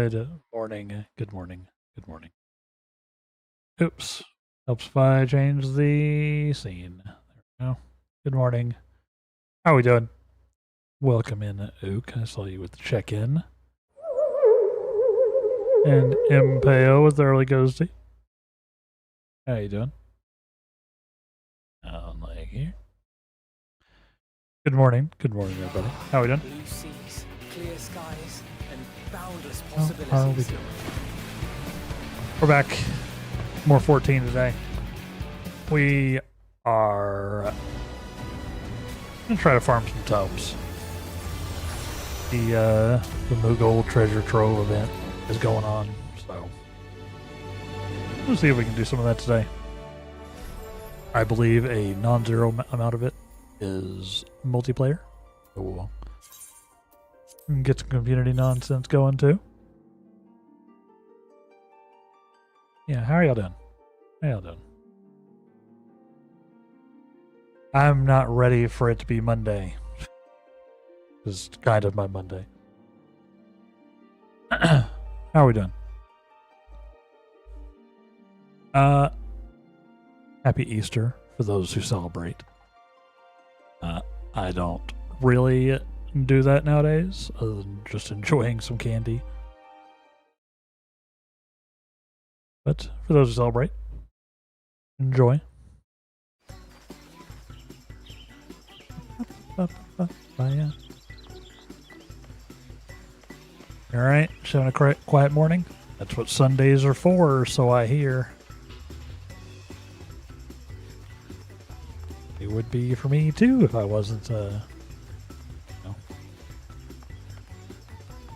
Good morning. Good morning. Good morning. Oops. Helps if I change the scene. There we go. Good morning. How are we doing? Welcome in, Ook. I saw you with the check-in. And Impeo with the early ghosty. How you doing? Like here. Good morning. Good morning, everybody. How are we doing? Blue seas, clear skies, and boundless How are we possibilities. doing? We're back. More 14 today. We are gonna try to farm some tubs. The Moogle treasure trove event is going on, so we'll see if we can do some of that today. I believe a non-zero amount of it is multiplayer, so we'll get some community nonsense going too. Yeah, how are y'all doing? How y'all doing? I'm not ready for it to be Monday. It's kind of my Monday. How are we doing? Happy Easter for those who celebrate. I don't really do that nowadays, other than just enjoying some candy. But for those who celebrate, enjoy. Alright, just having a quiet morning. That's what Sundays are for, so I hear. It would be for me too if I wasn't,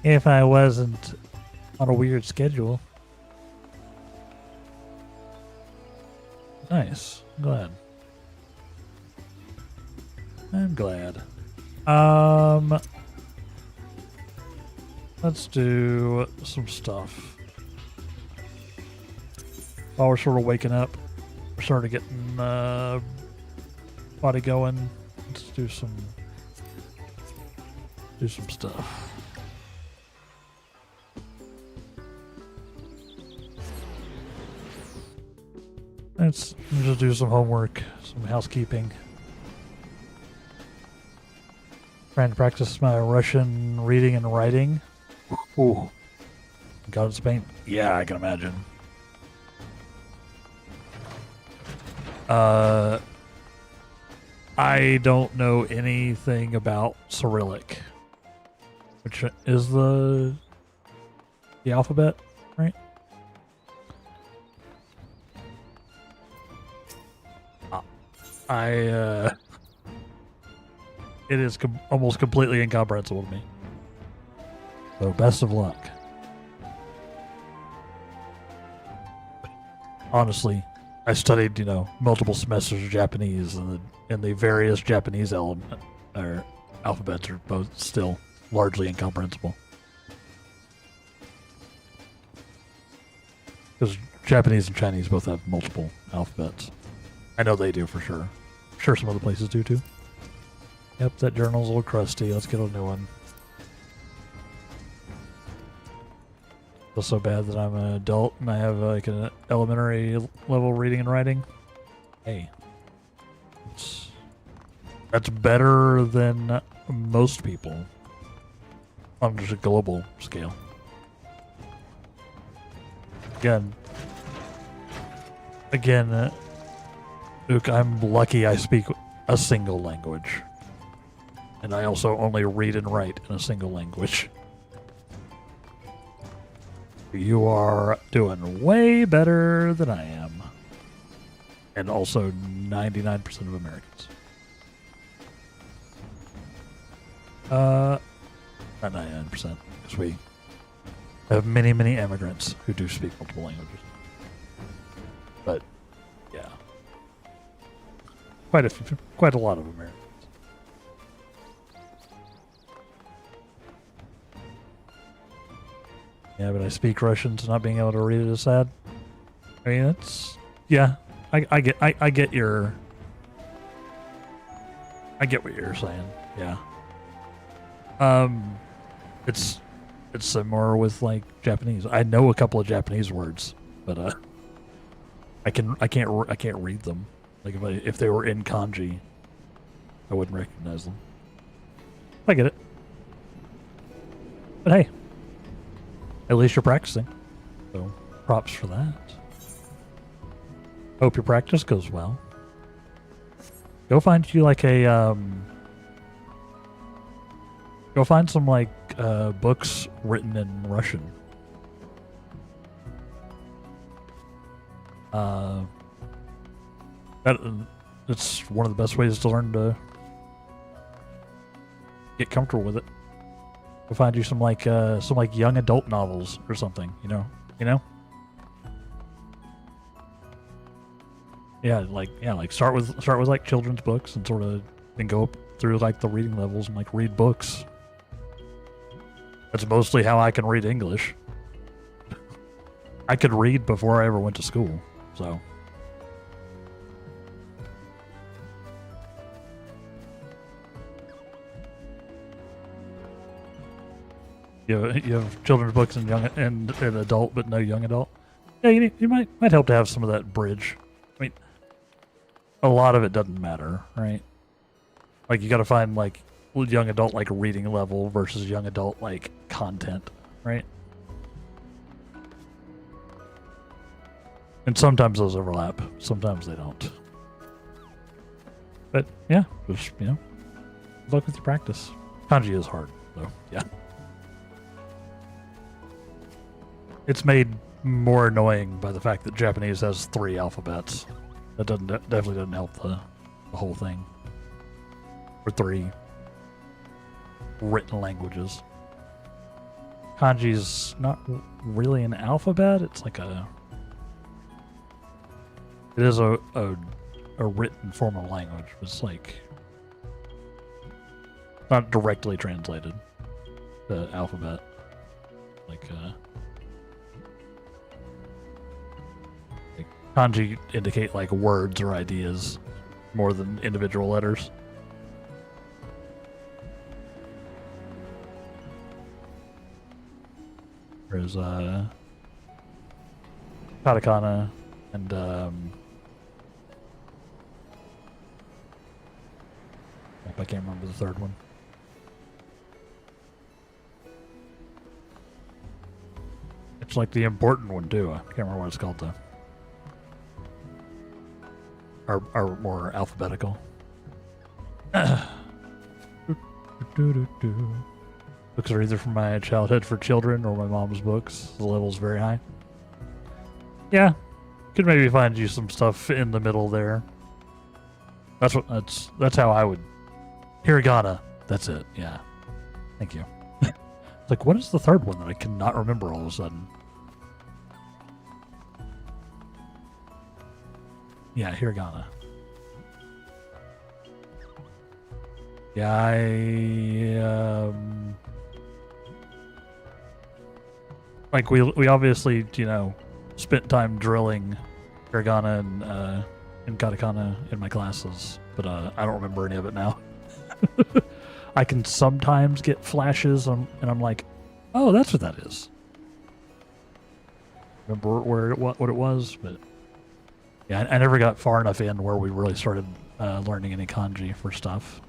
if I wasn't on a weird schedule. Nice. I'm glad. I'm glad. Let's do some stuff. While we're sort of waking up, we're sort of getting body going. Let's do some stuff. Let's just do some homework, some housekeeping. Trying to practice my Russian reading and writing. Ooh. God of Spain? Yeah, I can imagine. I don't know anything about Cyrillic, which is the alphabet, right? It is almost completely incomprehensible to me. So best of luck. Honestly, I studied, multiple semesters of Japanese, and the various Japanese alphabets are both still largely incomprehensible. Because Japanese and Chinese both have multiple alphabets. I know they do for sure. I'm sure some other places do too. Yep, that journal's a little crusty. Let's get a new one. Feels so bad that I'm an adult and I have like an elementary level reading and writing. Hey, that's better than most people on just a global scale. Again, Luke, I'm lucky I speak a single language. And I also only read and write in a single language. You are doing way better than I am. And also 99% of Americans. Not 99%, because we have many, many immigrants who do speak multiple languages. But, yeah. Quite a lot of Americans. Yeah, but I speak Russian, so not being able to read it is sad. I mean, it's... Yeah, I get your... I get what you're saying, yeah. It's it's similar with like Japanese. I know a couple of Japanese words, but I can't read them. Like if they were in kanji, I wouldn't recognize them. I get it. But hey, at least you're practicing. So props for that. Hope your practice goes well. Go find you like a go find some like books written in Russian. It's one of the best ways to learn to get comfortable with it. Go find you some like young adult novels or something, you know? Yeah, like start with like children's books and sort of then go up through like the reading levels and like read books. That's mostly how I can read English. I could read before I ever went to school, so. You have children's books and young and adult, but no young adult. Yeah, you might help to have some of that bridge. I mean, a lot of it doesn't matter, right? Like you got to find like young adult like reading level versus young adult like content, right? And sometimes those overlap, sometimes they don't. But yeah, just good luck with your practice. Kanji is hard, though. Yeah. It's made more annoying by the fact that Japanese has 3 alphabets. That definitely doesn't help the whole thing. Or 3 written languages. Kanji's not really an alphabet. It's like it is a written form of language. It's like not directly translated. The alphabet, like kanji indicate like words or ideas more than individual letters. Whereas katakana and I can't remember the third one. It's like the important one too. I can't remember what it's called though. Are more alphabetical. Books are either from my childhood for children or my mom's books. The level's very high. Yeah, could maybe find you some stuff in the middle there. That's how I would. Hiragana. That's it. Yeah. Thank you. It's like, what is the third one that I cannot remember all of a sudden? Yeah, hiragana. Yeah, like we obviously, spent time drilling hiragana and katakana in my classes, but I don't remember any of it now. I can sometimes get flashes and I'm like, oh, that's what that is. Remember what it was, but yeah, I never got far enough in where we really started learning any kanji for stuff.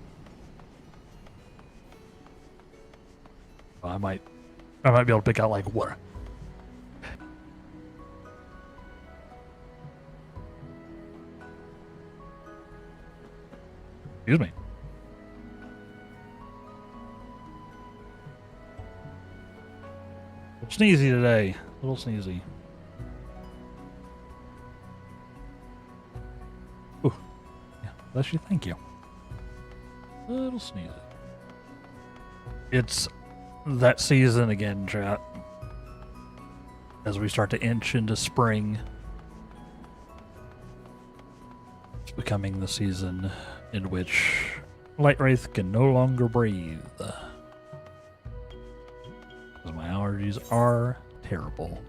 I might be able to pick out like what. Excuse me. A little sneezy today. A little sneezy. Ooh. Yeah, bless you. Thank you. A little sneezy. It's that season again, chat. As we start to inch into spring, it's becoming the season in which Light Wraith can no longer breathe. Because my allergies are terrible.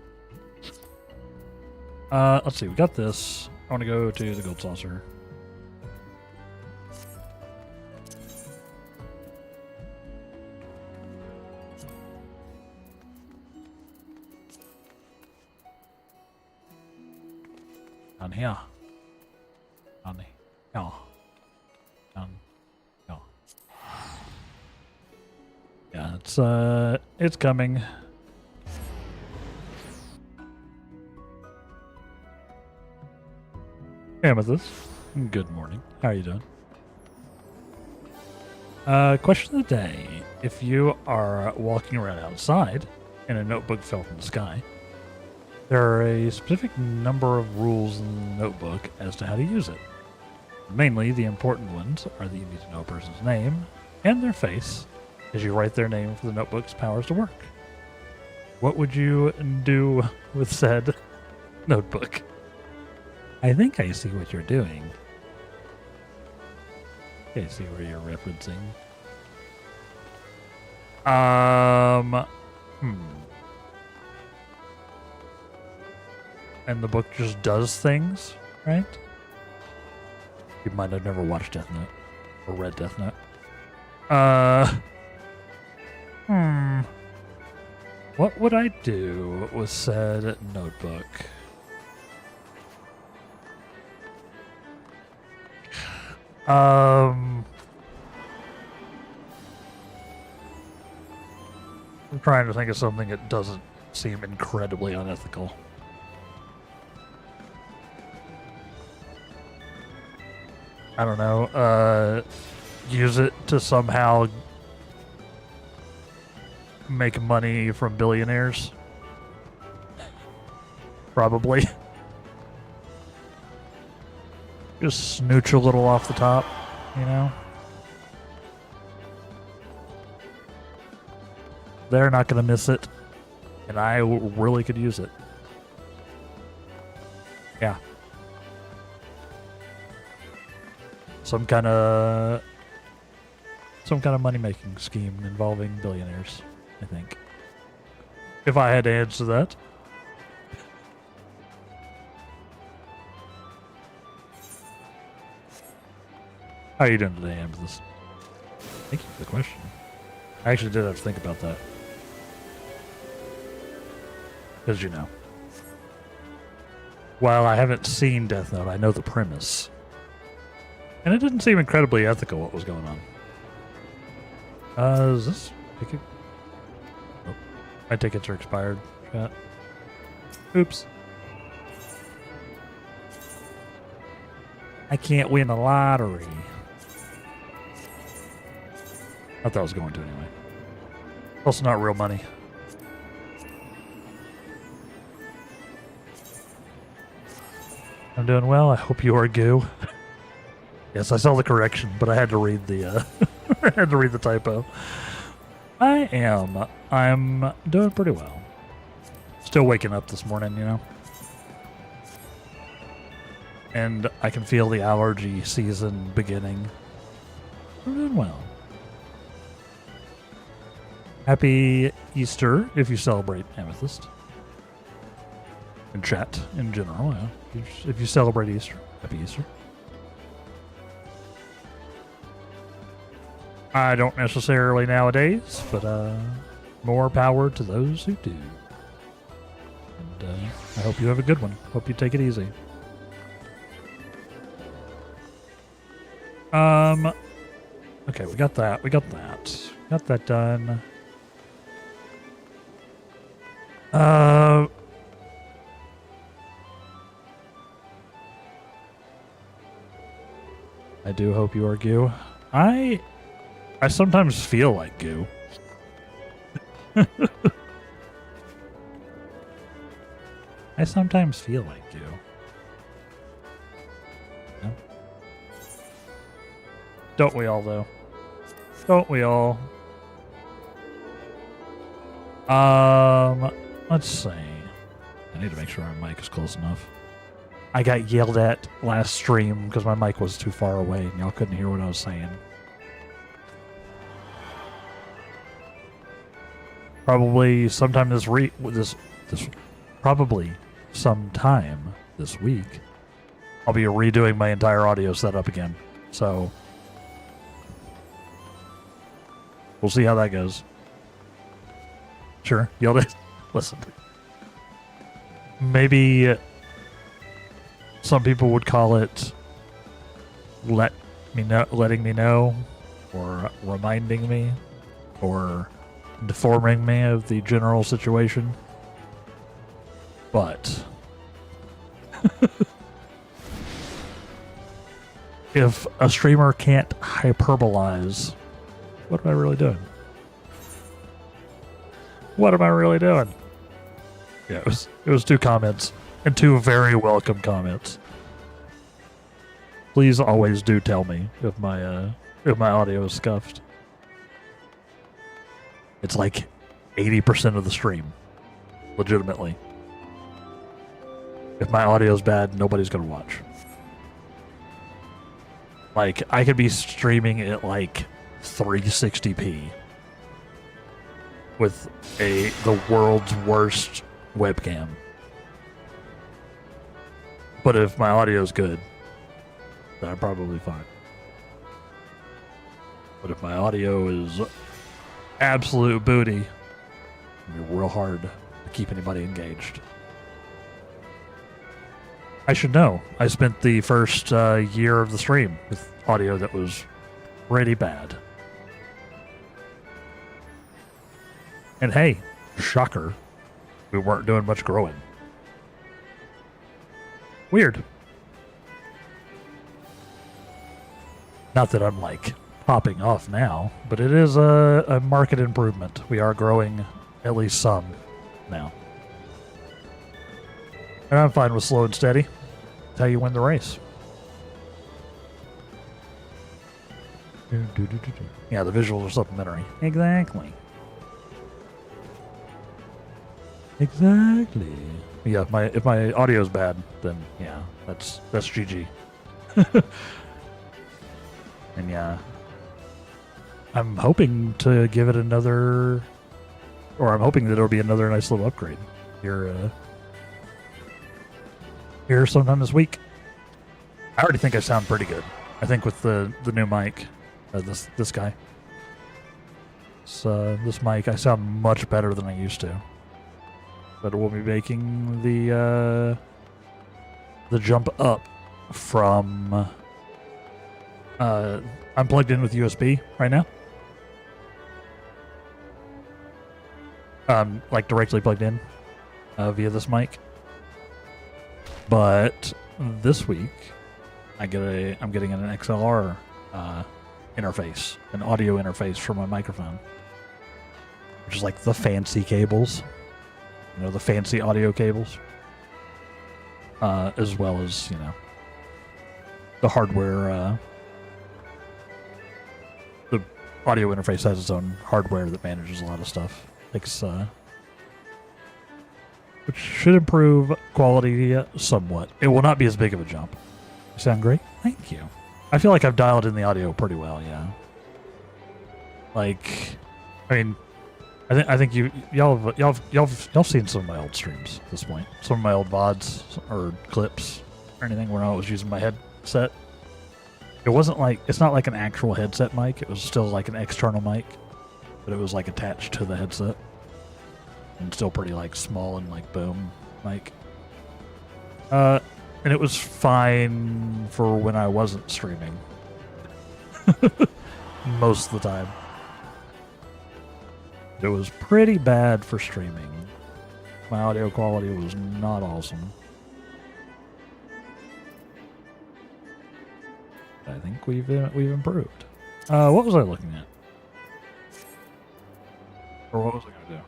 Let's see, we got this. I want to go to the gold saucer. Down here. Down here. Down here. Yeah, it's coming. Amethyst, good morning. How are you doing? Question of the day. If you are walking around outside and a notebook fell from the sky, there are a specific number of rules in the notebook as to how to use it. Mainly, the important ones are that you need to know a person's name and their face as you write their name for the notebook's powers to work. What would you do with said notebook? I think I see what you're doing. I see where you're referencing. And the book just does things, right? You might have never watched Death Note or read Death Note. What would I do with said notebook? I'm trying to think of something that doesn't seem incredibly unethical. I don't know, use it to somehow make money from billionaires? Probably. Just snooch a little off the top, you know? They're not going to miss it, and I really could use it. Yeah. Some kind of money-making scheme involving billionaires, I think. If I had to answer that. How are you doing today, Amethyst? Thank you for the question. I actually did have to think about that. Because, you know, while I haven't seen Death Note, I know the premise. And it didn't seem incredibly ethical what was going on. Is this ticket? Oh, my tickets are expired. Chat. Oops. I can't win a lottery. I thought I was going to anyway. Also not real money. I'm doing well. I hope you are, Goo. Yes, I saw the correction, but I had to read the I had to read the typo. I'm doing pretty well. Still waking up this morning, you know. And I can feel the allergy season beginning. I'm doing well. Happy Easter if you celebrate Amethyst. And chat in general, yeah. If you celebrate Easter, happy Easter. I don't necessarily nowadays, but more power to those who do. And I hope you have a good one. Hope you take it easy. Okay, we got that. Got that done. I do hope you are Goo. I sometimes feel like Goo. I sometimes feel like Goo. Yeah. Don't we all, though? Don't we all? Let's see. I need to make sure my mic is close enough. I got yelled at last stream because my mic was too far away and y'all couldn't hear what I was saying. Probably sometime probably sometime this week, I'll be redoing my entire audio setup again. So we'll see how that goes. Sure, yelled at. Listen, maybe Some people would call it letting me know, or reminding me, or informing me of the general situation. But if a streamer can't hyperbolize, what am I really doing? What am I really doing? Yeah, it was 2 comments, and 2 very welcome comments. Please always do tell me if my audio is scuffed. It's like 80% of the stream, legitimately. If my audio is bad, nobody's gonna watch. Like, I could be streaming at like 360p with the world's worst webcam. But if my audio is good, then I'm probably fine. But if my audio is absolute booty, it'll be real hard to keep anybody engaged. I should know. I spent the first year of the stream with audio that was pretty bad. And hey, shocker, we weren't doing much growing. Weird. Not that I'm like popping off now, but it is a market improvement. We are growing at least some now. And I'm fine with slow and steady. That's how you win the race. Yeah, the visuals are supplementary. Exactly. Exactly. Yeah, if my audio's bad, then yeah, that's GG. And yeah, I'm hoping to give it another, or I'm hoping that it'll be another nice little upgrade here sometime this week. I already think I sound pretty good. I think with the new mic, this guy. So this mic, I sound much better than I used to. But we'll be making the jump up from. I'm plugged in with USB right now. Like directly plugged in via this mic. But this week, I'm getting an XLR interface, an audio interface for my microphone, which is like the fancy cables, you know, the fancy audio cables, as well as, you know, the hardware. The audio interface has its own hardware that manages a lot of stuff. Which should improve quality somewhat. It will not be as big of a jump. You sound great? Thank you. I feel like I've dialed in the audio pretty well, yeah. Like, I mean, I think y'all seen some of my old streams at this point. Some of my old VODs or clips or anything where I was using my headset. It wasn't like, it's not like an actual headset mic. It was still like an external mic, but it was like attached to the headset. And still pretty like small and like boom mic. And it was fine for when I wasn't streaming. Most of the time. It was pretty bad for streaming. My audio quality was not awesome. I think we've improved. What was I looking at? Or what was I going to do?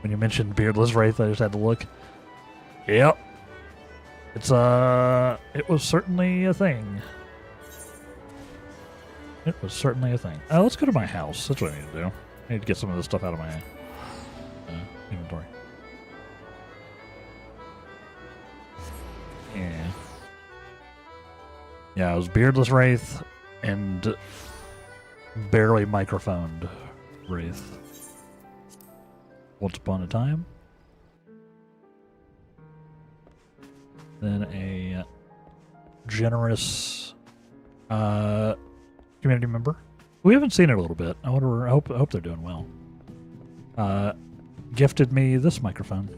When you mentioned Beardless Wraith, I just had to look. Yep. It was certainly a thing. It was certainly a thing. Let's go to my house. That's what I need to do. I need to get some of this stuff out of my inventory. Yeah. Yeah, it was Beardless Wraith and barely microphoned Wraith. Once upon a time. Then a generous community member. We haven't seen it a little bit. I hope they're doing well. Gifted me this microphone.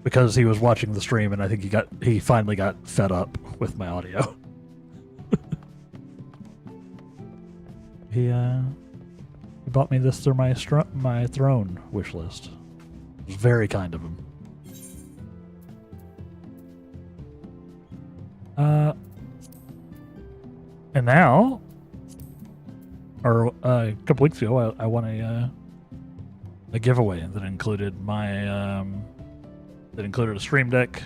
because he was watching the stream, and I think he finally got fed up with my audio. He bought me this through my throne wish list. It was very kind of him. And now, or a couple weeks ago, I won a giveaway that included my that included a stream deck,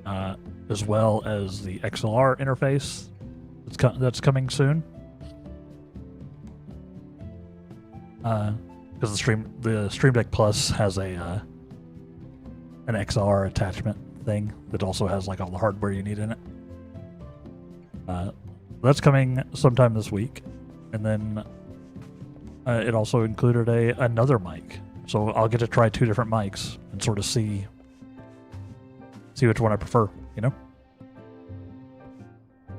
as well as the XLR interface that's coming soon. Because the Stream Deck Plus has an XR attachment thing that also has like all the hardware you need in it. That's coming sometime this week, and then it also included another mic, so I'll get to try 2 different mics and sort of see which one I prefer. You know,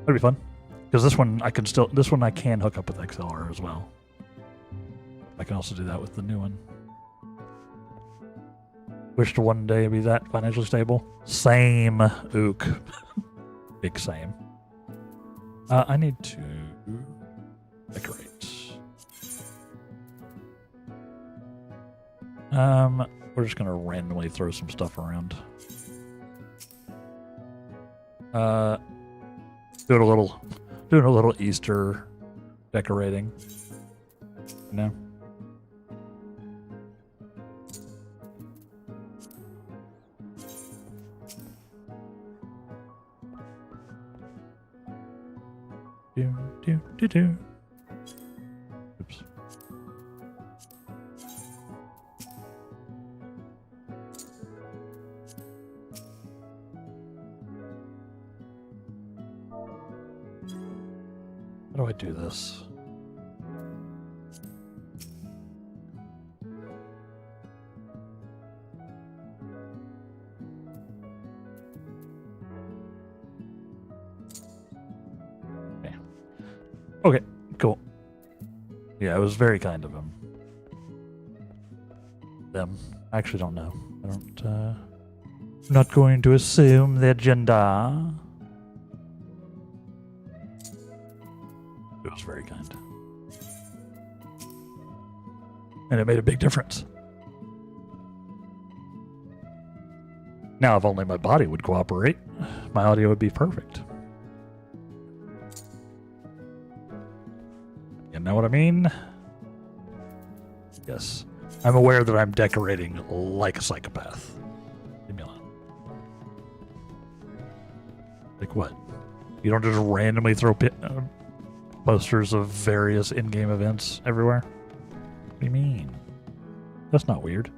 that'd be fun because this one I can hook up with XLR as well. I can also do that with the new one. Wish to one day be that financially stable. Same, ook. Big same. I need to decorate. We're just gonna randomly throw some stuff around. Doing a little Easter decorating. You know? Do. Oops. How do I do this? Okay, cool. Yeah, it was very kind of him. Them. I actually don't know. I'm not going to assume their gender. It was very kind. And it made a big difference. Now, if only my body would cooperate, my audio would be perfect. You know what I mean? Yes. I'm aware that I'm decorating like a psychopath. Leave me alone. Like what? You don't just randomly throw posters of various in-game events everywhere? What do you mean? That's not weird.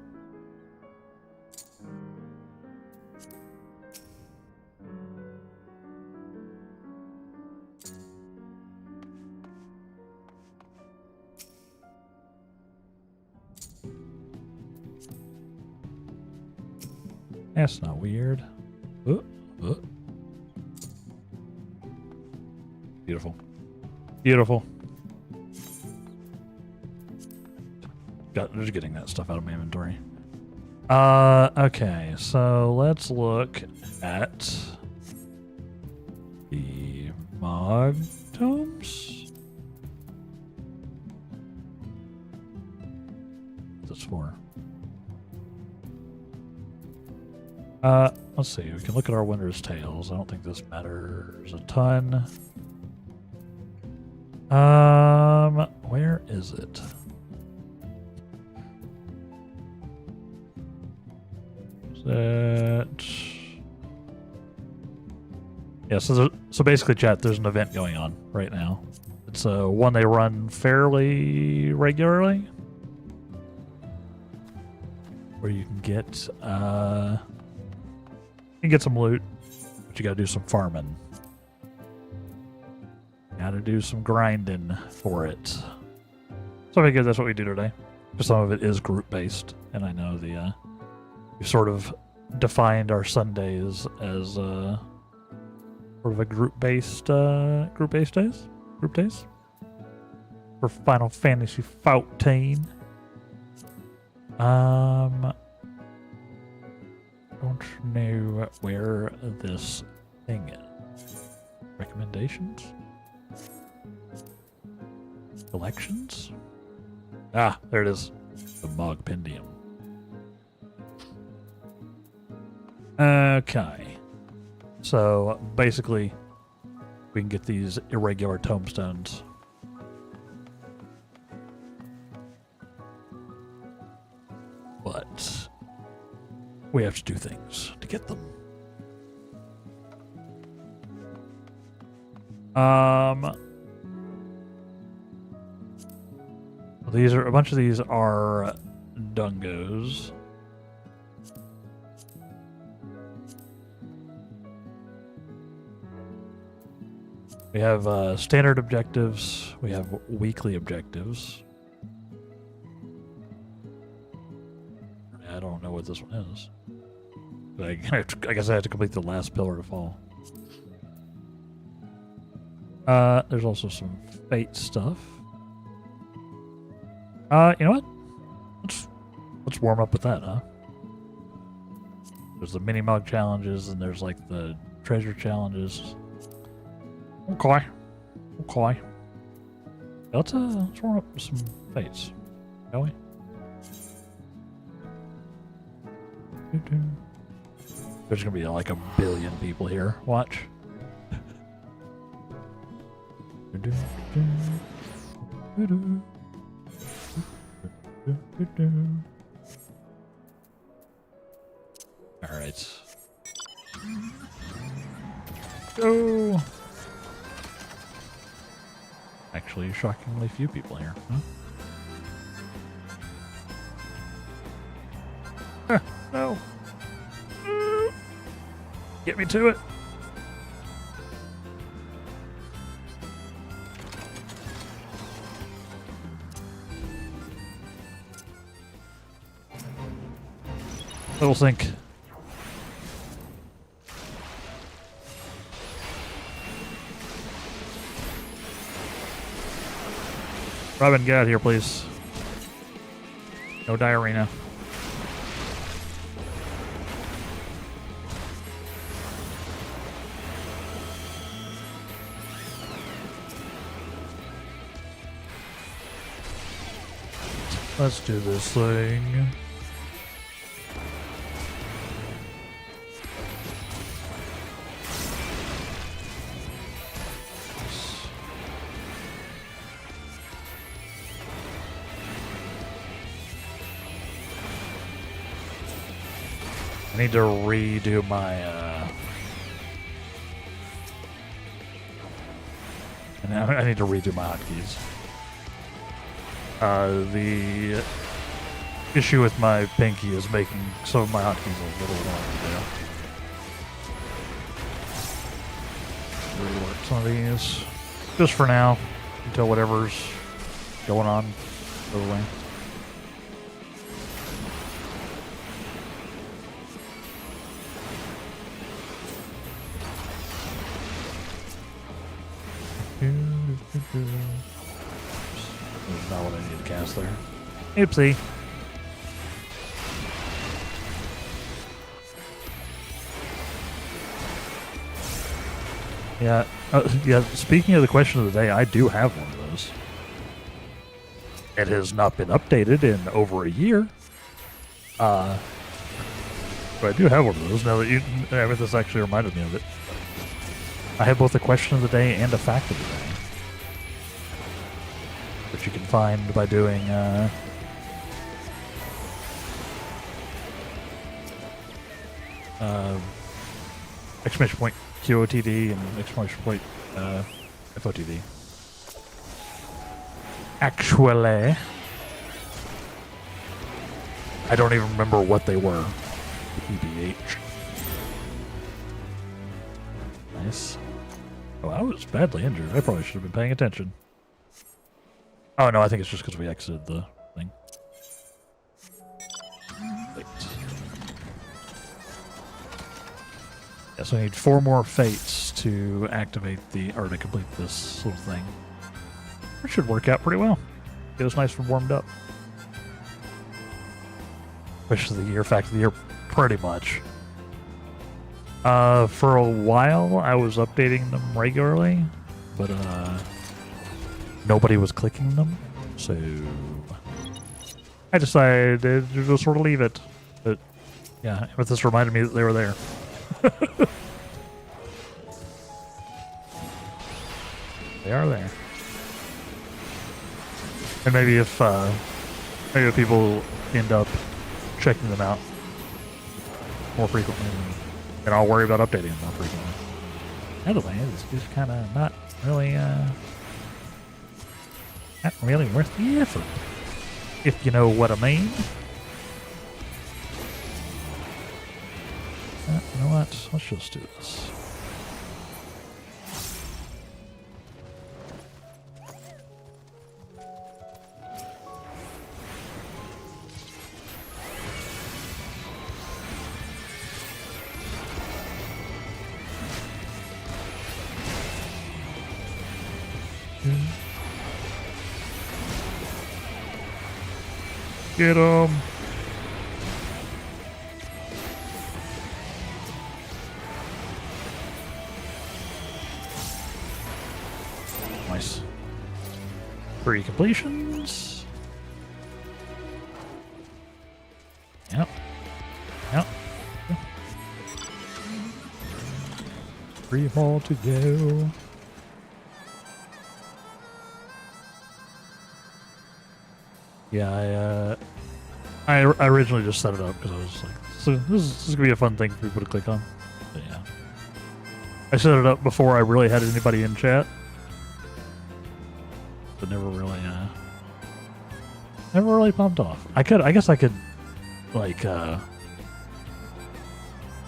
That's not weird. Beautiful. Beautiful. Just getting that stuff out of my inventory. Okay, so let's look at the Moggtomes. What's this for? Let's see. We can look at our winner's tales. I don't think this matters a ton. Where is it? Is that... Yeah, so basically, chat, there's an event going on right now. It's one they run fairly regularly, where you can get some loot, but you gotta do some farming. Gotta do some grinding for it. So I figured that's what we do today. Because some of it is group-based, and I know we've sort of defined our Sundays as sort of a group-based days for Final Fantasy XIV. Don't know where this thing is. Recommendations? Collections? Ah, there it is. The Mogpendium. Okay. So, basically, we can get these irregular tombstones. But we have to do things to get them. These are a bunch of these are dungos. We have standard objectives. We have weekly objectives. I don't know what this one is. But I guess I have to complete the last pillar to fall. There's also some fate stuff. You know what? Let's warm up with that, huh? There's the mini mug challenges, and there's like the treasure challenges. Okay. Let's warm up with some fates, shall we? There's gonna be like 1 billion people here. Watch. All right. Go. Actually, shockingly few people here. Huh? No. Get me to it. Little sink. Robin, get out here, please. No diarrhea. Let's do this thing. I need to redo my I need to redo my hotkeys. The issue with my pinky is making some of my hotkeys a little long to do. Rework some of these just for now until whatever's going on goes away. That's not what I need to cast there. Oopsie. Yeah. Yeah. Speaking of the question of the day, I do have one of those. It has not been updated in over a year. But I do have one of those. Now that this actually reminded me of it. I have both a question of the day and a fact of the day, which you can find by doing exclamation point QOTD and exclamation point FOTD. Actually, I don't even remember what they were. EBH. Nice. Oh, I was badly injured. I probably should have been paying attention. Oh, no, I think it's just because we exited the thing. Wait. Yeah, so I need 4 more fates to activate or to complete this little thing. It should work out pretty well. Get us nice and warmed up. Wish of the year, fact of the year, pretty much. For a while, I was updating them regularly, but nobody was clicking them, so I decided to just sort of leave it. But yeah, but this reminded me that they were there. They are there, and maybe if people end up checking them out more frequently, then I'll worry about updating them more frequently. Otherwise, it's just kind of not really worth the effort, if you know what I mean. You know what? Let's just do this. Get him! Nice. 3 completions. Yep. Yep. 3 more to go. Yeah, I originally just set it up because I was like, so this is gonna be a fun thing for people to click on. But yeah, I set it up before I really had anybody in chat, but never really popped off. I guess I could, like,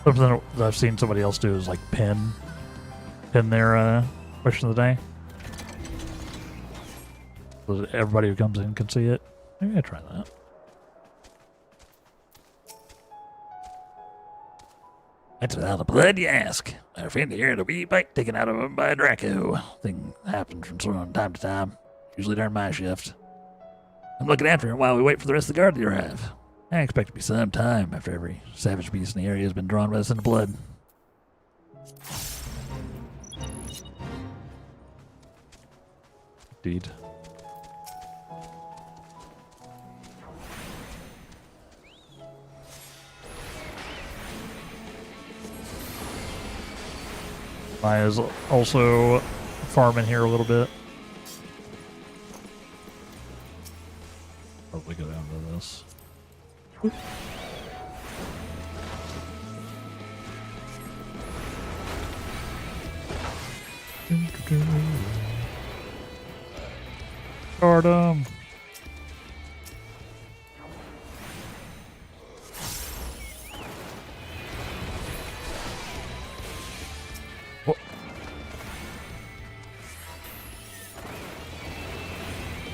something that I've seen somebody else do is like pin their question of the day, so that everybody who comes in can see it. Maybe I'll try that. That's without the blood, you ask. I offend here to be bite taken out of him by a Draco. Thing happens from time to time, usually during my shift. I'm looking after him while we wait for the rest of the guard to arrive. I expect it to be some time after every savage beast in the area has been drawn by the scent of blood. Indeed. Maya's also farming here a little bit. Probably go down to this. Stardom.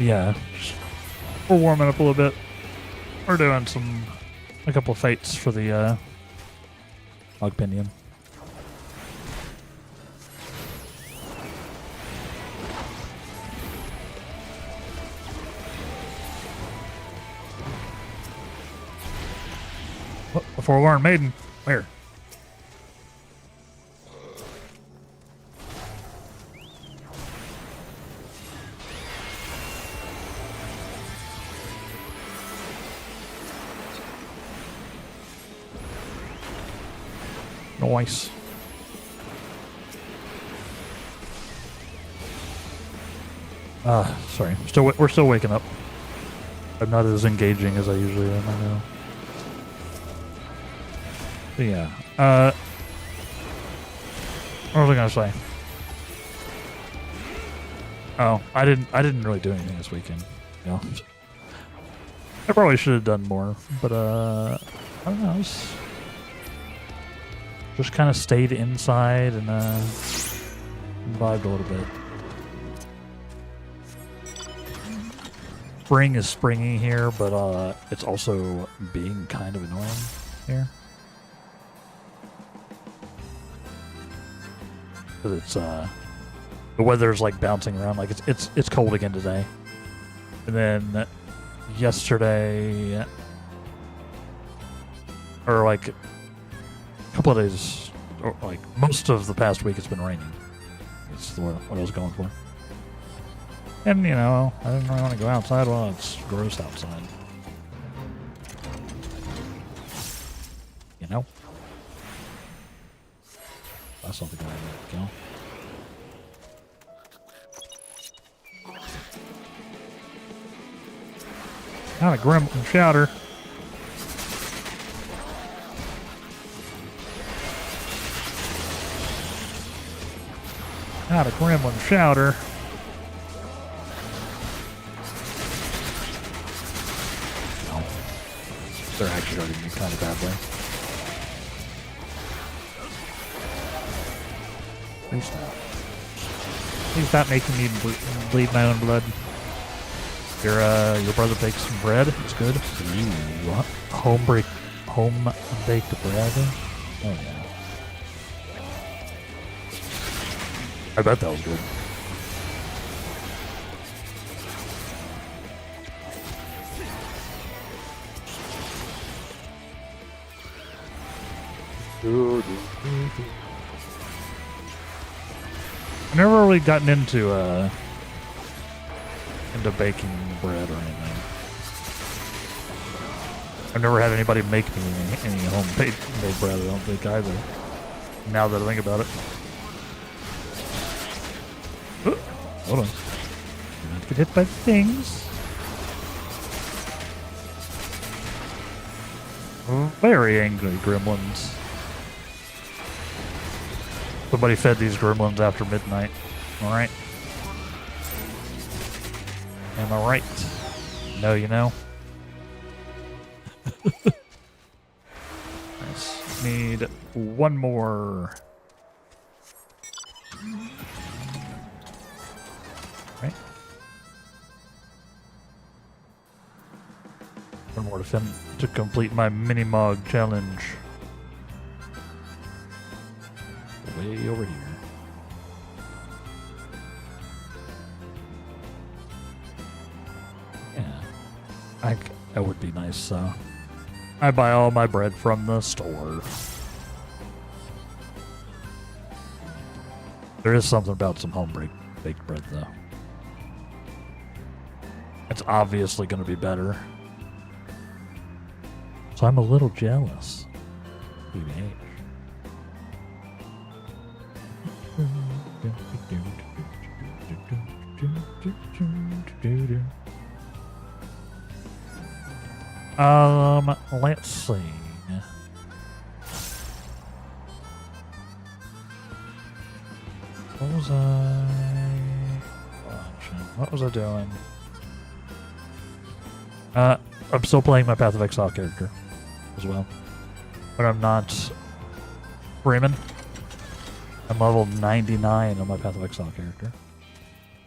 Yeah, we're warming up a little bit. We're doing a couple of fights for the Hog Pinion. What? A Forlorn Maiden? Where? Nice. Sorry. We're still waking up. I'm not as engaging as I usually am, I know. But yeah. What was I gonna say? Oh, I didn't really do anything this weekend. You know? I probably should have done more, but I don't know. Just kind of stayed inside and vibed a little bit. Spring is springy here, but it's also being kind of annoying here. Because it's the weather's like bouncing around, like it's cold again today. And then yesterday, or like a couple of days or like most of the past week, it's been raining. That's what I was going for. And you know, I didn't really want to go outside while it's gross outside. You know, that's not the guy I need to kill. Not a gremlin shouter. Not a gremlin shouter. No. They're actually hurting me kind of badly. Please stop. Please stop making me bleed my own blood. Your brother baked some bread. It's good. Ooh, home baked bread. Oh yeah. I bet that was good. I've never really gotten into baking bread or anything. I've never had anybody make me any home-made bread, I don't think, either. Now that I think about it. Ooh, hold on. Do not get hit by things. Very angry gremlins. Somebody fed these gremlins after midnight. Alright. Am I right? No, you know. Nice. Need one more. Right. One more to complete my mini Mog challenge. Way over here. That would be nice. I buy all my bread from the store. There is something about some home-baked bread, though. It's obviously going to be better. So I'm a little jealous. BBH. Let's see. What was I doing? I'm still playing my Path of Exile character as well. But I'm not Freeman. I'm level 99 on my Path of Exile character.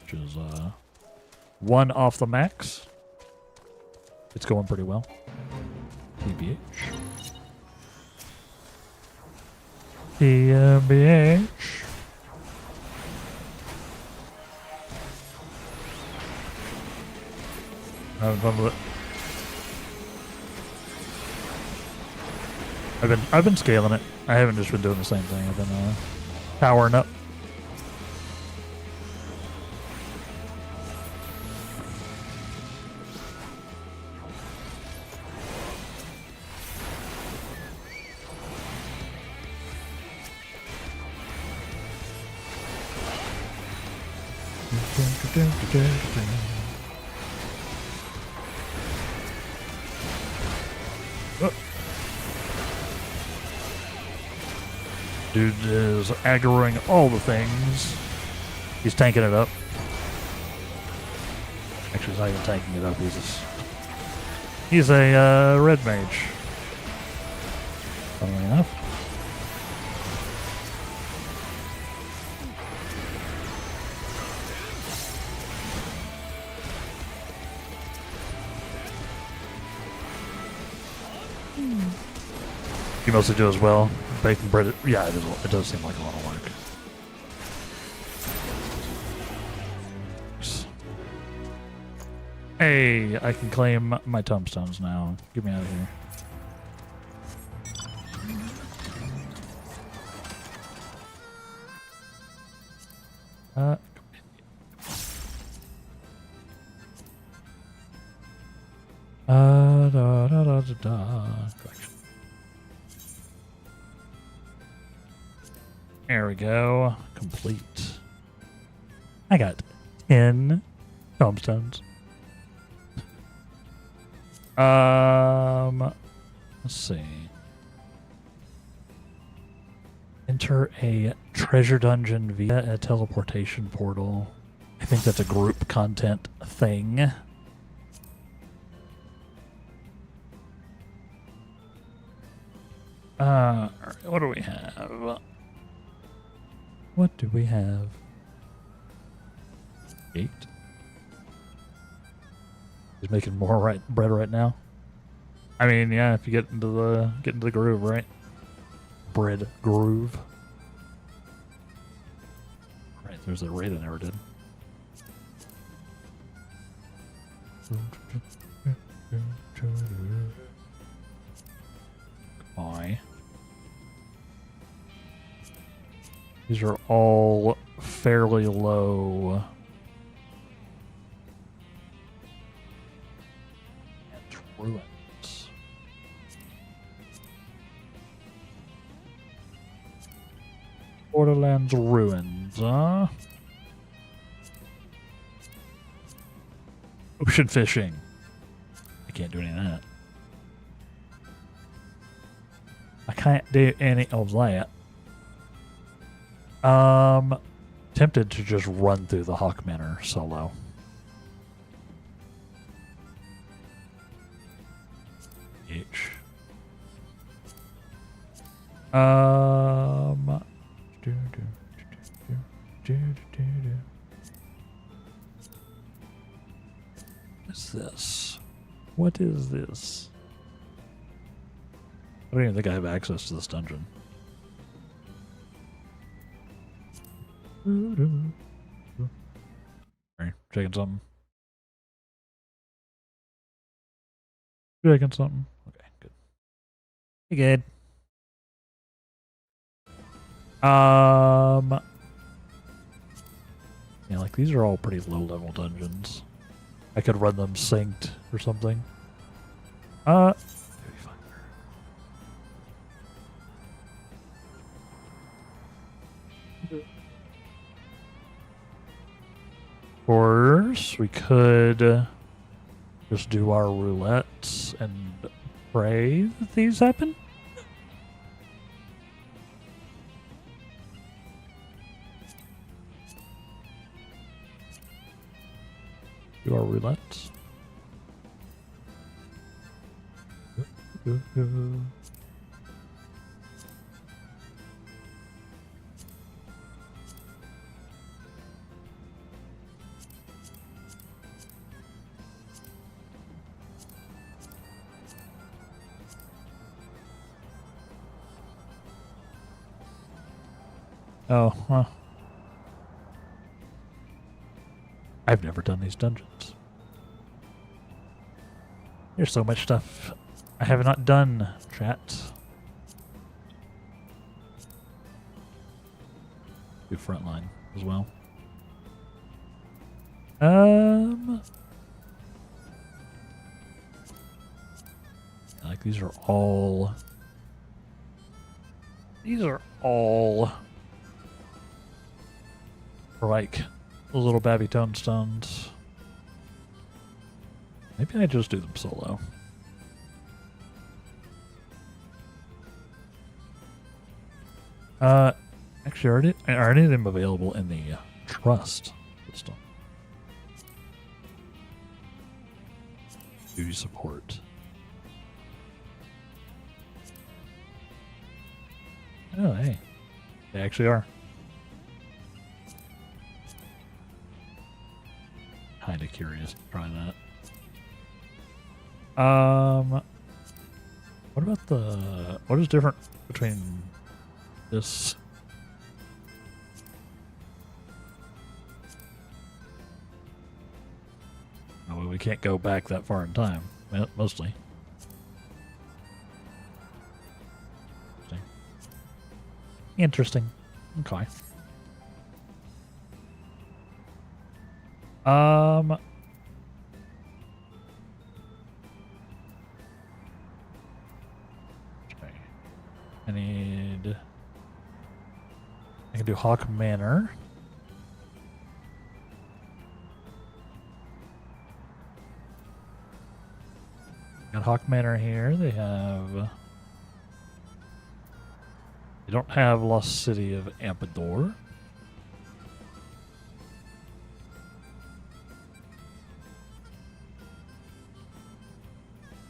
Which is 1 off the max. It's going pretty well. TBH. TBH. Having fun with it. I've been scaling it. I haven't just been doing the same thing. I've been powering up. Dude is aggroing all the things. He's tanking it up. Actually, he's not even tanking it up. He's a red mage. Funnily enough. You mostly do as well. Baking bread, yeah, it does seem like a lot of work. Hey, I can claim my tombstones now. Get me out of here. Uh, da, da, da, da, da. Correction. There we go. Complete. I got 10 tombstones. Let's see. Enter a treasure dungeon via a teleportation portal. I think that's a group content thing. What do we have? What do we have? Gate. He's making more bread right now. I mean, yeah, if you get into the groove, right? Bread groove. Right, there's a raid I never did. Why? These are all fairly low. And ruins. Borderlands ruins, huh? Ocean fishing. I can't do any of that. I can't do any of that. Tempted to just run through the Hawk Manor solo. H. What's this? What is this? I don't even think I have access to this dungeon. Alright, checking something. Checking something. Okay, good. You good? Yeah, like these are all pretty low level dungeons. I could run them synced or something. Maybe fine. Of course, we could just do our roulettes and pray that these happen. Do our roulettes. Oh, well. I've never done these dungeons. There's so much stuff I have not done, chat. Do frontline as well. Like these are all for like little babby tombstones. Maybe I just do them solo. Actually, are any of them available in the trust system? Duty support. Oh, hey. They actually are. Kinda curious to try that. What about what is different between this? Oh, well, we can't go back that far in time, mostly. Interesting. Okay. Um, okay. I can do Hawk Manor. Got Hawk Manor here. They don't have Lost City of Ampador.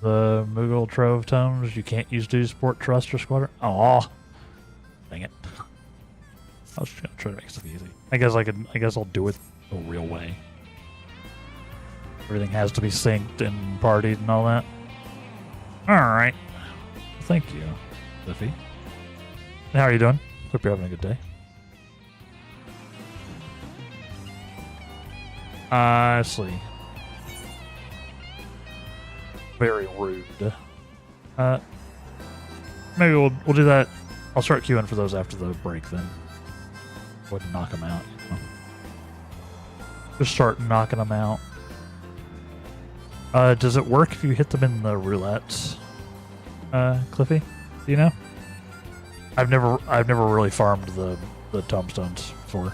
The Moogle Trove Tomes you can't use to support Trust or Squadron. Aw. Dang it. I was trying to make stuff easy. I guess I'll do it the real way. Everything has to be synced and partied and all that. Alright. Thank you, Liffy. How are you doing? Hope you're having a good day. Honestly. Very rude. Maybe we'll do that. I'll start queuing for those after the break then. Go ahead and knock them out. You know? Just start knocking them out. Does it work if you hit them in the roulettes? Cliffy? Do you know? I've never really farmed the tombstones before.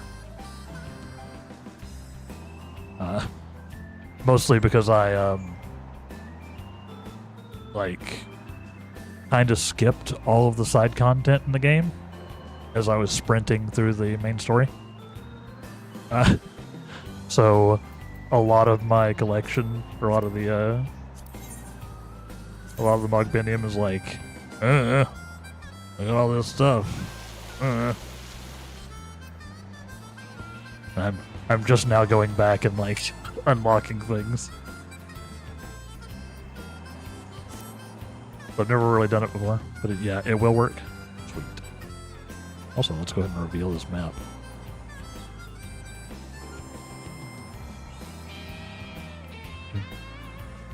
Mostly because I kind of skipped all of the side content in the game as I was sprinting through the main story. So a lot of my collection, or a lot of the Mogbendium is like, look at all this stuff. I'm just now going back and like unlocking things. I've never really done it before, but yeah, it will work. Sweet. Also, let's go ahead and reveal this map.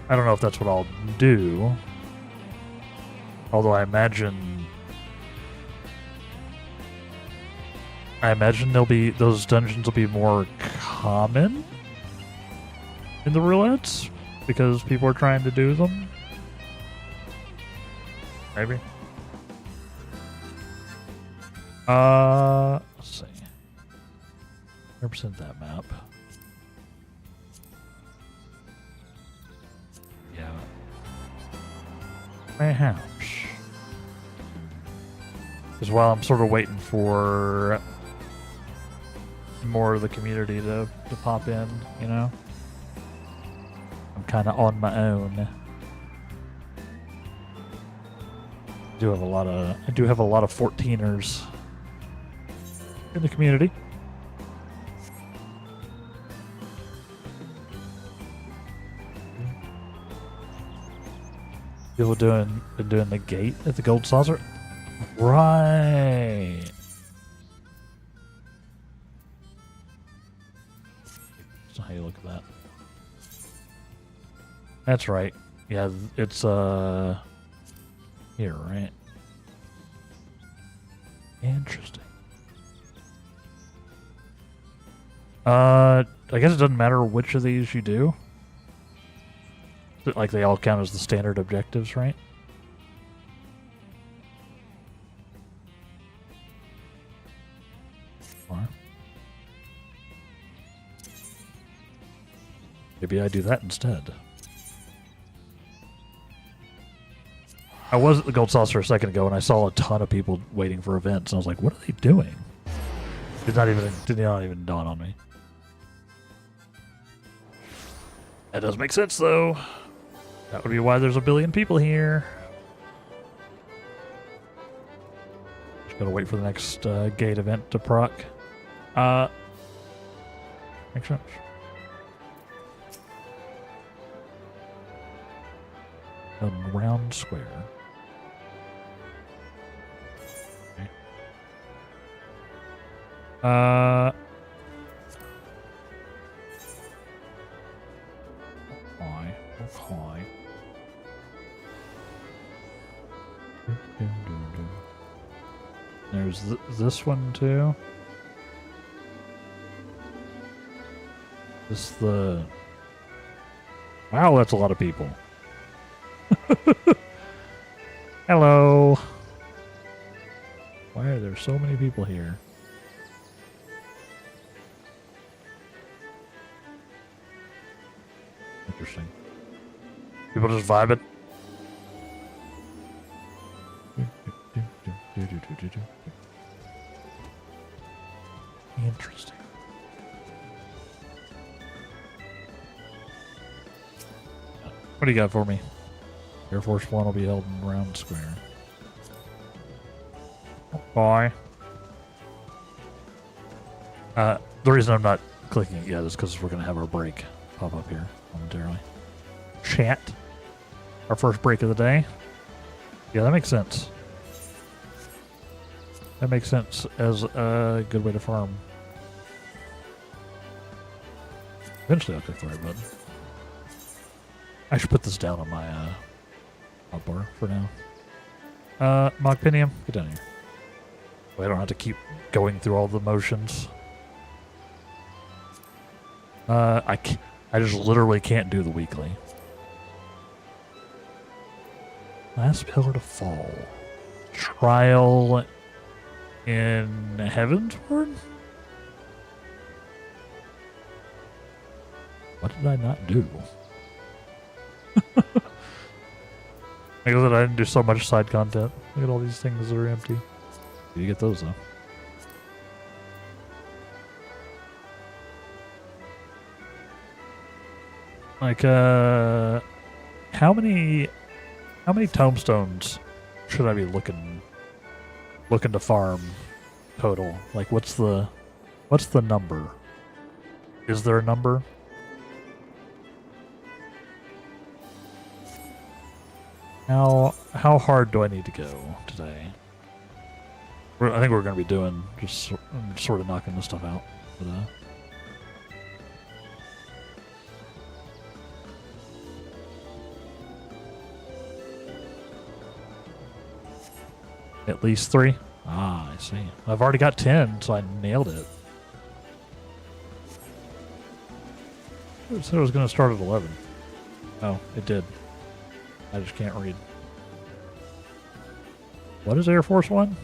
I don't know if that's what I'll do. Although I imagine those dungeons will be more common in the roulettes because people are trying to do them. Maybe. Let's see. Represent that map. Yeah. My house. Because while I'm sort of waiting for more of the community to pop in, you know? I'm kind of on my own. I do have a lot of 14ers in the community. People been doing the gate at the Gold Saucer. Right. That's not how you look at that. That's right. Yeah, it's here, right? Interesting. I guess it doesn't matter which of these you do. Like they all count as the standard objectives, right? Or maybe I do that instead. I was at the Gold Saucer a second ago and I saw a ton of people waiting for events and I was like, what are they doing? Did not even dawn on me. That does make sense though. That would be why there's a billion people here. Just gotta wait for the next gate event to proc. Makes sense. A round square. Okay. Okay. There's this one too. This is the... Wow, that's a lot of people. Hello. Why are there so many people here? Interesting. People just vibing. Interesting. What do you got for me? Air Force One will be held in Round Square. Bye. The reason I'm not clicking it yet is because we're going to have our break pop up here momentarily. Chat. Our first break of the day. Yeah, that makes sense. That makes sense as a good way to farm. Eventually I'll click the right button. I should put this down on my hotbar for now. Moggpinium, get down here. I don't have to keep going through all the motions. I just literally can't do the weekly. Last pillar to fall. Trial in Heavensward? What did I not do? I guess that I didn't do so much side content. Look at all these things that are empty. You get those though. Like, how many tombstones should I be looking to farm total? Like, what's the number? Is there a number? How hard do I need to go today? I think we're going to be doing just sort of knocking this stuff out. But, at least 3? Ah, I see. I've already got 10, so I nailed it. It said it was going to start at 11. Oh, it did. I just can't read. What is Air Force One?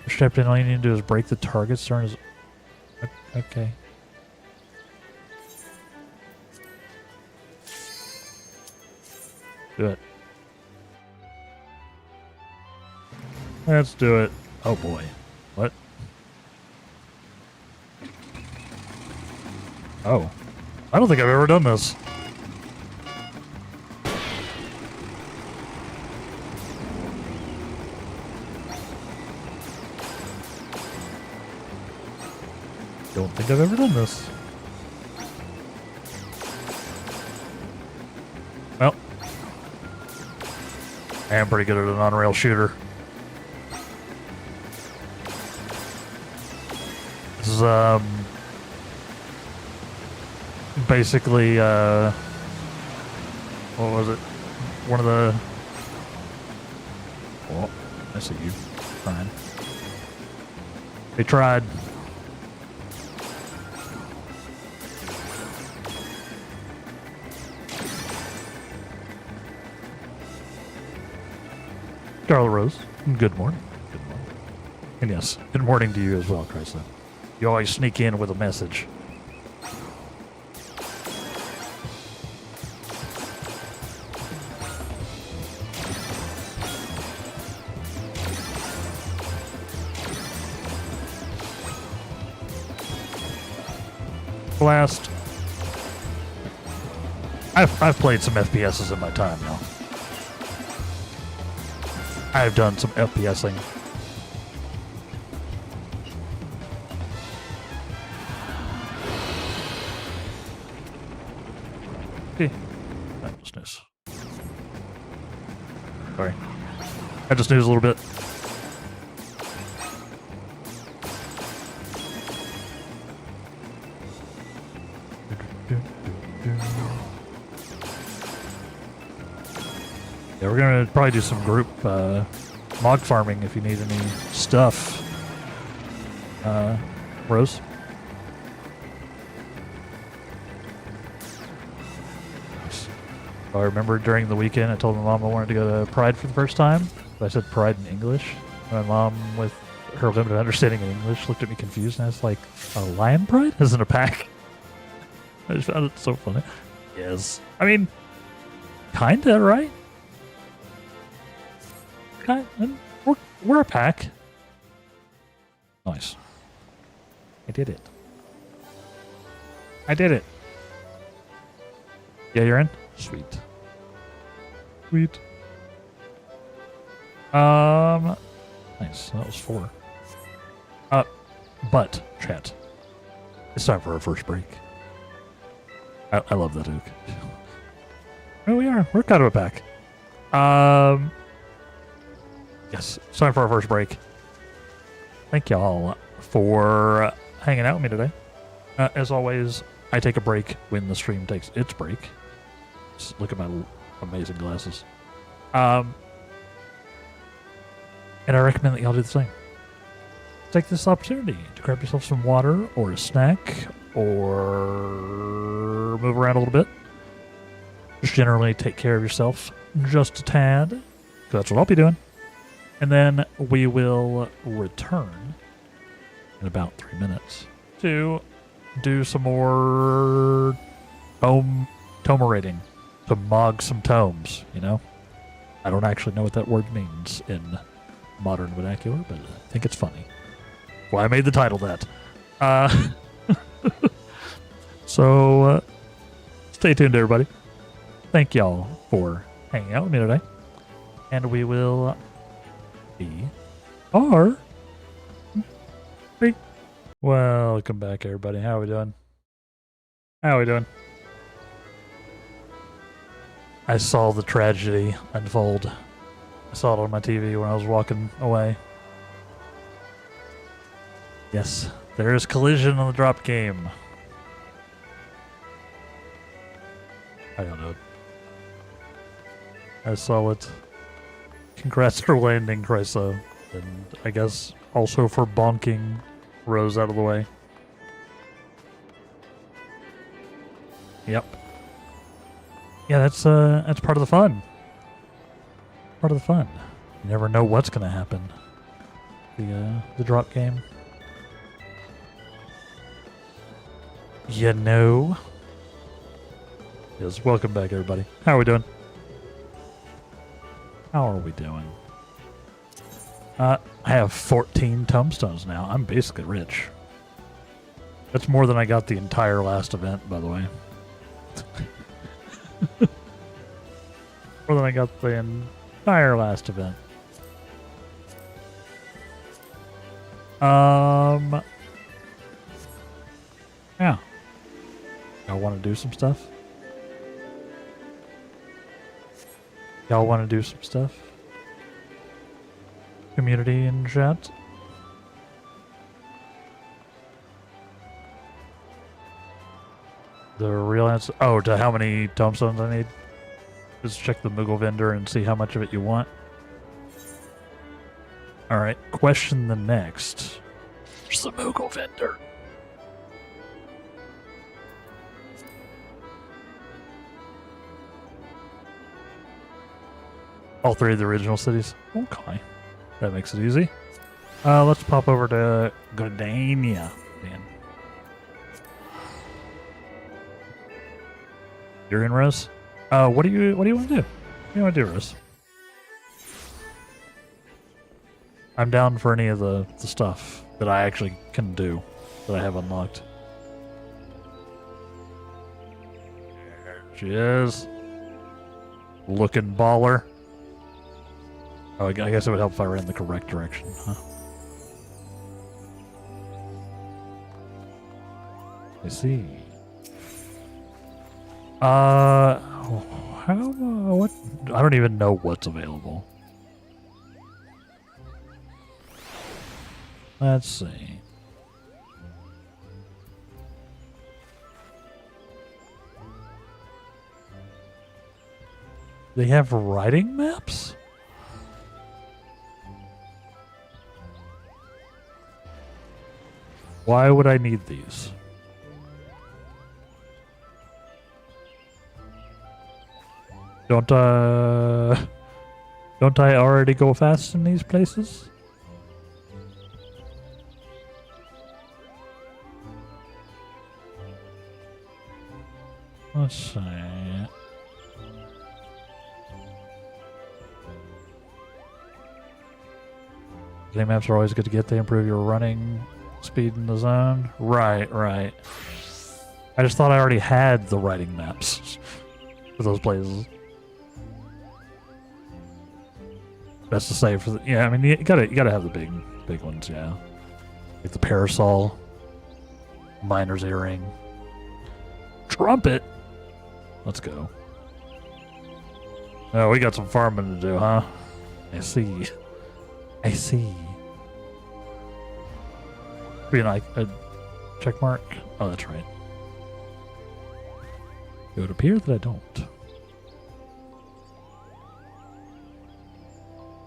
Strapped in, all you need to do is break the target's turn. Okay. Do it. Let's do it. Oh boy. What? Oh. I don't think I've ever done this. Don't think I've ever done this. Well, I am pretty good at an on-rail shooter. This is, basically, what was it? One of the... Oh, I see you. Fine. They tried. Darla Rose, good morning. Good morning. And yes, good morning to you as well, Chrysler. You always sneak in with a message. Blast. I've played some FPSs in my time now. I've done some FPSing. Okay. I just snooze. Sorry. I just snooze a little bit. Yeah, we're gonna probably do some group Mog farming if you need any stuff. Rose? I remember during the weekend I told my mom I wanted to go to Pride for the first time. I said Pride in English. My mom, with her limited understanding of English, looked at me confused, and I was like, a lion pride? Isn't a pack? I just found it so funny. Yes. I mean, kinda, right? We're a pack. Nice. I did it. I did it. Yeah, you're in? Sweet. Sweet. Nice. That was 4. But, chat. It's time for our first break. I love that hook. Here we are. We're kind of a pack. Yes. It's time for our first break. Thank y'all for hanging out with me today. As always, I take a break when the stream takes its break. Just look at my amazing glasses. And I recommend that y'all do the same. Take this opportunity to grab yourself some water or a snack or move around a little bit. Just generally take care of yourself just a tad, because that's what I'll be doing. And then we will return in about 3 minutes to do some more tomerating, to mog some tomes, you know? I don't actually know what that word means in modern vernacular, but I think it's funny. Well, I made the title that. So, stay tuned, everybody. Thank y'all for hanging out with me today. And we will be our... Welcome back, everybody. How are we doing? How are we doing? I saw the tragedy unfold. I saw it on my TV when I was walking away. Yes, there is collision on the drop game. I don't know. I saw it. Congrats for landing, Chryso. And I guess also for bonking Rose out of the way. Yep. Yeah, that's part of the fun. Part of the fun. You never know what's gonna happen. The drop game. You know. Yes, welcome back, everybody. How are we doing? How are we doing? I have 14 tombstones now. I'm basically rich. That's more than I got the entire last event, by the way. More than I got the entire last event. Yeah. Y'all want to do some stuff? Y'all want to do some stuff? Community in chat? The real answer... Oh, to how many tombstones I need? Just check the Moogle vendor and see how much of it you want. Alright, question the next. Where's the Moogle vendor? All 3 of the original cities? Okay. That makes it easy. Let's pop over to Gardania, then. You're in, Rose? What do you want to do? What do you want to do, Rose? I'm down for any of the stuff that I actually can do, that I have unlocked. There she is. Looking baller. Oh, I guess it would help if I ran the correct direction, huh? I see. What? I don't even know what's available. Let's see. They have riding maps? Why would I need these? Don't I already go fast in these places? Let's see. Game maps are always good to get. They improve your running speed in the zone. Right, right. I just thought I already had the riding maps for those places. Best to say for the, yeah. I mean, you gotta have the big ones, yeah. Like the parasol, miner's earring, trumpet. Let's go. Oh, we got some farming to do, huh? I see. I see. Being like a check mark. Oh, that's right. It would appear that I don't.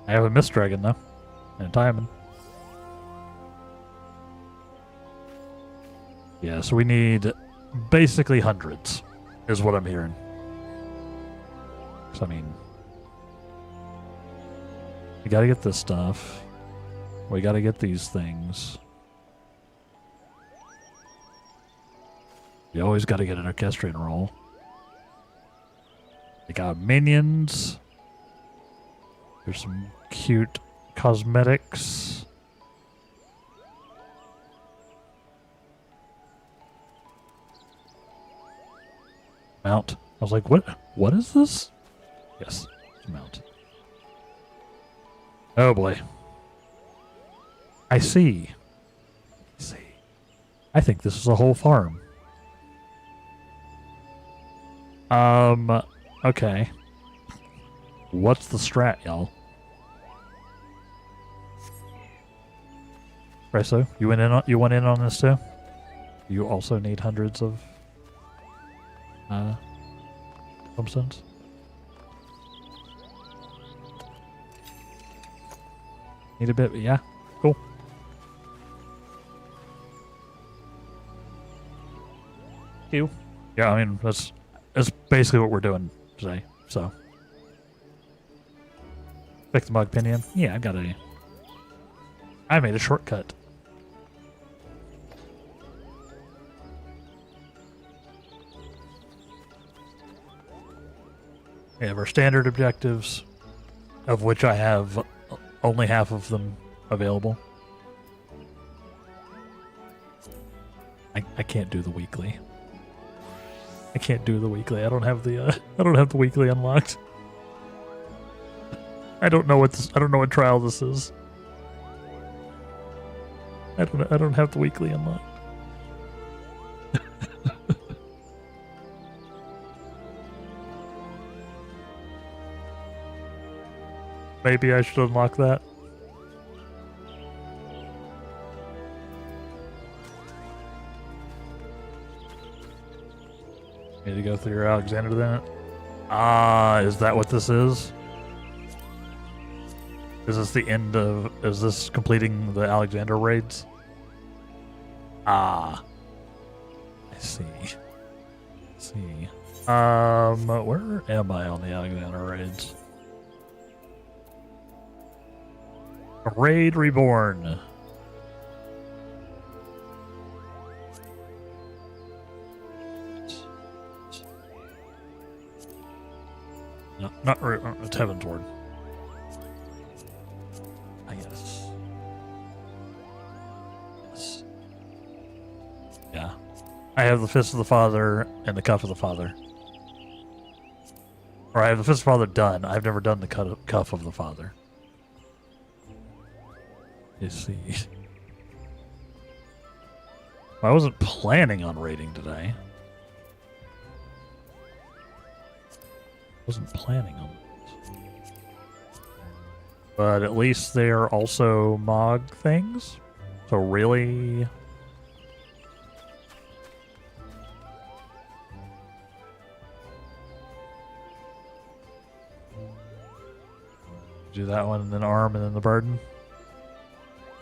I have a mist dragon though, and a diamond. Yeah, so we need basically hundreds, is what I'm hearing. So I mean, we gotta get this stuff. We gotta get these things. You always gotta get an orchestrion roll. We got minions. There's some cute cosmetics. Mount. I was like, what is this? Yes, it's a mount. Oh boy. I see. I think this is a whole farm. Okay. What's the strat, y'all? Presso, you went in on this too? You also need hundreds of tombstones? Need a bit, but yeah, cool. You. Yeah, I mean that's basically what we're doing today, so. Pick the mug pinion. Yeah, I made a shortcut. We have our standard objectives, of which I have only half of them available. I can't do the weekly. I can't do the weekly. I don't have the weekly unlocked. I don't know what trial this is. I don't have the weekly unlocked. Maybe I should unlock that. Need to go through your Alexander then. Ah, is that what this is? Is this the end of... Is this completing the Alexander raids? Ah. I see. Where am I on the Alexander raids? Raid Reborn. No, not it's Heaven's Ward. I guess. Yeah. I have the Fist of the Father and the Cuff of the Father. Or I have the Fist of the Father done. I've never done the Cuff of the Father. You see. I wasn't planning on raiding today. Wasn't planning on it. But at least they're also Mog things. So really... Do that one and then arm and then the burden.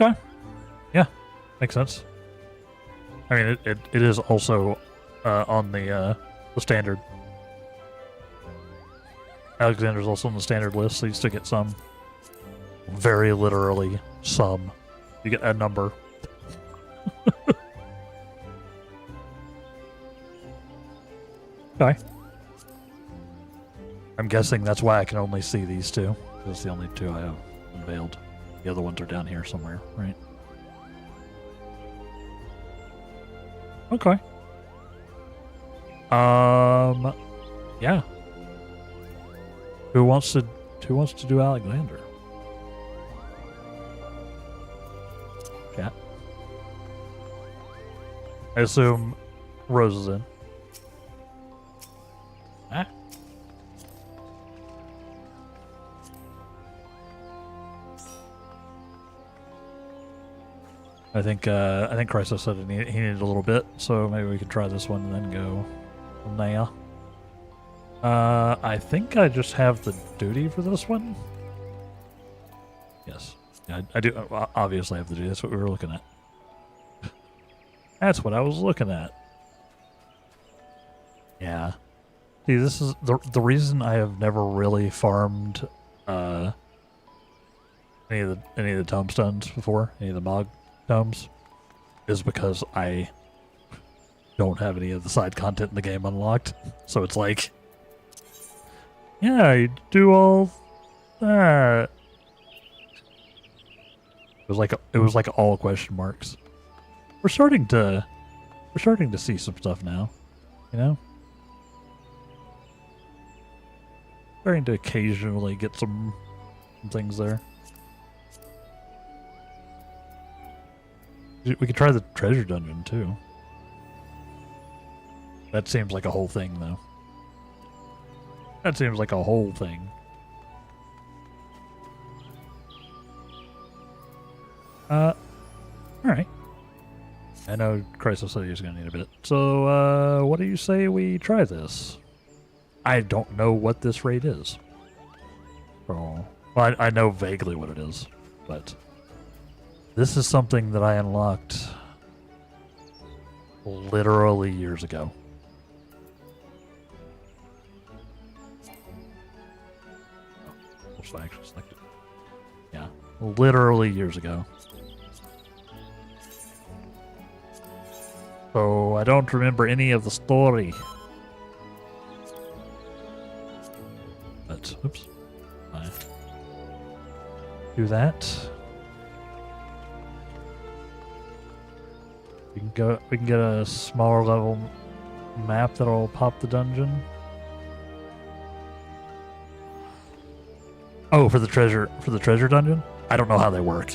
Okay. Yeah. Makes sense. I mean, it is also on the standard. Alexander's also on the standard list, so you still get some. Very literally, some. You get a number. Okay. I'm guessing that's why I can only see these two. Because the only two I have unveiled. The other ones are down here somewhere, right? Okay. Yeah. Who wants to do Alexander? Chat. I assume Rose is in. Ah. I think Chrysos said he needed a little bit, so maybe we can try this one and then go from there. I think I just have the duty for this one. Yes. Yeah, I do obviously have the duty. That's what we were looking at. That's what I was looking at. Yeah. See, this is the reason I have never really farmed any of the tombstones before, any of the Mog tomes, is because I don't have any of the side content in the game unlocked. So it's like, yeah, I do all that. It was like all question marks. We're starting to see some stuff now, you know? Starting to occasionally get some things there. We could try the treasure dungeon too. That seems like a whole thing though. That seems like a whole thing. Alright. I know Chrysos said he was gonna need a bit. So, what do you say we try this? I don't know what this raid is. Oh, well, I know vaguely what it is, but this is something that I unlocked literally years ago. Oh, I actually selected. Yeah, literally years ago. So I don't remember any of the story. But, oops. I do that. We can get a smaller level map that'll pop the dungeon. Oh, for the treasure dungeon? I don't know how they work.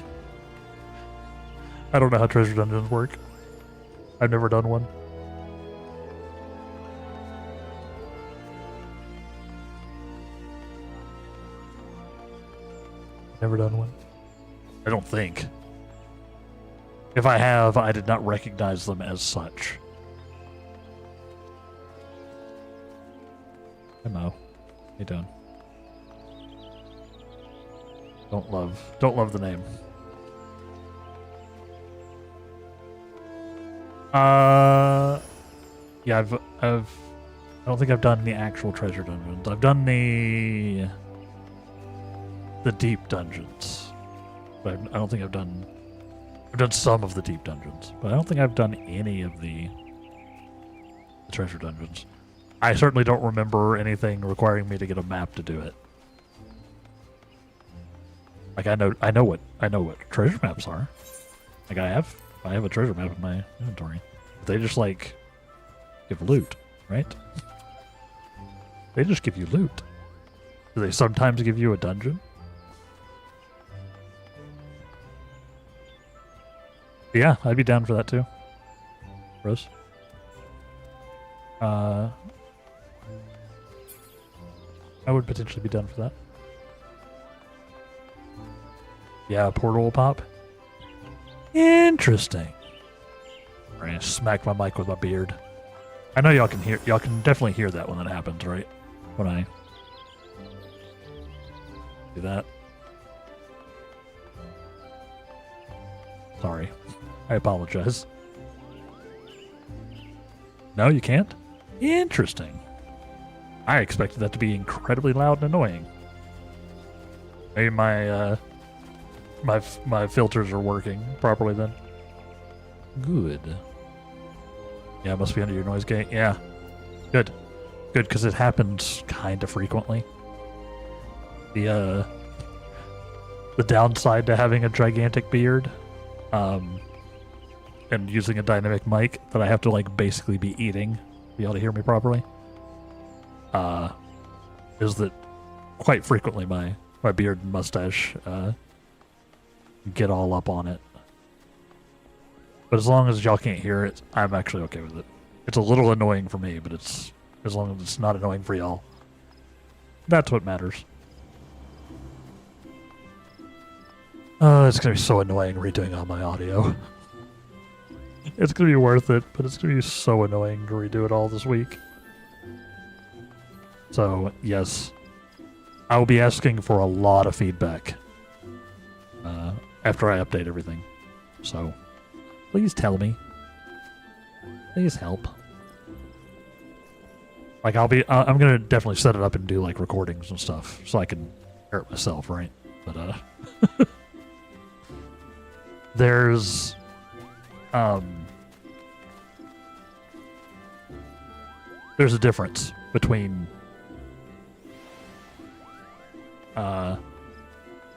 I don't know how treasure dungeons work. I've never done one. Never done one. I don't think. If I have, I did not recognize them as such. Hello. How you doing? Don't love the name. Yeah, I don't think I've done the actual treasure dungeons. I've done the deep dungeons, but I don't think I've done some of the deep dungeons, but I don't think I've done any of the treasure dungeons. I certainly don't remember anything requiring me to get a map to do it. Like I know what treasure maps are. Like I have a treasure map in my inventory. They just like give loot, right? They just give you loot. Do they sometimes give you a dungeon? Yeah, I'd be down for that too. Rose? I would potentially be down for that. Yeah, a portal will pop. Interesting. I'm gonna smack my mic with my beard. I know y'all can definitely hear that when that happens, right? When I do that. Sorry. I apologize. No, you can't? Interesting. I expected that to be incredibly loud and annoying. Maybe my filters are working properly then. Good. Yeah, it must be under your noise gate. Yeah. Good. Good, because it happens kind of frequently. The downside to having a gigantic beard, and using a dynamic mic that I have to like basically be eating to be able to hear me properly, is that quite frequently my beard and mustache get all up on it. But as long as y'all can't hear it, I'm actually okay with it. It's a little annoying for me, but it's as long as it's not annoying for y'all. That's what matters. It's gonna be so annoying redoing all my audio. It's gonna be worth it, but it's gonna be so annoying to redo it all this week. So, yes, I will be asking for a lot of feedback after I update everything. So, please tell me. Please help. Like, I'm gonna definitely set it up and do, like, recordings and stuff so I can hear it myself, right? But, there's a difference between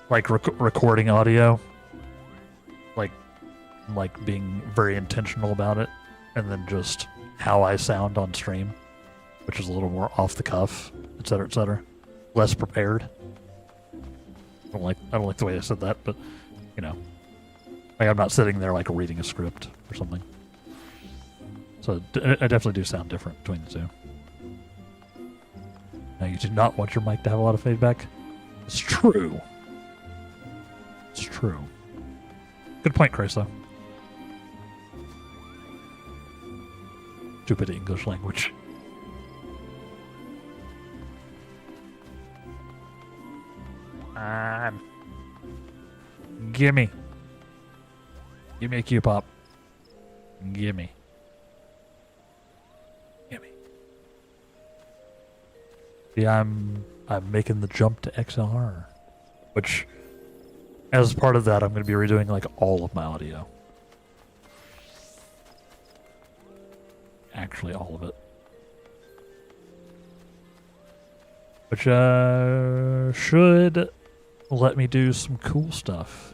like recording audio, like being very intentional about it, and then just how I sound on stream, which is a little more off the cuff, etc., less prepared. I don't like the way I said that, but you know. Like, I'm not sitting there like reading a script or something. So I definitely do sound different between the two. Now, you do not want your mic to have a lot of feedback? It's true. It's true. Good point, Chris, though. Stupid English language. Gimme. Give me a Q-pop. Gimme. Gimme. Yeah, I'm making the jump to XLR, which, as part of that, I'm going to be redoing like all of my audio. Actually, all of it. Which should let me do some cool stuff,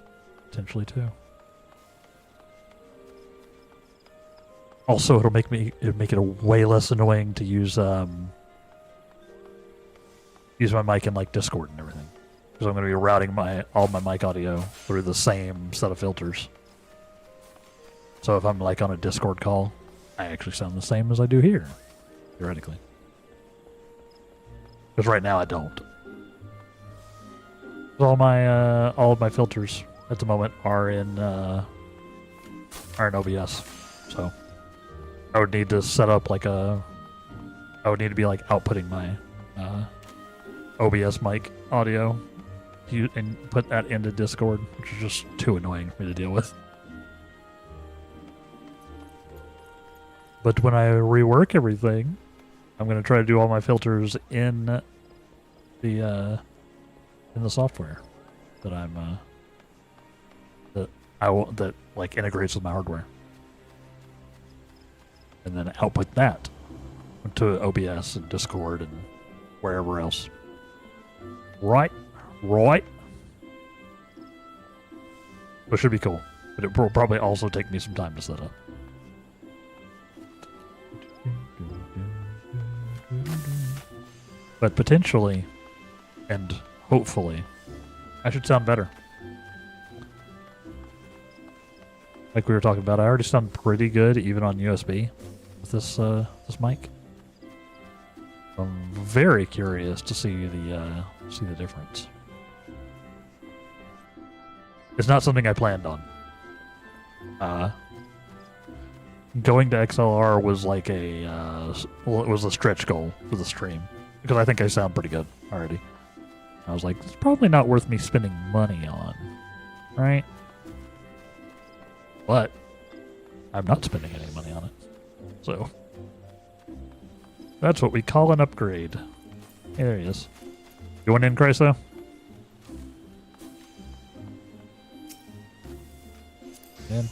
potentially too. Also, it'll make it way less annoying to use my mic in like Discord and everything, because I'm going to be routing all my mic audio through the same set of filters. So if I'm like on a Discord call, I actually sound the same as I do here, theoretically. Because right now I don't. All of my filters at the moment are in OBS, so. I would need to set up like I would need to be like outputting my OBS mic audio and put that into Discord, which is just too annoying for me to deal with. But when I rework everything, I'm going to try to do all my filters in the software that that like integrates with my hardware. And then output that to OBS and Discord and wherever else. Right. It should be cool, but it will probably also take me some time to set up. But potentially, and hopefully, I should sound better. Like we were talking about, I already sound pretty good even on USB with this mic. I'm very curious to see the difference. It's not something I planned on. Going to XLR was like it was a stretch goal for the stream, because I think I sound pretty good already. I was like, it's probably not worth me spending money on, right? But I'm not spending any money on it, so That's what we call an upgrade. Hey, there he is. You want in, Chryso? In.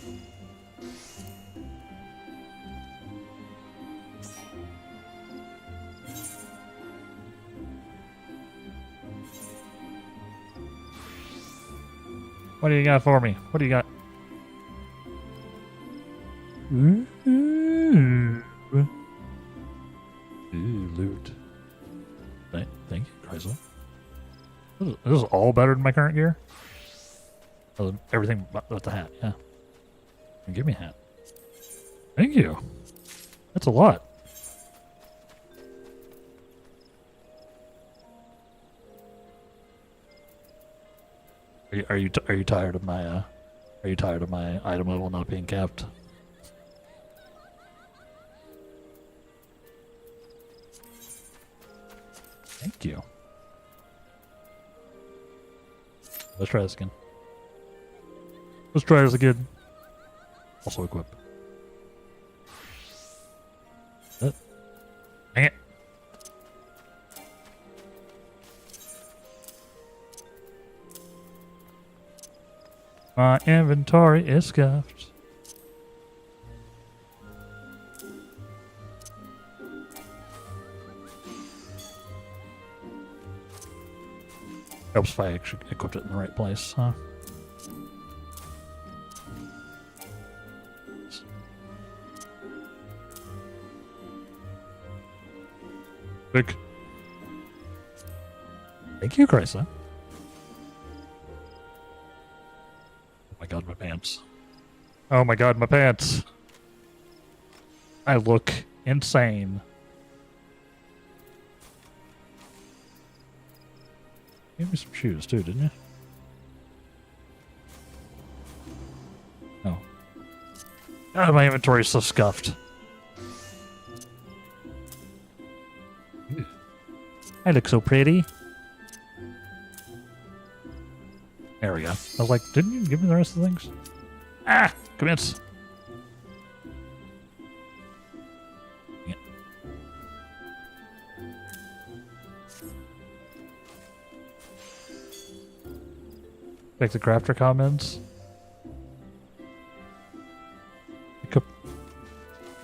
What do you got for me? What do you got? Ooh, loot. Thank you, Chryso. This is all better than my current gear? Oh, everything but the hat, yeah. Give me a hat. Thank you. That's a lot. Are you tired of my item level not being capped? Thank you. Let's try this again. Let's try this again. Also equip. Dang it. My inventory is scuffed. Helps if I actually equipped it in the right place, huh? Big. Thank you, Chryso. Oh my god, my pants. Oh my god, my pants. I look insane. You gave me some shoes too, didn't you? Oh. God, my inventory's so scuffed. I look so pretty. There we go. I was like, didn't you give me the rest of the things? Ah! Commence! Yeah. Take the crafter comments.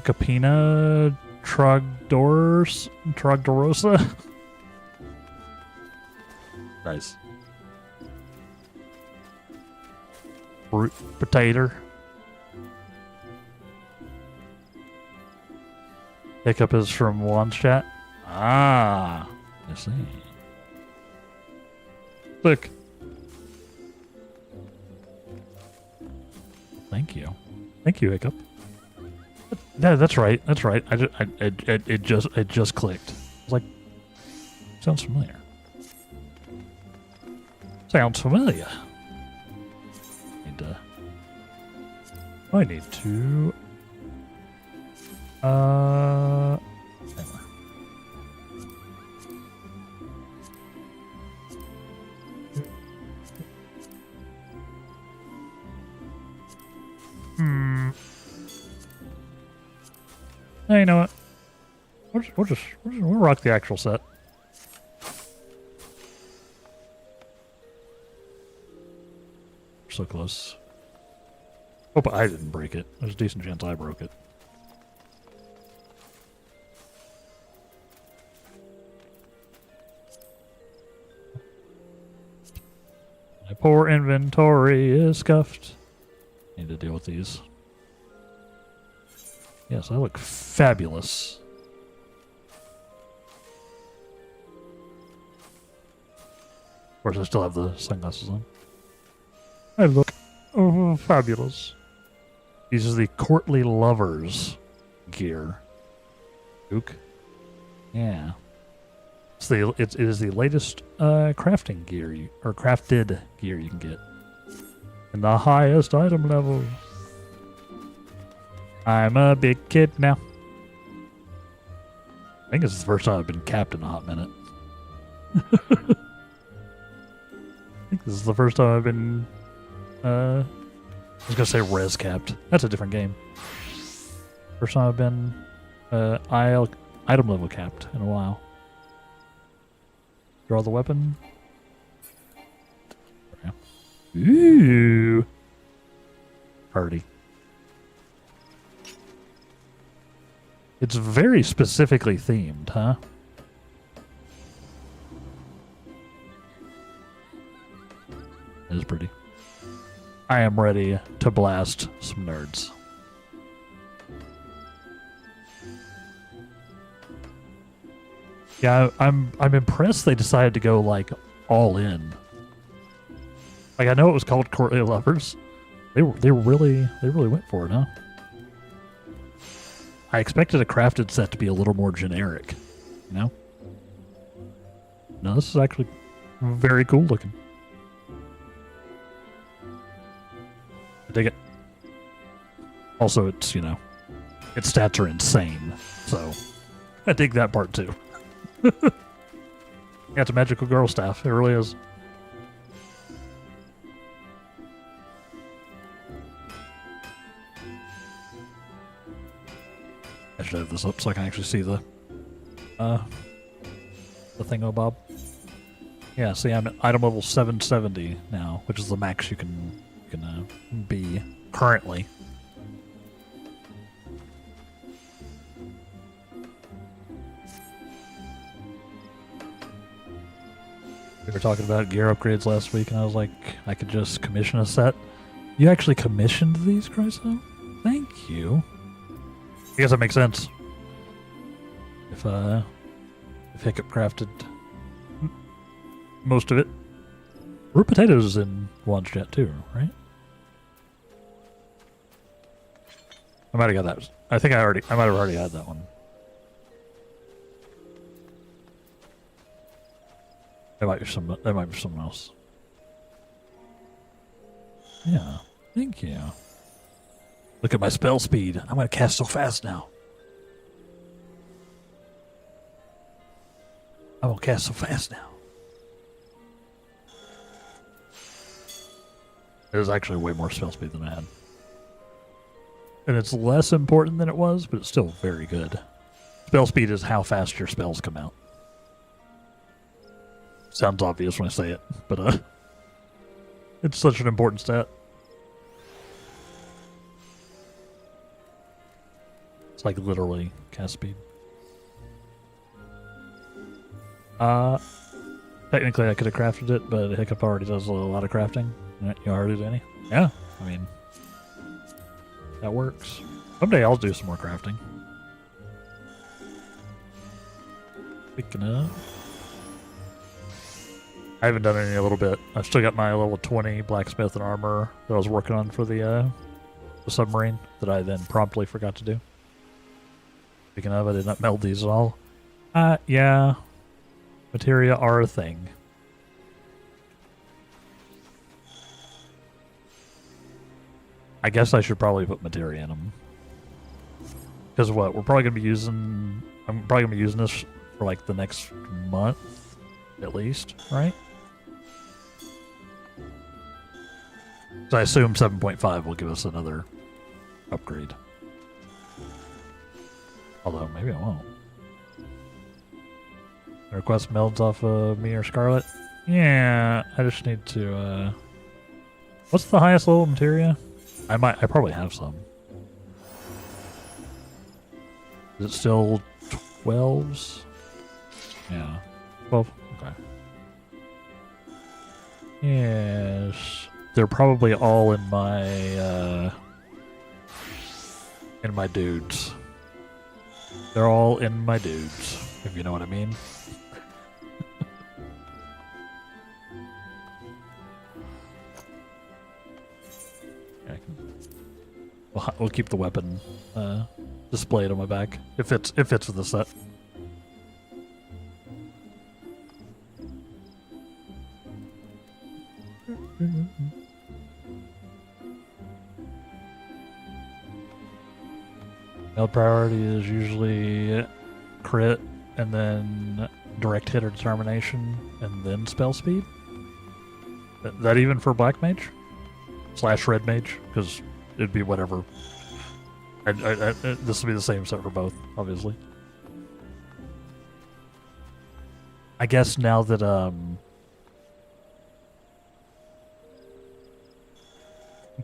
Capina Trogdorosa. Nice. Brute potato. Hiccup is from Juan's chat. Ah, I see. Look. Thank you. Thank you, Hiccup. Yeah, that's right. That's right. It just clicked. I was like, sounds familiar. Sounds familiar. I need to. Anyway. Hey, you know what? We'll rock the actual set. We're so close. Hope I didn't break it. There's a decent chance I broke it. My poor inventory is scuffed. Need to deal with these. Yes, I look fabulous. Of course, I still have the sunglasses on. I look fabulous. These are the courtly lovers gear. Duke. Yeah. It is the latest crafting gear or crafted gear you can get. And the highest item level. I'm a big kid now. I think this is the first time I've been capped in a hot minute. I think this is the first time I've been I was gonna say res capped. That's a different game. First time I've been item level capped in a while. Draw the weapon. Ooh. Party. It's very specifically themed, huh? It is pretty. I am ready to blast some nerds. Yeah, I'm impressed they decided to go like all in. Like I know it was called Courtly Lovers. They really went for it, huh? I expected a crafted set to be a little more generic, you know? No, this is actually very cool looking. I dig it. Also, it's, you know, its stats are insane, so I dig that part too. Yeah, it's a magical girl staff. It really is. I should have this up so I can actually see the thingo-bob. Yeah, see, I'm at item level 770 now, which is the max you can be currently. We were talking about gear upgrades last week, and I was like, I could just commission a set. You actually commissioned these, Chryso? Thank you. I guess that makes sense. If Hiccup crafted most of it. Root potatoes in Launch Jet too, right? I might have got that. I think I might have already had that one. That might be someone else. Yeah. Thank you. Look at my spell speed. I'm gonna cast so fast now. I'm gonna cast so fast now. There's actually way more spell speed than I had. And it's less important than it was, but it's still very good. Spell speed is how fast your spells come out. Sounds obvious when I say it, but it's such an important stat. It's like literally cast speed. Technically I could have crafted it, but Hiccup already does a lot of crafting. You already do any? Yeah, I mean, that works. Someday I'll do some more crafting. Speaking of, I haven't done any in a little bit. I've still got my level 20 blacksmith and armor that I was working on for the submarine that I then promptly forgot to do. Speaking of, I did not meld these at all. Yeah. Materia are a thing. I guess I should probably put materia in them. Because what? We're probably going to be using... I'm probably going to be using this for like the next month, at least, right? So I assume 7.5 will give us another upgrade. Although, maybe I won't. Request melds off of me or Scarlet? Yeah, I just need to, what's the highest level materia? I probably have some. Is it still 12s? Yeah. 12? Okay. Yes. They're probably all in my dudes. They're all in my dudes, if you know what I mean. We'll keep the weapon displayed on my back. It fits with the set. Meld priority is usually crit, and then direct hit or determination, and then spell speed. That even for black mage? / red mage? Because it'd be whatever. This would be the same set for both, obviously. I guess now that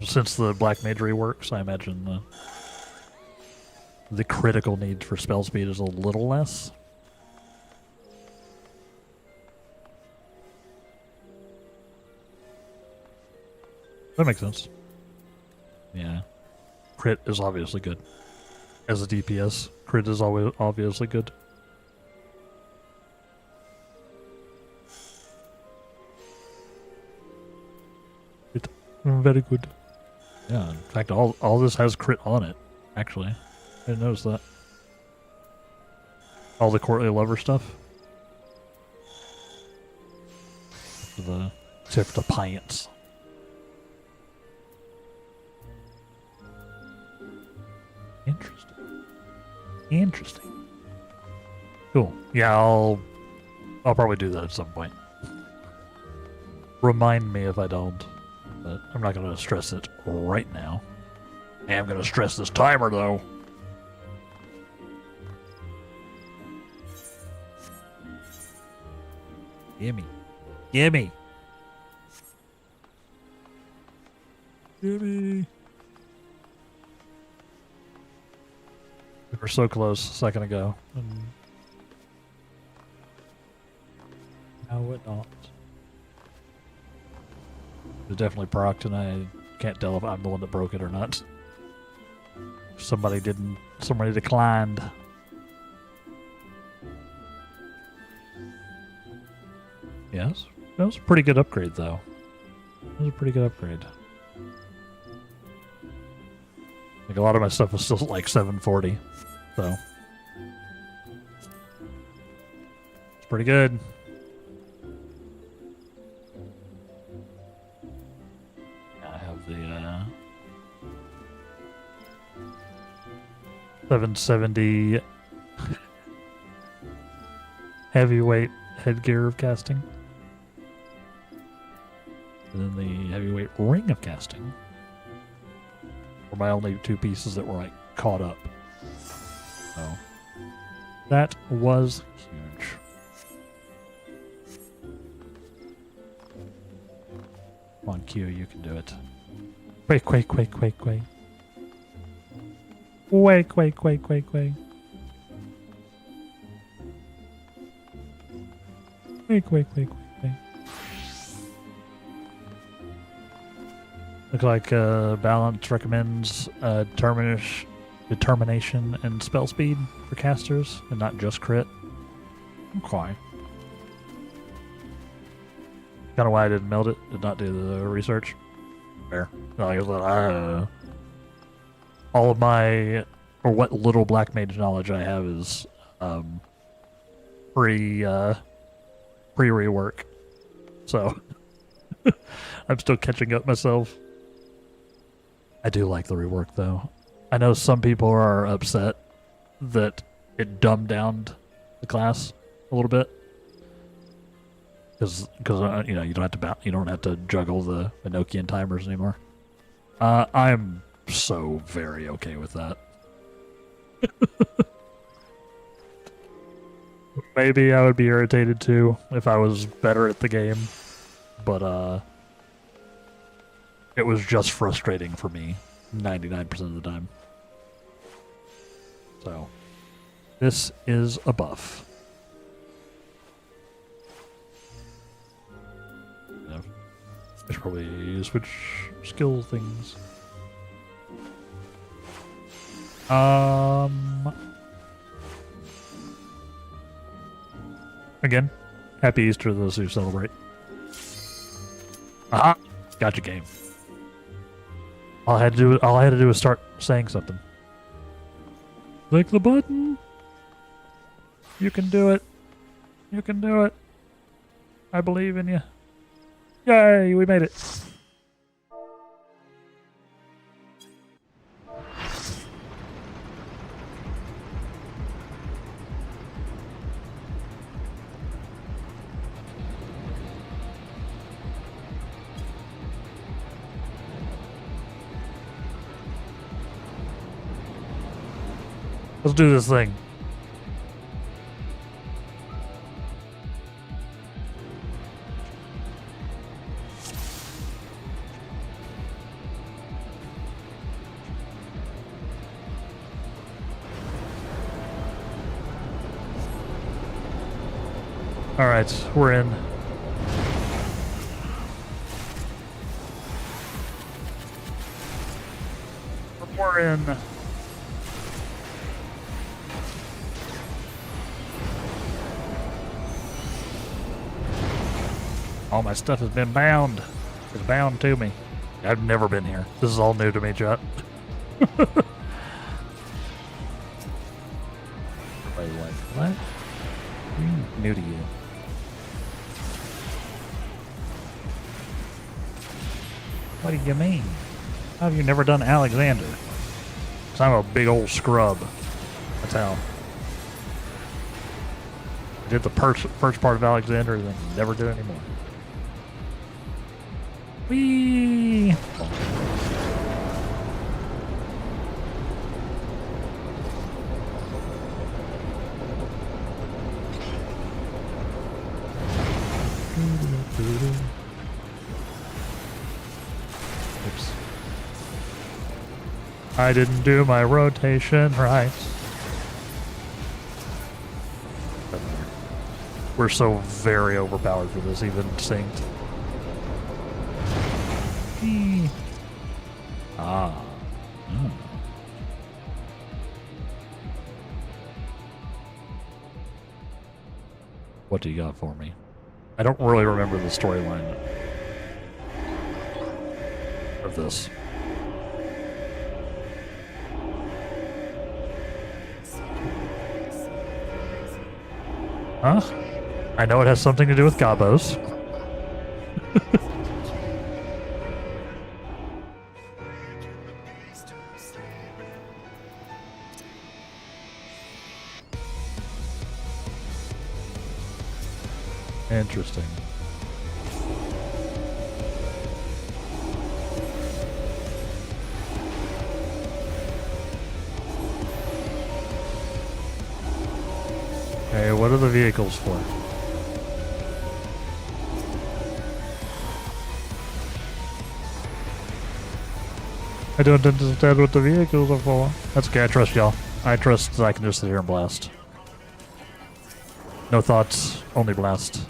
since the Black Mage reworks, I imagine the critical need for spell speed is a little less. That makes sense. Yeah. Crit is obviously good. As a DPS, crit is always obviously good. Very good. Yeah, in fact, all this has crit on it, actually. I didn't notice that. All the courtly lover stuff. Except for the Piants. Interesting. Cool. Yeah, I'll probably do that at some point. Remind me if I don't. But I'm not going to stress it right now. I am going to stress this timer, though. Gimme. Gimme. Gimme. We were so close a second ago. And now it not. It definitely procced, and I can't tell if I'm the one that broke it or not. Somebody declined. Yes, that was a pretty good upgrade, though. That was a pretty good upgrade. Like, a lot of my stuff was still like 740, so it's pretty good. I have the 770 heavyweight headgear of casting, and then the heavyweight ring of casting. Were my only two pieces that were like caught up. So that was huge. Come on, Q, you can do it. Quake, quake, quake, quake, quake. Quake, quake, quake, quake, quake. Quake, quake, quake, quake, quake. Looks like Balance recommends determination and spell speed for casters, and not just crit. Okay. Kind of why I didn't meld it. Did not do the research. Fair. All of my, or what little Black Mage knowledge I have is pre-rework. So I'm still catching up myself. I do like the rework, though. I know some people are upset that it dumbed down the class a little bit, because you know, you don't have to juggle the Enochian timers anymore. I'm so very okay with that. Maybe I would be irritated too if I was better at the game, but it was just frustrating for me 99% of the time. So this is a buff. Yeah. I should probably switch skill things. Again, happy Easter to those who celebrate. Aha! Gotcha, game. All I had to do was start saying something. Click the button. You can do it. You can do it. I believe in you. Yay, we made it. Let's do this thing. Alright, we're in. We're in. All my stuff has been bound. It's bound to me. I've never been here. This is all new to me, Chet. Everybody's like, what? New to you. What do you mean? How have you never done Alexander? Because I'm a big old scrub. That's how. I did the first part of Alexander and then never did anymore. Whee! Oops. I didn't do my rotation right. We're so very overpowered for this, even synced. Ah. Mm. What do you got for me? I don't really remember the storyline of this. Huh? I know it has something to do with gobos. Interesting. Okay, what are the vehicles for? I don't understand what the vehicles are for. That's okay, I trust y'all. I trust that I can just sit here and blast. No thoughts, only blast.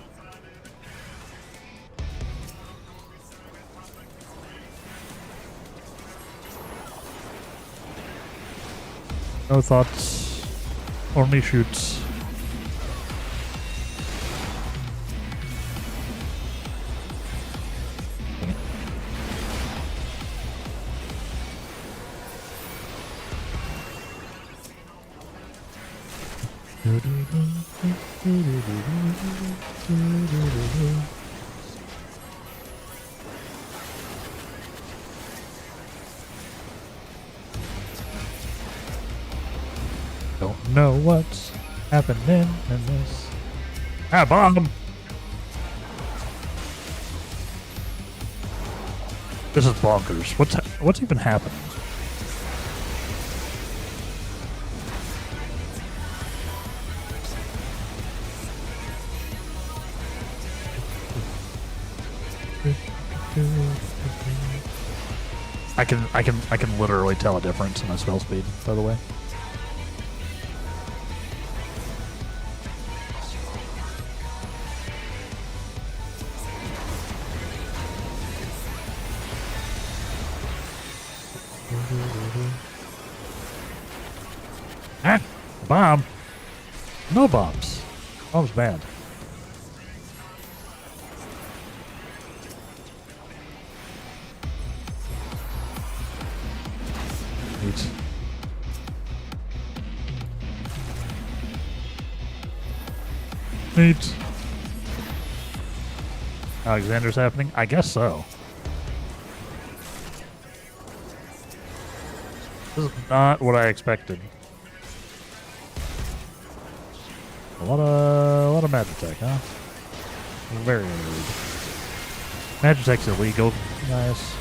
No thoughts, only shoots. Don't know what's happening in this. Ah, bomb! This is bonkers. What's even happening? I can literally tell a difference in my spell speed, by the way. Ah! Bomb! No bombs. Bombs bad. Neat. Neat. Alexander's happening? I guess so. This is not what I expected. A lot of Magitech, huh? Very rude. Magitech's illegal, guys.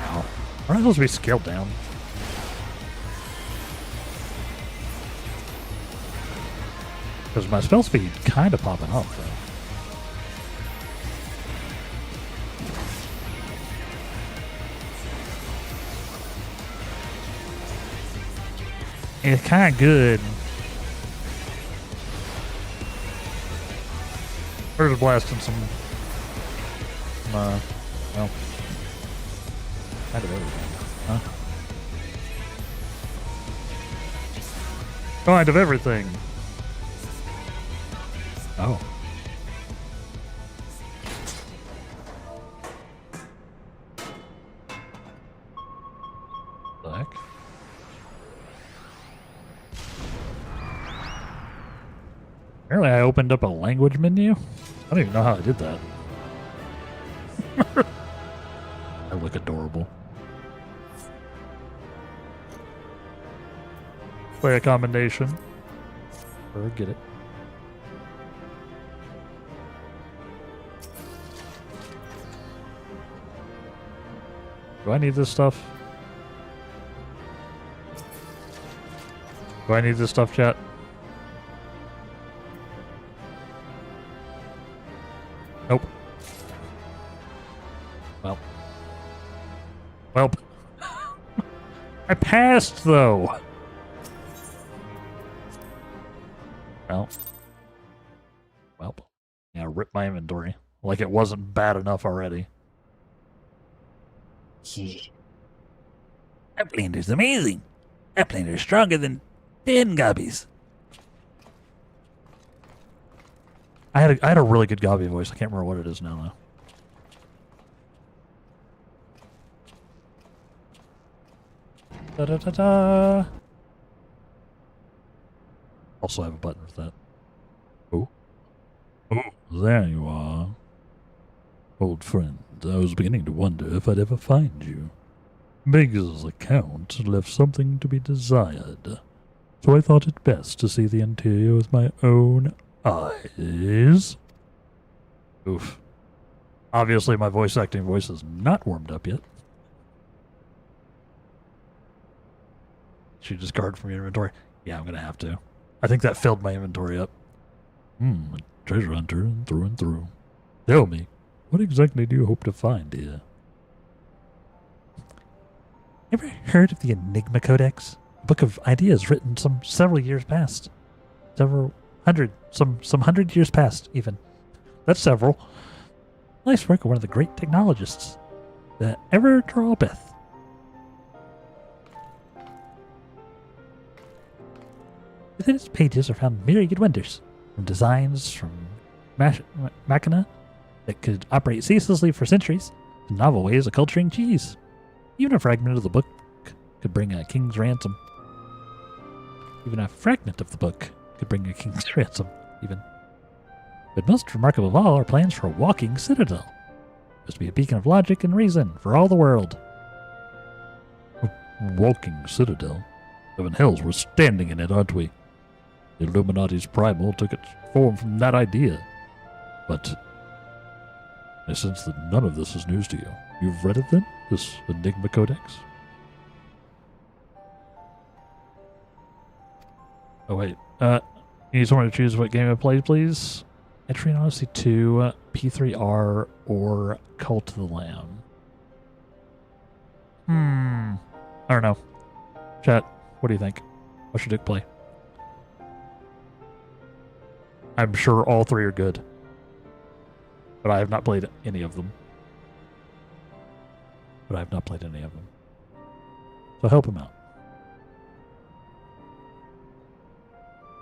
Ow. Aren't I supposed to be scaled down? Because my spell speed kind of popping up, though. It's kind of good. We're just blasting some well, kind of everything, huh? Kind of everything. Oh. The heck? Apparently I opened up a language menu. I don't even know how I did that. I look adorable. Play a combination. Or get it. Do I need this stuff? Do I need this stuff, chat? Nope. Well. I passed, though. Well. Yeah, rip my inventory. Like it wasn't bad enough already. That blender's amazing. That blender's stronger than 10 gobbies. I had a really good Gobby voice. I can't remember what it is now, though. Da-da-da-da. Also have a button for that. Oh. Oh, there you are. Old friend, I was beginning to wonder if I'd ever find you. Biggs's account left something to be desired, so I thought it best to see the interior with my own eyes. Oof. Obviously my voice acting voice is not warmed up yet. Should you discard from your inventory? Yeah, I'm gonna have to. I think that filled my inventory up. A treasure hunter through and through. Tell me, what exactly do you hope to find here? Ever heard of the Enigma Codex? A book of ideas written several years past. Some 100 years past, even. That's several. Nice work of one of the great technologists that ever draweth. Within its pages are found myriad wonders, from designs from machina that could operate ceaselessly for centuries, to novel ways of culturing cheese. Even a fragment of the book could bring a king's ransom. Even a fragment of the book could bring a king's ransom, even. But most remarkable of all are plans for a walking citadel. It was to be a beacon of logic and reason for all the world. A walking citadel? Heaven hells, we're standing in it, aren't we? The Illuminati's primal took its form from that idea. But I sense that none of this is news to you. You've read it then? This Enigma Codex? Oh wait, you need someone to choose what game I play, please? Etrian Odyssey 2, P3R, or Cult of the Lamb. I don't know. Chat, what do you think? What should Dick play? I'm sure all three are good. But I have not played any of them. So help him out.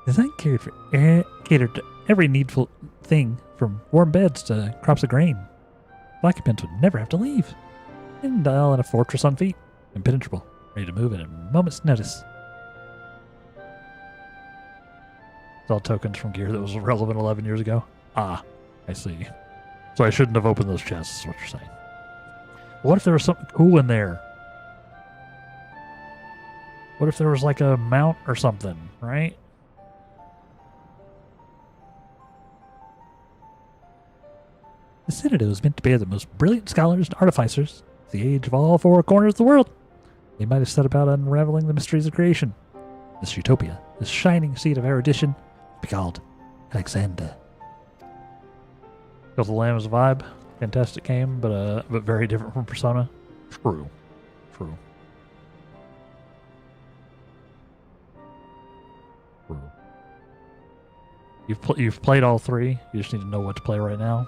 Design catered to every needful thing, from warm beds to crops of grain. Occupants would never have to leave. And all in a fortress on feet, impenetrable, ready to move in a moment's notice. It's all tokens from gear that was relevant 11 years ago. Ah, I see. So I shouldn't have opened those chests, is what you're saying. What if there was something cool in there? What if there was like a mount or something, right? The Citadel is meant to bear the most brilliant scholars and artificers of the age of all four corners of the world. They might have set about unraveling the mysteries of creation. This utopia, this shining seat of erudition, be called Alexander. Cult of the Lamb is a vibe. Fantastic game, but very different from Persona. True. You've played all three. You just need to know what to play right now.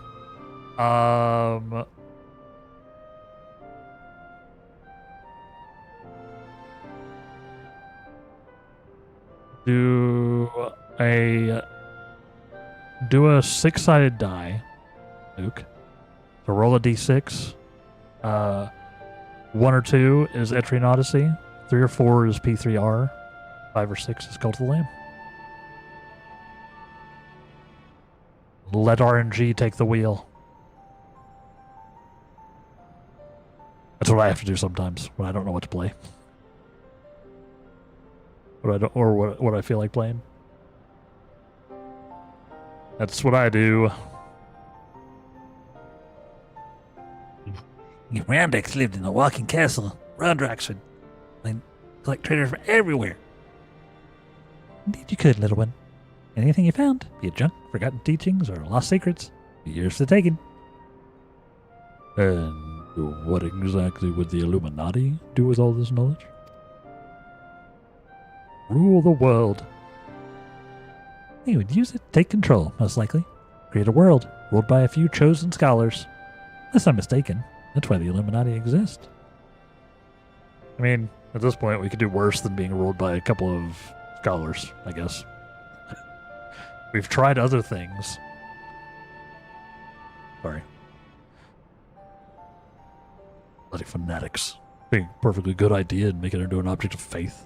Do a 6-sided die, Luke. So roll a d6. 1 or 2 is Etrian Odyssey. 3 or 4 is P3R. 5 or 6 is Cult of the Lamb. Let RNG take the wheel. That's what I have to do sometimes when I don't know what to play. What I feel like playing. That's what I do. Ramdex lived in a walking castle around Roxford. And collect treasure from everywhere. Indeed you could, little one. Anything you found, be it junk, forgotten teachings, or lost secrets, be yours for the taking. And what exactly would the Illuminati do with all this knowledge? Rule the world. They would use it to take control, most likely. Create a world ruled by a few chosen scholars. Unless I'm mistaken, that's why the Illuminati exist. I mean, at this point, we could do worse than being ruled by a couple of scholars, I guess. We've tried other things. Sorry. Bloody fanatics. Being a perfectly good idea and make it into an object of faith.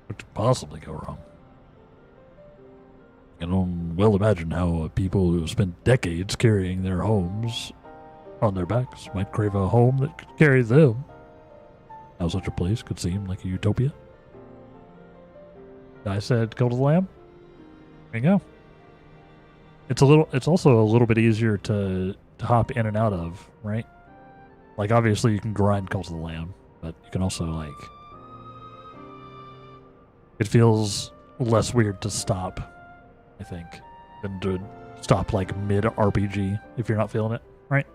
What could possibly go wrong? I can well imagine how people who spent decades carrying their homes on their backs might crave a home that could carry them. How such a place could seem like a utopia. I said, go to the Lamb. There you go. It's also a little bit easier to hop in and out of, right? Like, obviously you can grind Cult of the Lamb, but you can also, like, it feels less weird to stop, I think, than to stop, like, mid-RPG if you're not feeling it, right?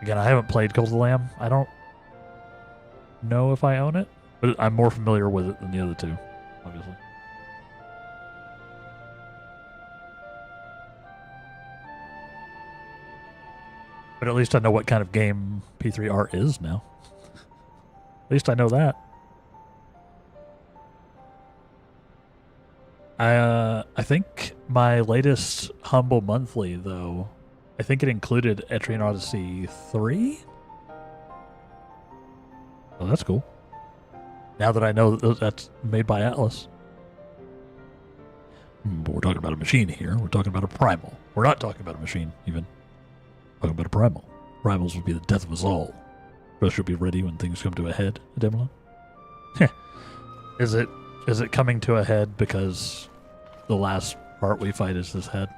Again, I haven't played Cult of the Lamb. I don't know if I own it, but I'm more familiar with it than the other two, obviously. But at least I know what kind of game P3R is now. At least I know that. I think my latest Humble Monthly, though, I think it included Etrian Odyssey 3? Oh, that's cool. Now that I know that that's made by Atlas. But we're talking about a machine here. We're talking about a primal. We're not talking about a machine, even. Talking about a primal. Primals would be the death of us all. Rush will be ready when things come to a head, Ademla. Is it coming to a head because the last part we fight is this head?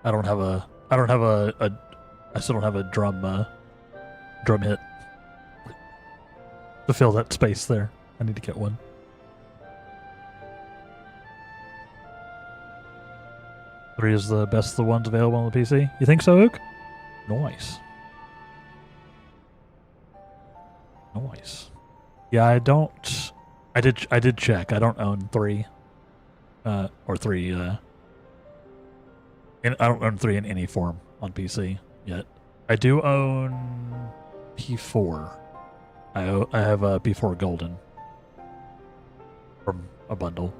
I still don't have a drum hit to fill that space there. I need to get one. Three is the best of the ones available on the PC. You think so, Ook? Nice. Nice. Yeah, I don't. I did check. I don't own 3. Or 3. I don't own 3 in any form on PC yet. I do own P4. I have a P4 Golden from a bundle,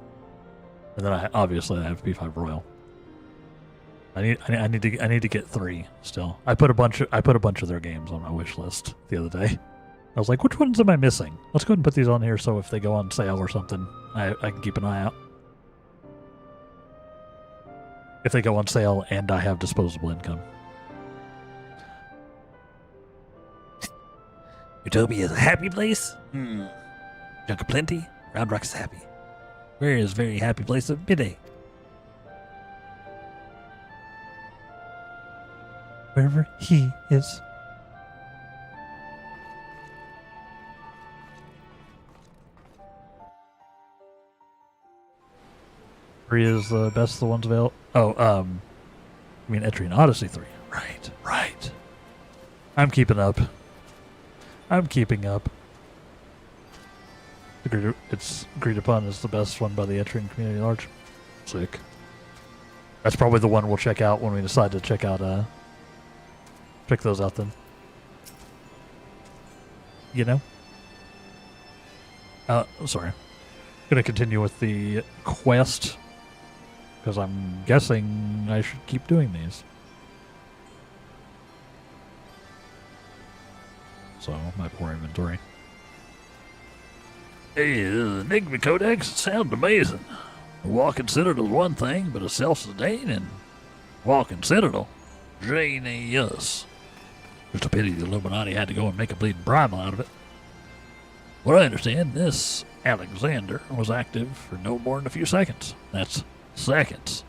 and then I have P5 Royal. I need to get 3 still. I put a bunch of their games on my wish list the other day. I was like, which ones am I missing? Let's go ahead and put these on here so if they go on sale or something, I can keep an eye out. If they go on sale and I have disposable income. Utopia is a happy place? Junk aplenty, Round Rock's happy. Where is very happy place of midday? Wherever he is. Three is the best of the ones available. Oh, I mean Etrian Odyssey 3. Right. I'm keeping up. it's agreed upon as the best one by the Etrian community at large. Sick. That's probably the one we'll check out when we decide to check out, check those out then. You know? Sorry. Gonna continue with the quest, because I'm guessing I should keep doing these. So, my poor inventory. Hey, the Enigma Codex sound amazing. A walking citadel's one thing, but a self-sustaining walking citadel, genius. Just a pity the Illuminati had to go and make a bleeding primal out of it. What I understand, this Alexander was active for no more than a few seconds. That's seconds.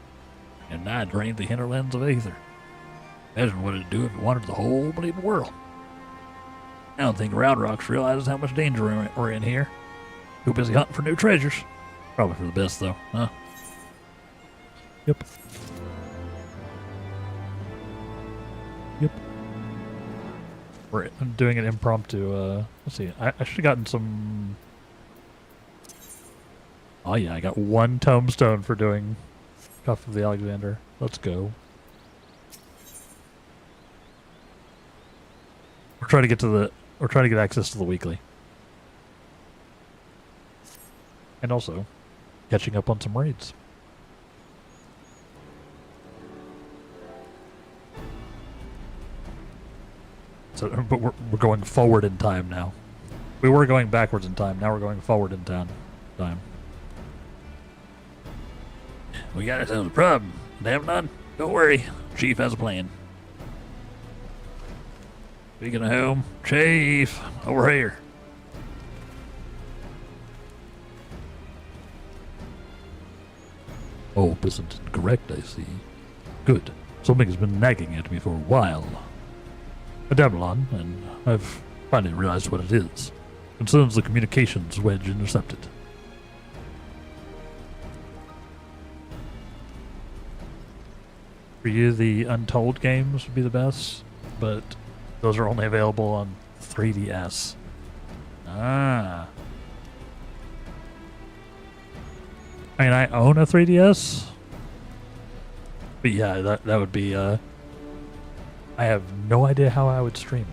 And I drained the hinterlands of Aether. Imagine what it'd do if it wandered the whole bleeding world. I don't think Round Rocks realizes how much danger we're in here. Too busy hunting for new treasures. Probably for the best, though, huh? Yep. Yep. We're doing an impromptu, let's see, I should have gotten some... Oh yeah, I got 1 tombstone for doing Cuff of the Alexander. Let's go. We're trying to get access to the weekly. And also, catching up on some raids. So, but we're going forward in time now. We were going backwards in time. Now we're going forward in time. We got ourselves a problem. Damn none. Don't worry. Chief has a plan. Speaking of whom, Chief, over here. Oh, isn't incorrect, I see. Good. Something's been nagging at me for a while. A Damelon, and I've finally realized what it is. Concerns the communications wedge intercepted. For you, the Untold games would be the best, but those are only available on 3DS. Ah. I mean, I own a 3DS, but yeah, that would be, I have no idea how I would stream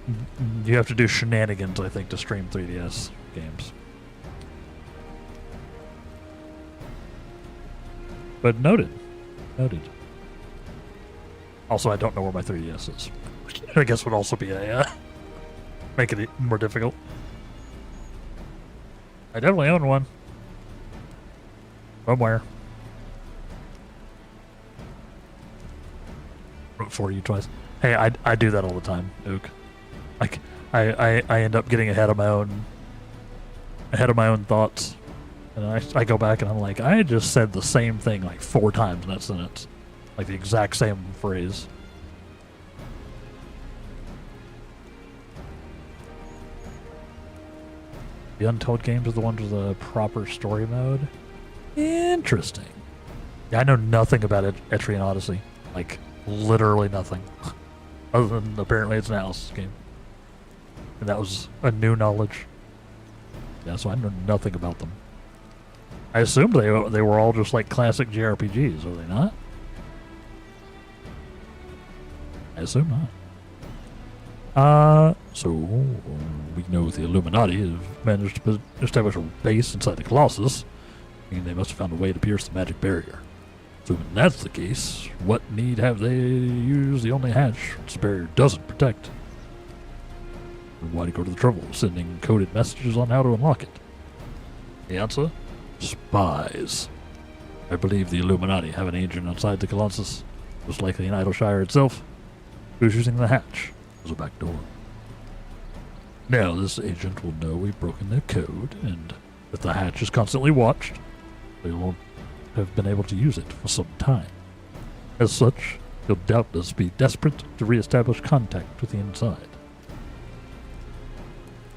that. You have to do shenanigans, I think, to stream 3DS games. But noted. Also, I don't know where my 3DS is. I guess would also be a, make it more difficult. I definitely own one. Somewhere. Wrote for you twice. Hey, I do that all the time, Ook. Like, I end up getting ahead of my own thoughts. And I go back and I'm like, I just said the same thing like 4 times in that sentence. Like the exact same phrase. The Untold games are the ones with a proper story mode. Interesting. Yeah, I know nothing about Etrian Odyssey. Like, literally nothing. Other than apparently it's an Alice game. And that was a new knowledge. Yeah, so I know nothing about them. I assumed they were all just like classic JRPGs, are they not? I assume not. So we know the Illuminati have managed to establish a base inside the Colossus, meaning they must have found a way to pierce the magic barrier. So when that's the case, what need have they use the only hatch this barrier doesn't protect? And why go to the trouble of sending coded messages on how to unlock it? The answer? Spies. I believe the Illuminati have an agent outside the Colossus, most likely in Idleshire itself, who's using the hatch as a back door. Now this agent will know we've broken their code, and if the hatch is constantly watched, they won't have been able to use it for some time. As such, he'll doubtless be desperate to re-establish contact with the inside.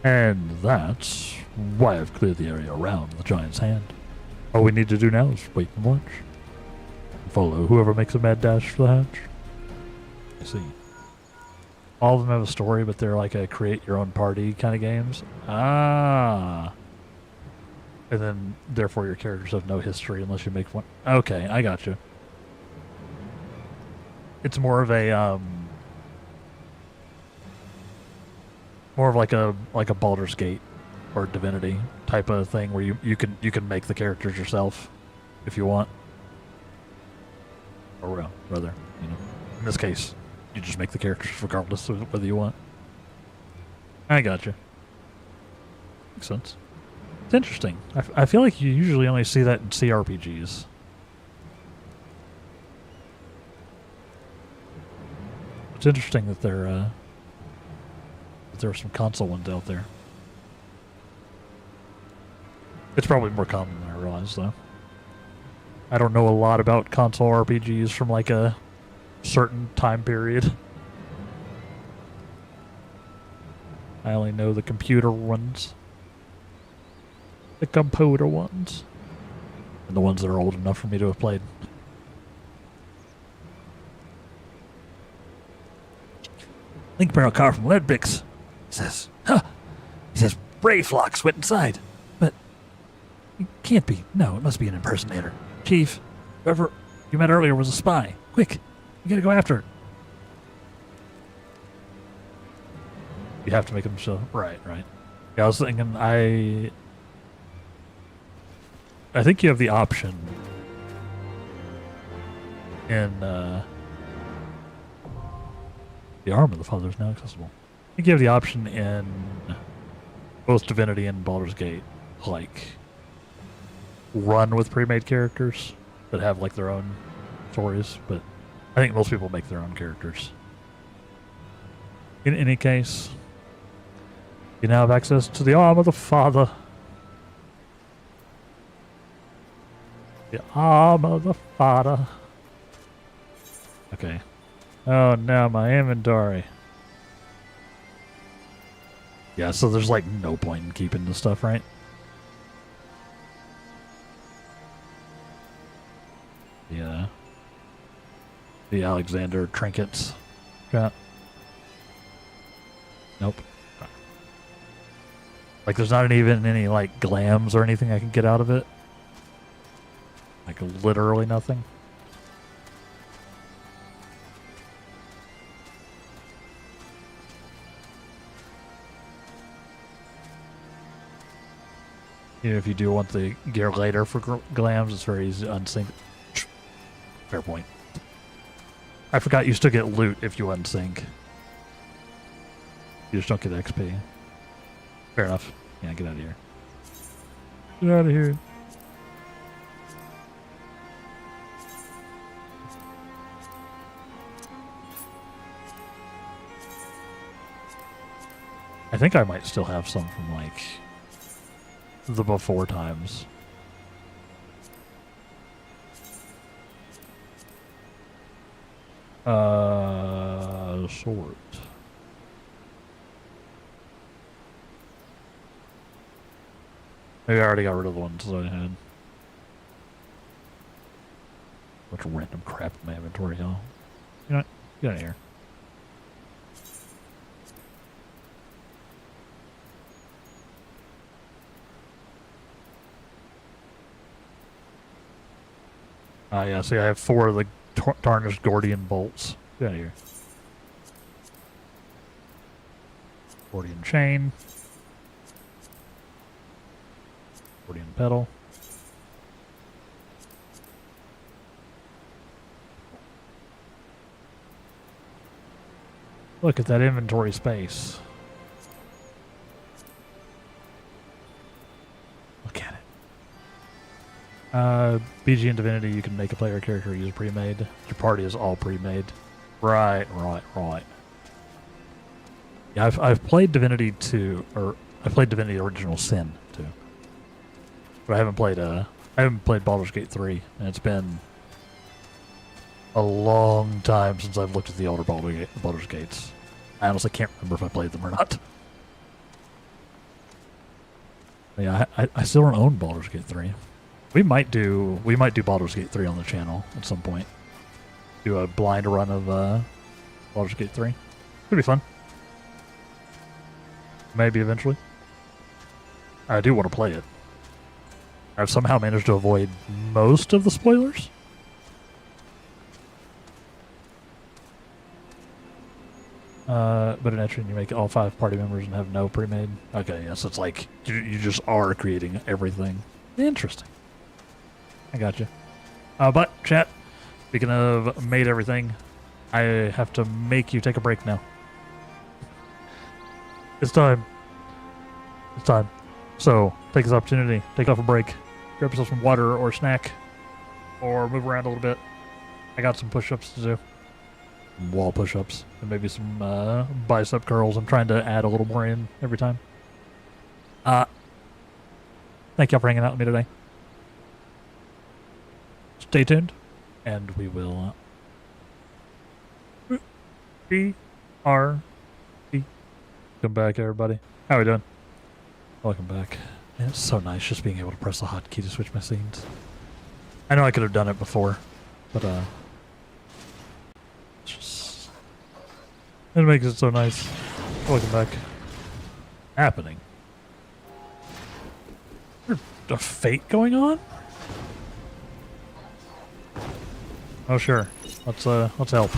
And that's why I've cleared the area around the Giant's Hand. All we need to do now is wait and watch. And follow whoever makes a mad dash for the hatch. I see. All of them have a story, but they're like a create your own party kind of games. Ah. And then, therefore, your characters have no history unless you make one. Okay, I got you. It's more of a more of like a Baldur's Gate or Divinity type of thing where you can make the characters yourself if you want. Or well, rather, in this case, you just make the characters regardless of whether you want. I gotcha. Makes sense. It's interesting. I feel like you usually only see that in CRPGs. It's interesting that there are some console ones out there. It's probably more common than I realize, though. I don't know a lot about console RPGs from like a certain time period. I only know the computer ones. The computer ones. And the ones that are old enough for me to have played. Link borrowed a car from Leadbricks. He says, huh. He says, Brave Flocks went inside. But it can't be. No, it must be an impersonator. Chief, whoever you met earlier was a spy. Quick, you gotta go after her. You have to make them show. Right. Yeah, I was thinking, I think you have the option in the Arm of the Father is now accessible. I think you have the option in both Divinity and Baldur's Gate, like run with pre-made characters that have like their own stories, but I think most people make their own characters. In any case, you now have access to the Arm of the Father. The Arm of the Father. Okay. Oh, now my inventory. Yeah, so there's like no point in keeping the stuff, right? Yeah. The Alexander trinkets. Yeah. Nope. Like there's not even any like glams or anything I can get out of it. Like literally nothing. Even if you do want the gear later for glams, it's very easy to unsync. Fair point. I forgot you still get loot if you unsync. You just don't get XP. Fair enough. Yeah, get out of here. Get out of here. I think I might still have some from like the before times. Sort. Maybe I already got rid of the ones that I had. Bunch of random crap in my inventory, y'all. You know what? Get out of here. Yeah, see, I have 4 of the tarnished Gordian bolts. Get out of here. Gordian chain. Gordian pedal. Look at that inventory space. Look at it. BG and Divinity, you can make a player character use pre-made. Your party is all pre-made. Right. Yeah, I've played Divinity 2, or I played Divinity Original Sin 2. But I haven't played Baldur's Gate 3, and it's been a long time since I've looked at the older Baldur's Gates. I honestly can't remember if I played them or not. Yeah, I still don't own Baldur's Gate 3. We might do Baldur's Gate 3 on the channel at some point. Do a blind run of Baldur's Gate 3. Could be fun. Maybe eventually. I do want to play it. I've somehow managed to avoid most of the spoilers. But in Etrian, you make all 5 party members and have no pre-made. Okay, yes, it's like you just are creating everything. Interesting. I got you. But chat, speaking of made everything, I have to make you take a break now. It's time. It's time. So take this opportunity, take off a break, grab yourself some water or snack, or move around a little bit. I got some push-ups to do. Wall push-ups and maybe some bicep curls. I'm trying to add a little more in every time. Thank y'all for hanging out with me today. Stay tuned, and we will B-R-E. Come back, everybody. How we doing? Welcome back. Man, it's so nice just being able to press the hotkey to switch my scenes. I know I could have done it before, but it's just, it makes it so nice. Welcome back. Happening. Is there a fate going on? Oh sure. Let's help.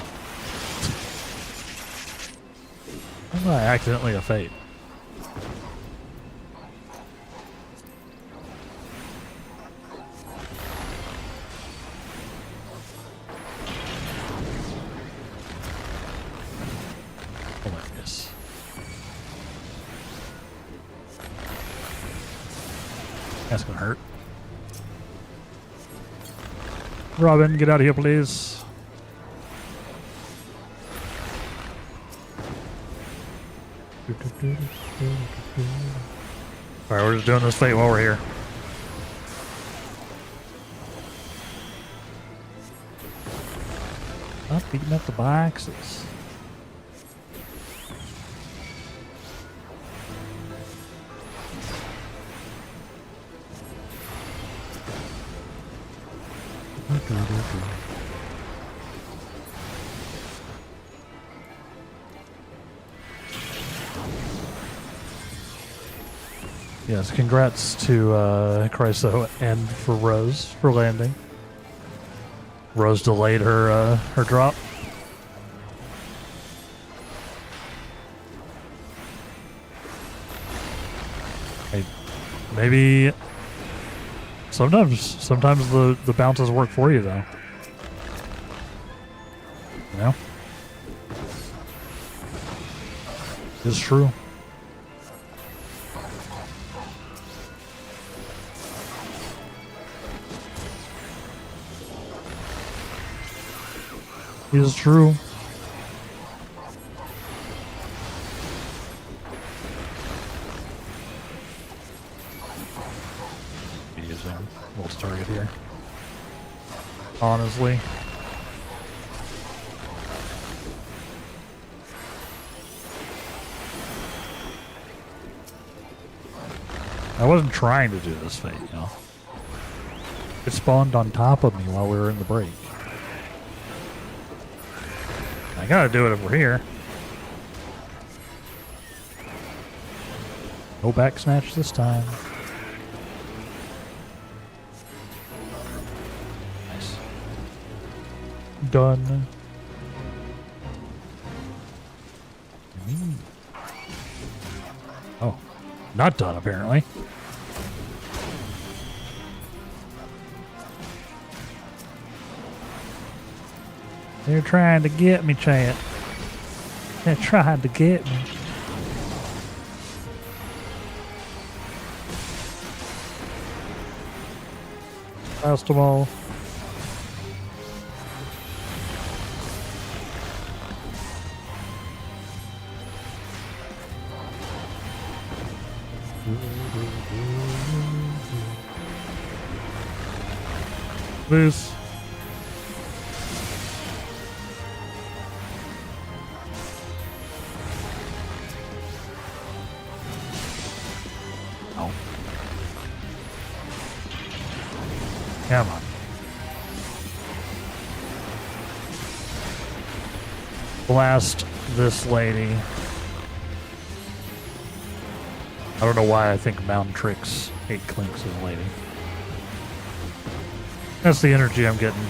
Am I accidentally a fate? Hilarious. That's gonna hurt. Robin, get out of here, please. Alright, we're just doing this fate while we're here. Stop beating up the boxes. Yes, congrats to Chryso and for Rose for landing. Rose delayed her her drop. Hey, maybe sometimes the bounces work for you though. You know? It's true. Is true. Using multi-target here. Honestly. I wasn't trying to do this fate, you know. It spawned on top of me while we were in the break. I gotta do it if we're here. No back snatch this time. Nice. Done. Oh, not done apparently. They're trying to get me, chat. They're trying to get me. Last them all. Loose. Come on. The last this lady. I don't know why I think Mountain Tricks 8 Clinks is a lady. That's the energy I'm getting.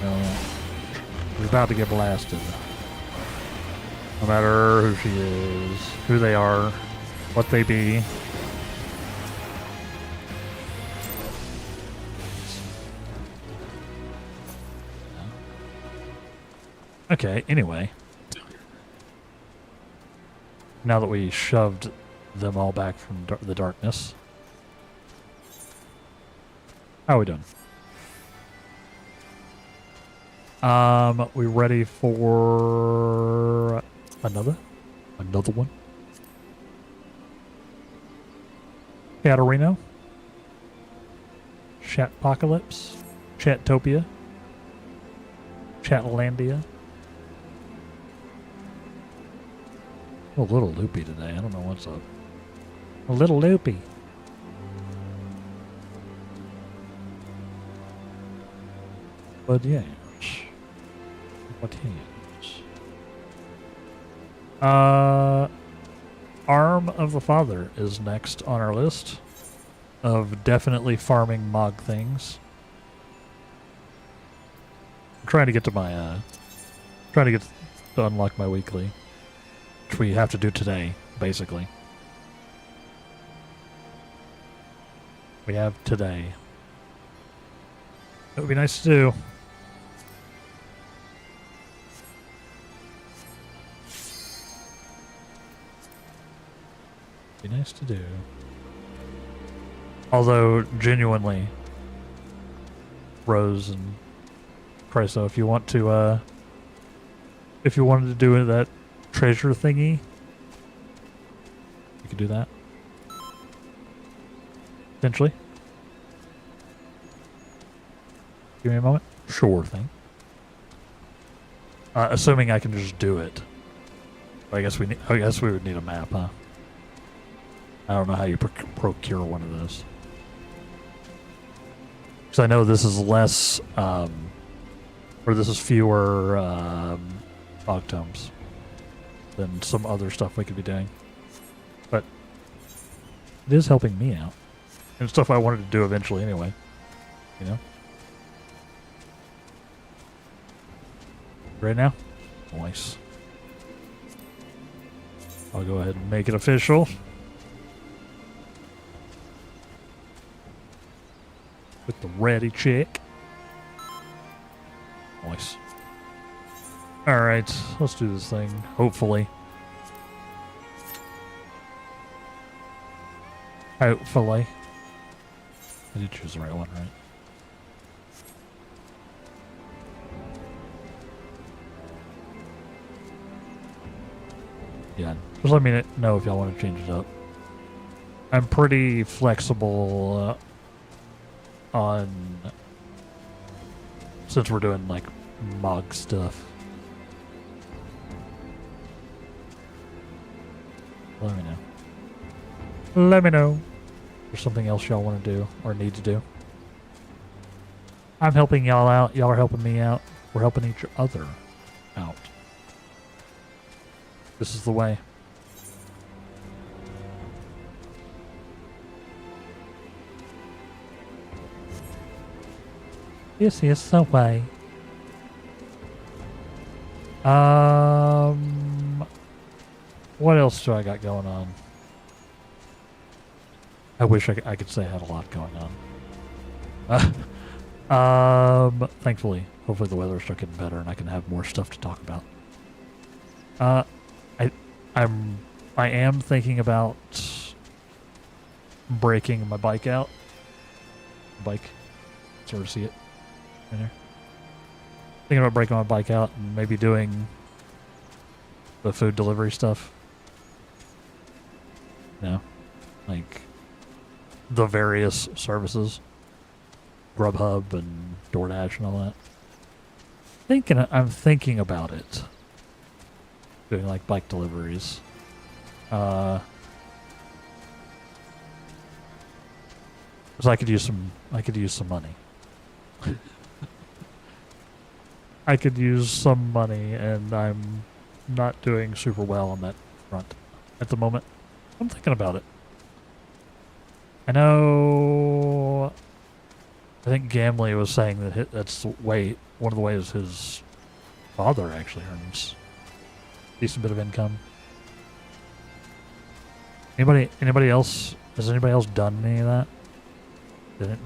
No. She's about to get blasted. No matter who she is, who they are, what they be. Okay, anyway. Now that we shoved them all back from the darkness. How are we doing? We ready for another one? Catarino? Chatpocalypse? Chattopia? Chatlandia? A little loopy today. I don't know what's up. A little loopy. But yes. What is? Arm of the Father is next on our list of definitely farming Mog things. I'm trying to get to my to unlock my weekly, which we have to do today, basically. We have today. It would be nice to do. Be nice to do. Although, genuinely, Rose and Chryso, if you want to, if you wanted to do that treasure thingy, you could do that. Potentially. Give me a moment. Sure thing. Assuming I can just do it. I guess we would need a map, huh? I don't know how you procure one of those. Because I know this is less, or this is fewer fog tomes than some other stuff we could be doing. But it is helping me out. And stuff I wanted to do eventually anyway. You know? Right now? Nice. I'll go ahead and make it official. With the ready check. Nice. Alright, let's do this thing. Hopefully. Hopefully. I did choose the right one, right? Yeah, just let me know if y'all want to change it up. I'm pretty flexible on, since we're doing like Mog stuff. Let me know. Let me know if there's something else y'all want to do or need to do. I'm helping y'all out. Y'all are helping me out. We're helping each other out. This is the way. This is the way. What else do I got going on? I wish I could say I had a lot going on. Thankfully, hopefully the weather's start getting better and I can have more stuff to talk about. I am thinking about breaking my bike out. Sort of see it right there. Thinking about breaking my bike out and maybe doing the food delivery stuff. No, like the various services, Grubhub and DoorDash and all that. I'm thinking about it. Doing like bike deliveries. Because I could use some money. I could use some money, and I'm not doing super well on that front at the moment. I'm thinking about it. I know. I think Gamley was saying that that's one of the ways his father actually earns a decent bit of income. Anybody else? Has anybody else done any of that?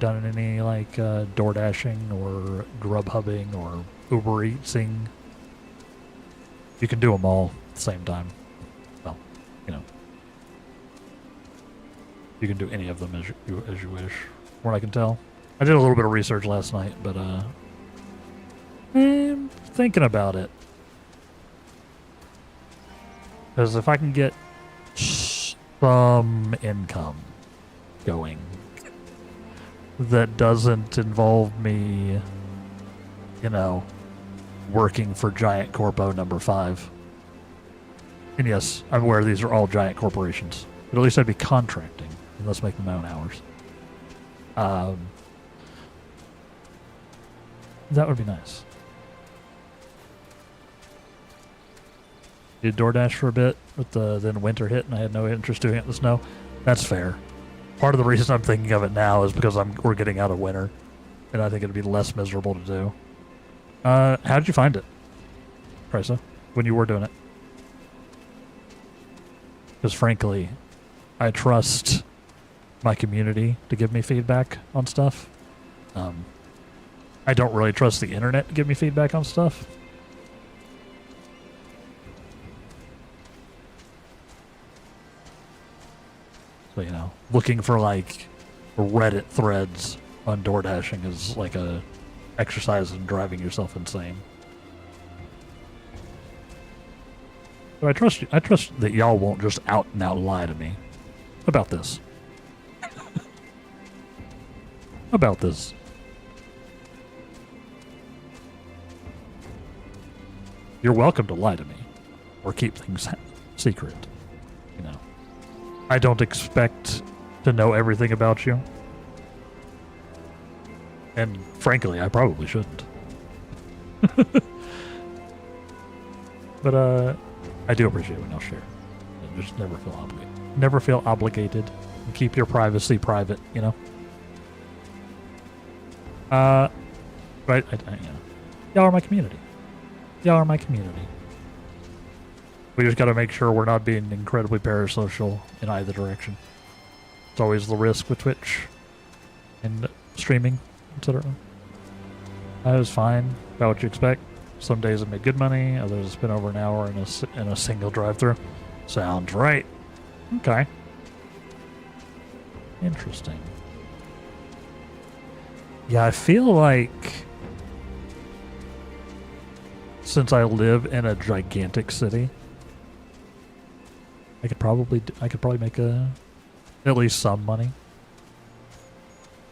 Done any like door dashing or Grubhubbing or Uber Eatsing? You can do them all at the same time. Well, you know, you can do any of them as you wish. From what I can tell, I did a little bit of research last night, but I'm thinking about it. Because if I can get some income going that doesn't involve me, you know, working for Giant Corpo number 5. And yes, I'm aware these are all giant corporations. But at least I'd be contracting, and thus making my own hours. That would be nice. Did DoorDash for a bit, but then winter hit and I had no interest doing it in the snow. That's fair. Part of the reason I'm thinking of it now is because we're getting out of winter, and I think it'd be less miserable to do. How did you find it, Prisa, when you were doing it? Because frankly, I trust my community to give me feedback on stuff. I don't really trust the internet to give me feedback on stuff. So, you know, looking for like Reddit threads on door dashing is like a exercise in driving yourself insane. But I trust you. I trust that y'all won't just out and out lie to me about this. About this. You're welcome to lie to me or keep things secret. You know, I don't expect to know everything about you. And frankly, I probably shouldn't. But I do appreciate when y'all share. And just never feel obligated. Never feel obligated. And keep your privacy private, you know? Right? You know, y'all are my community. Y'all are my community. We just got to make sure we're not being incredibly parasocial in either direction. It's always the risk with Twitch and streaming, etc. That was fine. About what you expect. Some days I made good money. Others I spent over an hour in a single drive-through. Sounds right. Okay. Interesting. Yeah, I feel like since I live in a gigantic city, I could probably make at least some money.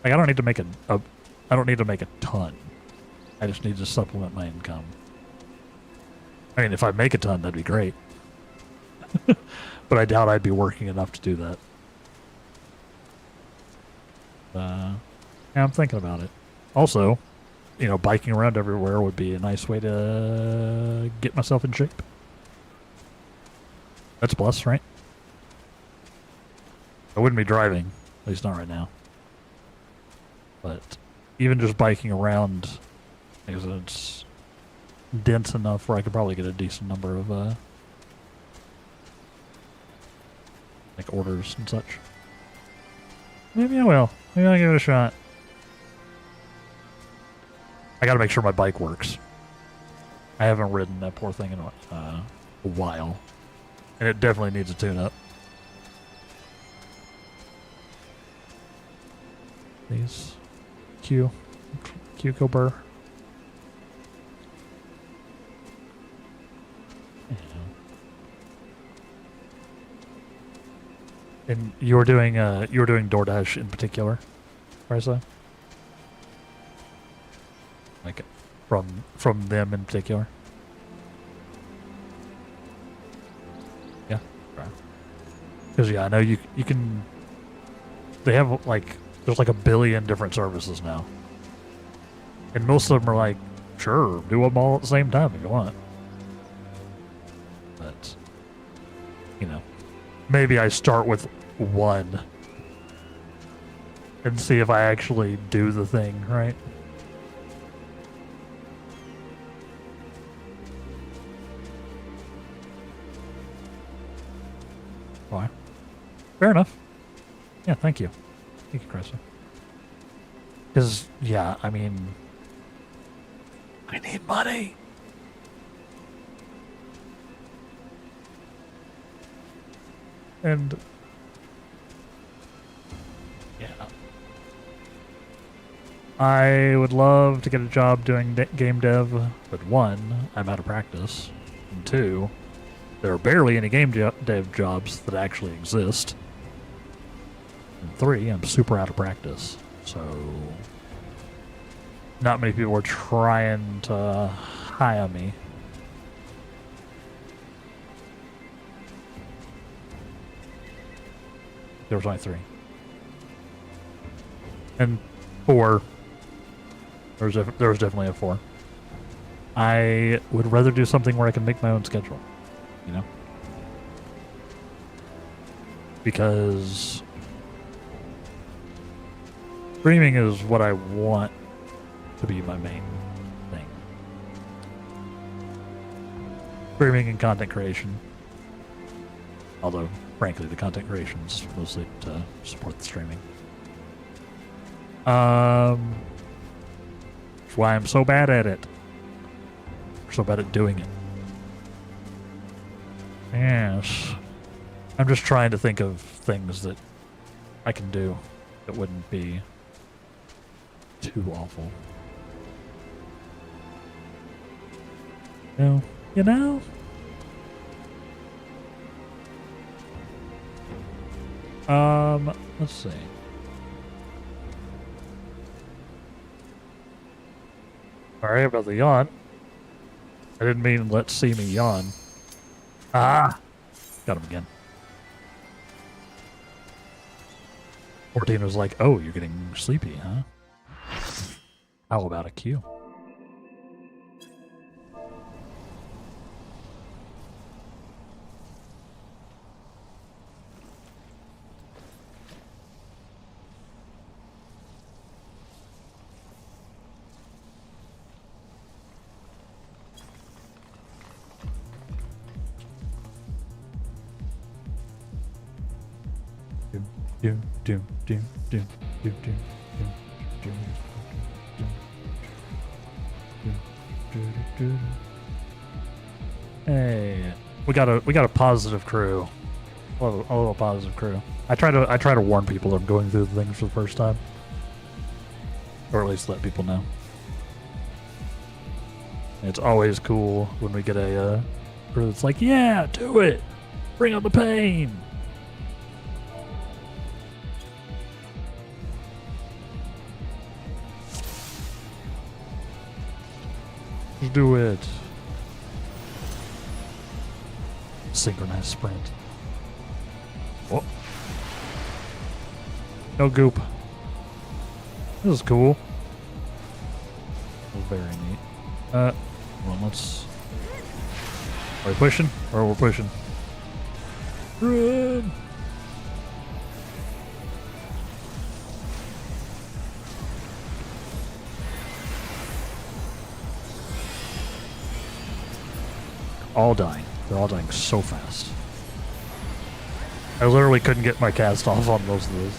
Like I don't need to make a ton. I just need to supplement my income. I mean, if I make a ton, that'd be great. But I doubt I'd be working enough to do that. Yeah, I'm thinking about it. Also, you know, biking around everywhere would be a nice way to get myself in shape. That's a plus, right? I wouldn't be driving, at least not right now. But even just biking around, because it's dense enough where I could probably get a decent number of like orders and such. Maybe I will. Maybe I'll give it a shot. I gotta make sure my bike works. I haven't ridden that poor thing in a while. And it definitely needs a tune-up. Please. Cucumber. Yeah. And you were doing DoorDash in particular, Risa? Like from them in particular? Yeah. Because yeah, I know you can. They have like There's like a billion different services now. And most of them are like, sure, do them all at the same time if you want. But, you know, maybe I start with one and see if I actually do the thing, right? Why? Fair enough. Yeah, thank you. Thank you, Cressa. Because, yeah, I mean, I need money. And, yeah. I would love to get a job doing game dev, but one, I'm out of practice. And two, there are barely any game dev jobs that actually exist. And three, I'm super out of practice. So, not many people are trying to hire me. There was only three. And four. There was definitely a four. I would rather do something where I can make my own schedule. You know? Because streaming is what I want to be my main thing. Streaming and content creation. Although, frankly, the content creation is mostly to support the streaming. That's why I'm so bad at it. So bad at doing it. Yes. I'm just trying to think of things that I can do that wouldn't be too awful. No, you know? Let's see. Sorry about the yawn. I didn't mean let's see me yawn. Ah! Got him again. 14 was like, oh, you're getting sleepy, huh? How about a Q? Hey, we got a positive crew. A little positive crew. I try to warn people that I'm going through the things for the first time, or at least let people know. And it's always cool when we get a crew that's like, yeah, do it, bring on the pain. Just do it. Synchronized sprint. Oh. No goop. This is cool. That was very neat. Well, let's... Are we pushing? Or we're pushing? Run! All dying. They're all dying so fast. I literally couldn't get my cast off on most of those.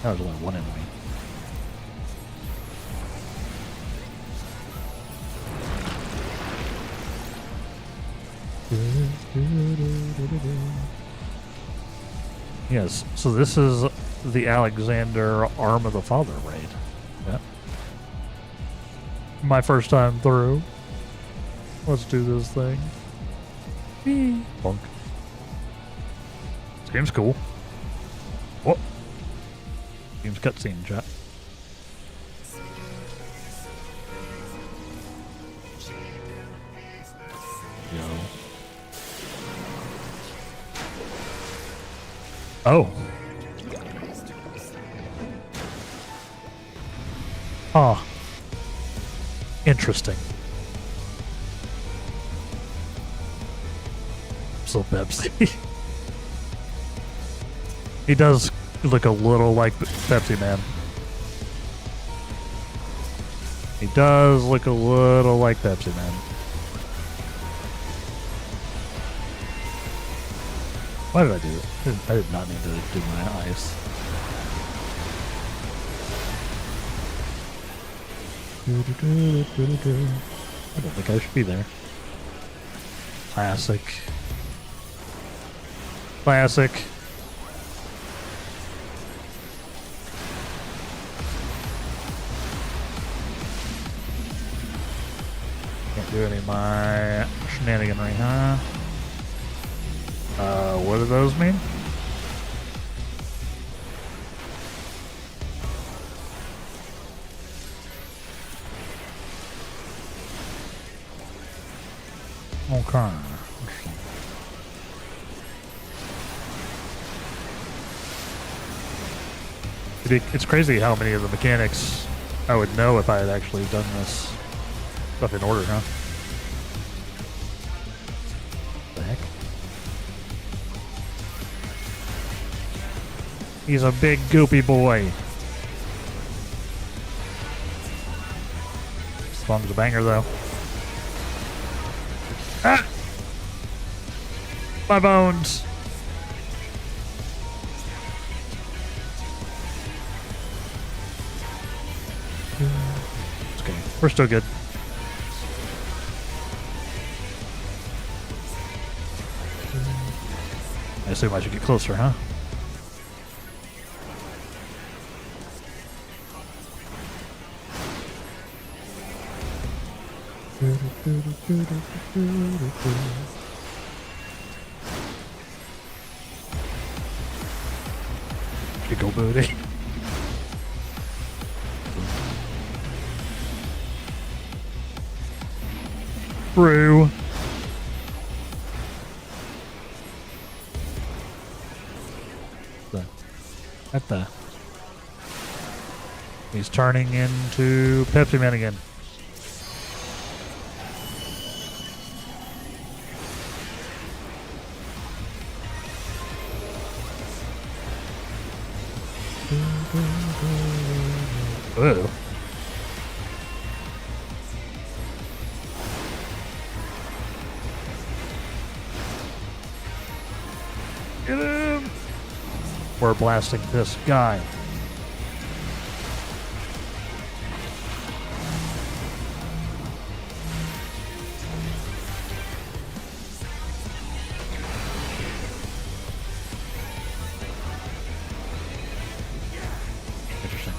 That was only one enemy. Yes, so this is the Alexander Arm of the Father raid. Yeah. My first time through. Let's do this thing. Bonk. This game's cool. What? Game's cutscene, chat. Yo. Oh. Huh. Interesting. So Pepsi. He does look a little like Pepsi Man. He does look a little like Pepsi Man. Why did I do it? I did not need to do my ice. I don't think I should be there. Classic. Classic. Can't do any of my shenaniganry, huh? What do those mean? Okay. It's crazy how many of the mechanics I would know if I had actually done this stuff in order, huh? What the heck? He's a big goopy boy. Song's a banger though. Ah! My bones! It's okay. We're still good. I assume I should get closer, huh? Giggle booty. Brew. At the. He's turning into Pepsi Man again. Ooh. Get him! We're blasting this guy. Interesting.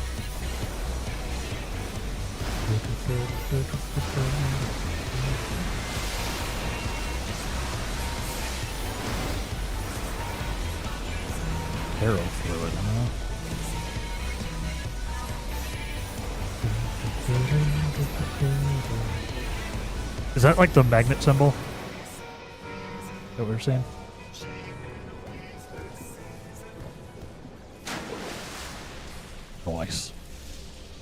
Arrow fluid, huh? Is that like the magnet symbol? That we were saying? Nice.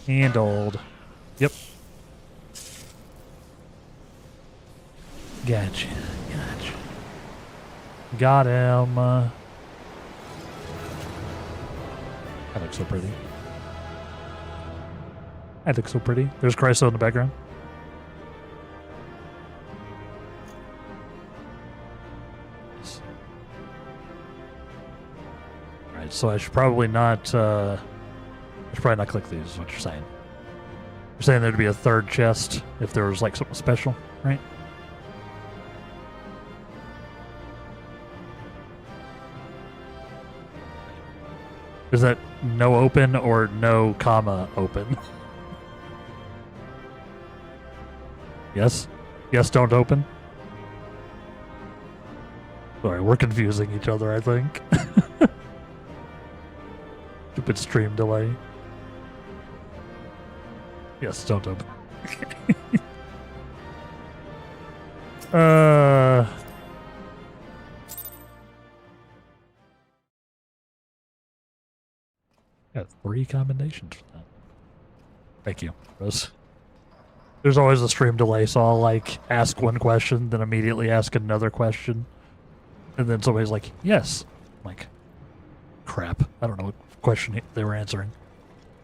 Handled. Yep. Gotcha. Gotcha. Got him. That looks so pretty. That looks so pretty. There's Chryso in the background. Alright, so I should probably not click these, is what you're saying. You're saying there'd be a third chest if there was like something special, right? Is that no open or no comma open? Yes? Yes, don't open? Sorry, we're confusing each other, I think. Stupid stream delay. Yes, don't open. Got 3 combinations for that. Thank you, Rose. There's always a stream delay, so I'll like ask one question, then immediately ask another question, and then somebody's like, "Yes." I'm like, crap. I don't know what question they were answering.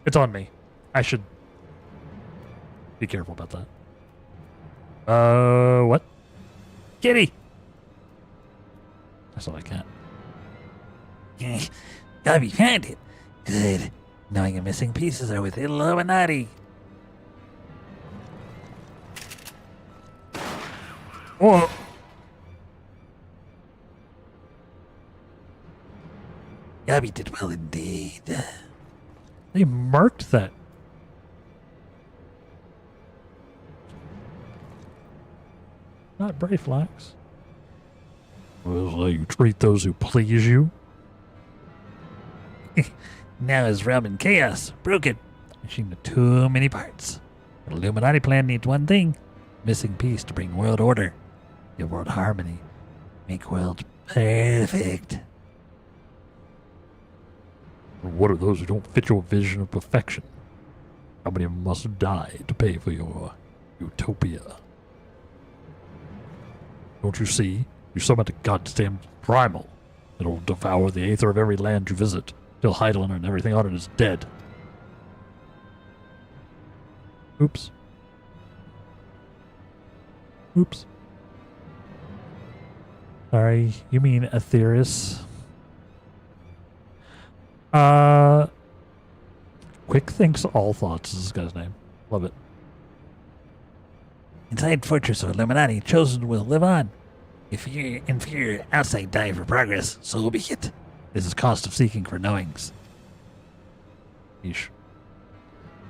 It's on me. I should be careful about that. What? Kitty! That's all I can. Gotta be found it. Good. Knowing the missing pieces are with the Illuminati. Oh, Gabby did well indeed. they marked that. Not brave flags. Well, how you treat those who please you. Now his realm in chaos. Broken. Machine with too many parts. The Illuminati plan needs one thing. Missing piece to bring world order. Give world harmony. Make world perfect. What are those who don't fit your vision of perfection? How many must die to pay for your utopia? Don't you see? You summon a goddamn primal. It'll devour the aether of every land you visit, till Heidelin and everything on it is dead. Oops. Oops. Sorry, you mean Aetheris? Quick thinks all thoughts is this guy's name. Love it. Inside fortress of Illuminati, chosen will live on. If you're inferior, outside die for progress, so be it. This is cost of seeking for knowings. Yeesh.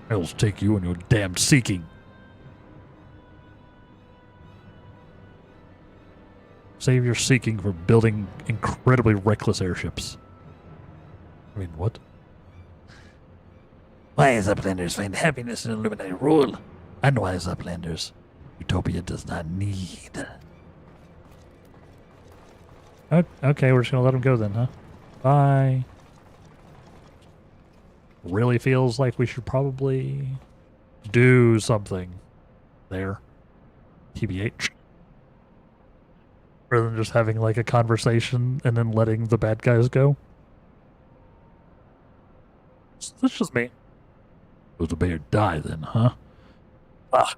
Hells take you and your damned seeking. Save your seeking for building incredibly reckless airships. I mean, what? Wise uplanders find happiness in Illuminati rule. Unwise uplanders, utopia does not need. Okay, we're just gonna let him go then, huh? Bye. Really feels like we should probably do something there. TBH. Rather than just having like a conversation and then letting the bad guys go. That's just me. Was the bear die then, huh? Ah.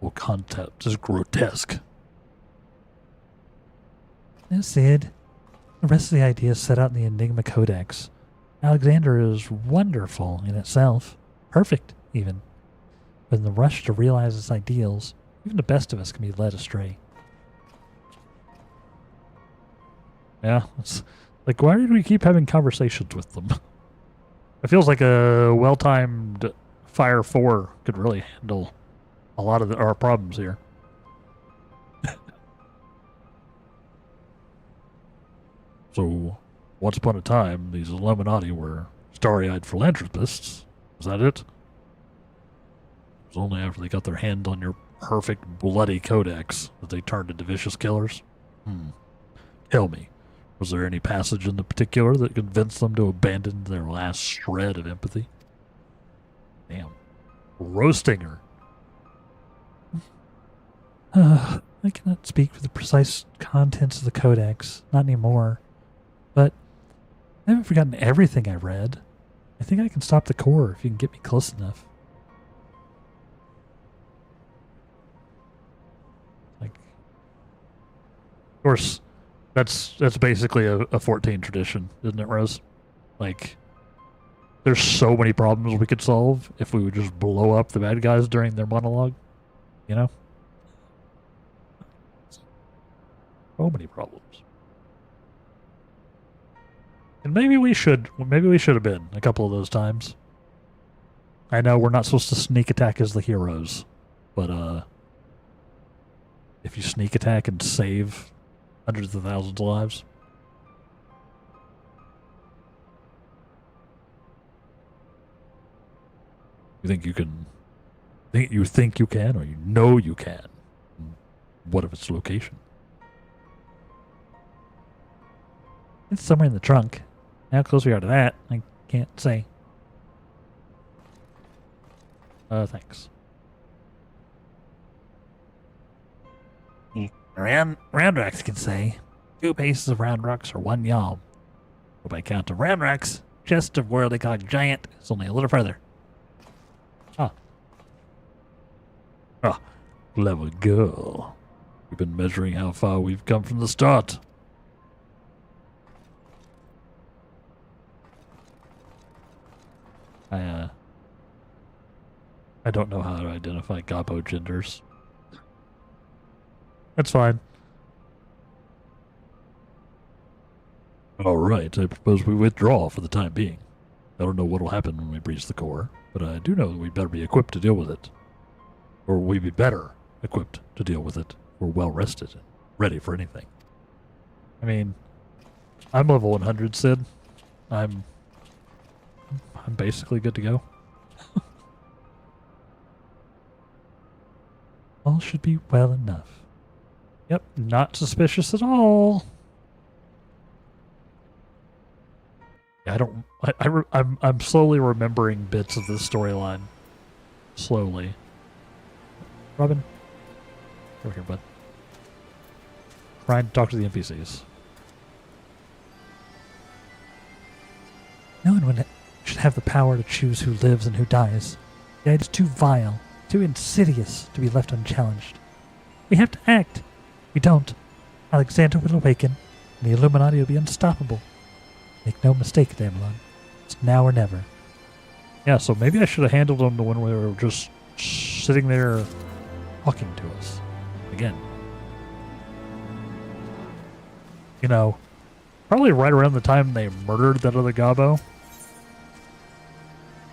Well, concept is grotesque. No, Sid. The rest of the ideas set out in the Enigma Codex. Alexander is wonderful in itself. Perfect, even. But in the rush to realize its ideals, even the best of us can be led astray. Yeah, it's like, why did we keep having conversations with them? It feels like a well-timed Fire 4 could really handle a lot of our problems here. So, once upon a time, these Illuminati were starry-eyed philanthropists. Is that it? It was only after they got their hand on your perfect bloody codex that they turned into vicious killers? Tell me, was there any passage in the particular that convinced them to abandon their last shred of empathy? Damn. Roasting her. I cannot speak for the precise contents of the Codex, not anymore. But I haven't forgotten everything I read. I think I can stop the core if you can get me close enough. Like, of course, that's basically a 14 tradition, isn't it, Rose? Like, there's so many problems we could solve if we would just blow up the bad guys during their monologue. You know? So many problems. And maybe we should have been a couple of those times. I know we're not supposed to sneak attack as the heroes, but if you sneak attack and save hundreds of thousands of lives. You think you can? You think you can, or you know you can? What if it's location? It's somewhere in the trunk. How close we are to that, I can't say. Thanks. Round rocks can say 2 paces of round rocks or 1 yalm. But by count of round rocks, chest of worldly cog giant is only a little further. Clever girl. We've been measuring how far we've come from the start. I don't know how to identify gobbo genders. That's fine. All right, I propose we withdraw for the time being. I don't know what'll happen when we breach the core, but I do know that we better be equipped to deal with it. Or we'd be better equipped to deal with it. We're well rested and ready for anything. I mean, I'm level 100, Sid. I'm basically good to go. All should be well enough. Yep, not suspicious at all. Yeah, I'm slowly remembering bits of this storyline. Slowly. Robin, over here, bud. Trying to talk to the NPCs. No one should have the power to choose who lives and who dies. Yet it's too vile, too insidious to be left unchallenged. We have to act. If we don't, Alexander will awaken, and the Illuminati will be unstoppable. Make no mistake, Damelon. It's now or never. Yeah, so maybe I should have handled them when we were just sitting there talking to us. Again. You know, probably right around the time they murdered that other gobbo.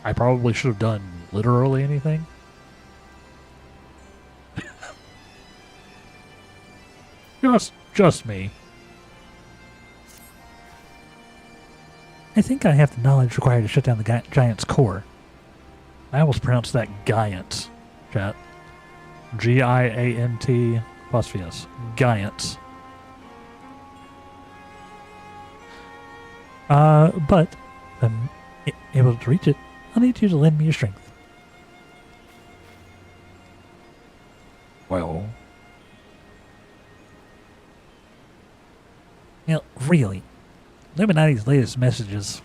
I probably should have done literally anything. Just me. I think I have the knowledge required to shut down the giant's core. I almost pronounced that Giant, chat. Giant apostrophe S. Giant. But if I'm able to reach it, I'll need you to lend me your strength. Well, Really. Illuminati's latest messages,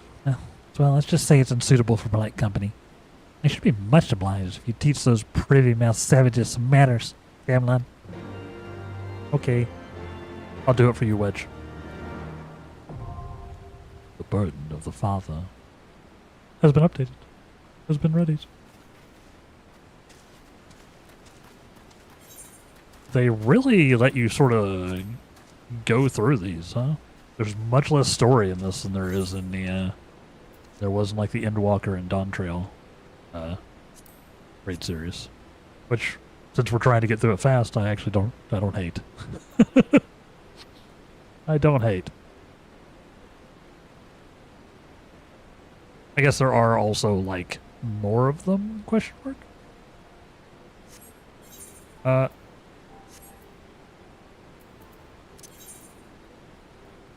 well, let's just say it's unsuitable for polite company. I should be much obliged if you teach those pretty-mouthed savages some manners, Gamelon. okay. I'll do it for you, Wedge. The burden of the father has been updated. Has been readied. They really let you sort of go through these, huh? There's much less story in this than there is in the, there was in like the Endwalker and Dawn Trail, raid series. Which, since we're trying to get through it fast, I actually don't hate. I don't hate. I guess there are also, like, more of them, question mark?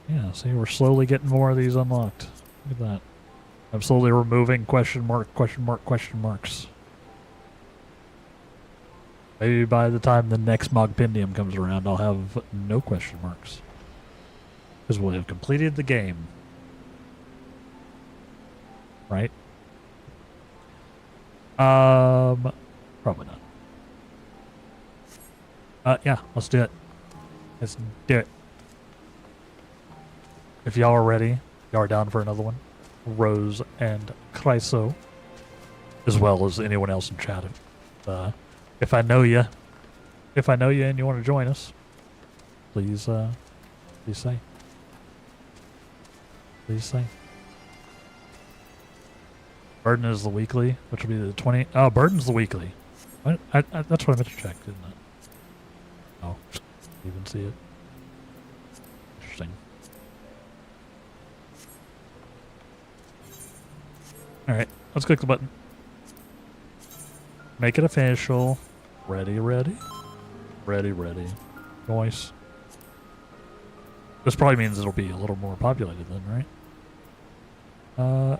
Yeah, see, we're slowly getting more of these unlocked. Look at that. I'm slowly removing question marks. Maybe by the time the next Mogpendium comes around, I'll have no question marks. Because we'll have completed the game. Right? Probably not. Yeah, let's do it. Let's do it. If y'all are ready, y'all are down for another one. Rose and Chryso, as well as anyone else in chat. If I know you, and you want to join us, please say. Please say. Burden is the weekly, which will be the 20. Oh, Burden's the weekly. That's what I meant to check, didn't I? Oh, even see it. Interesting. Alright, let's click the button. Make it official. Ready. Nice. This probably means it'll be a little more populated then, right?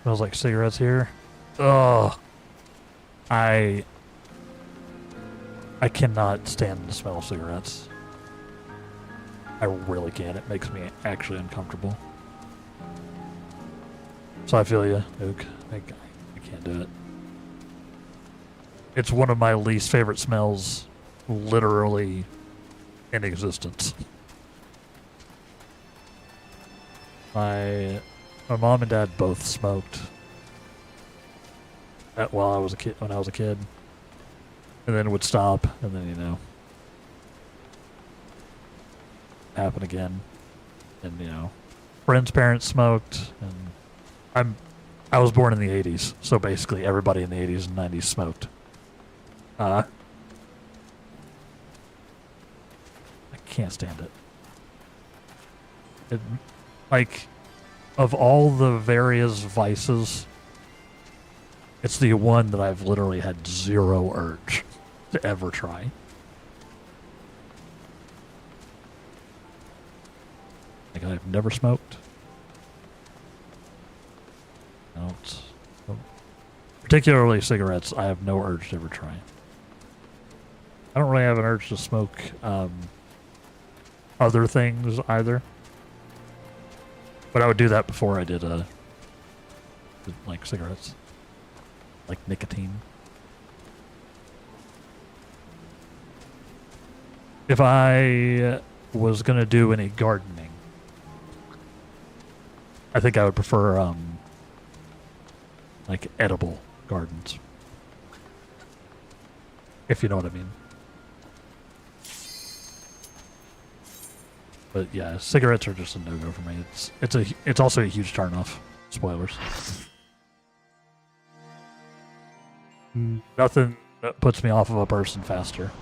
Smells like cigarettes here. Ugh. I cannot stand the smell of cigarettes. I really can't. It makes me actually uncomfortable. So I feel you, Luke. I can't do it. It's one of my least favorite smells, literally, in existence. My mom and dad both smoked while I was a kid. When I was a kid, and then would stop, and then happen again, and friends' parents smoked, and I was born in the '80s, so basically everybody in the '80s and '90s smoked. I can't stand it. Like, of all the various vices, it's the one that I've literally had zero urge to ever try. Like, I've never smoked. I don't, particularly cigarettes, I have no urge to ever try. I don't really have an urge to smoke other things either. But I would do that before I did like cigarettes. Like nicotine. If I was gonna do any gardening, I think I would prefer like edible gardens. If you know what I mean. But yeah, cigarettes are just a no-go for me. It's also a huge turnoff. Spoilers. Nothing puts me off of a person faster.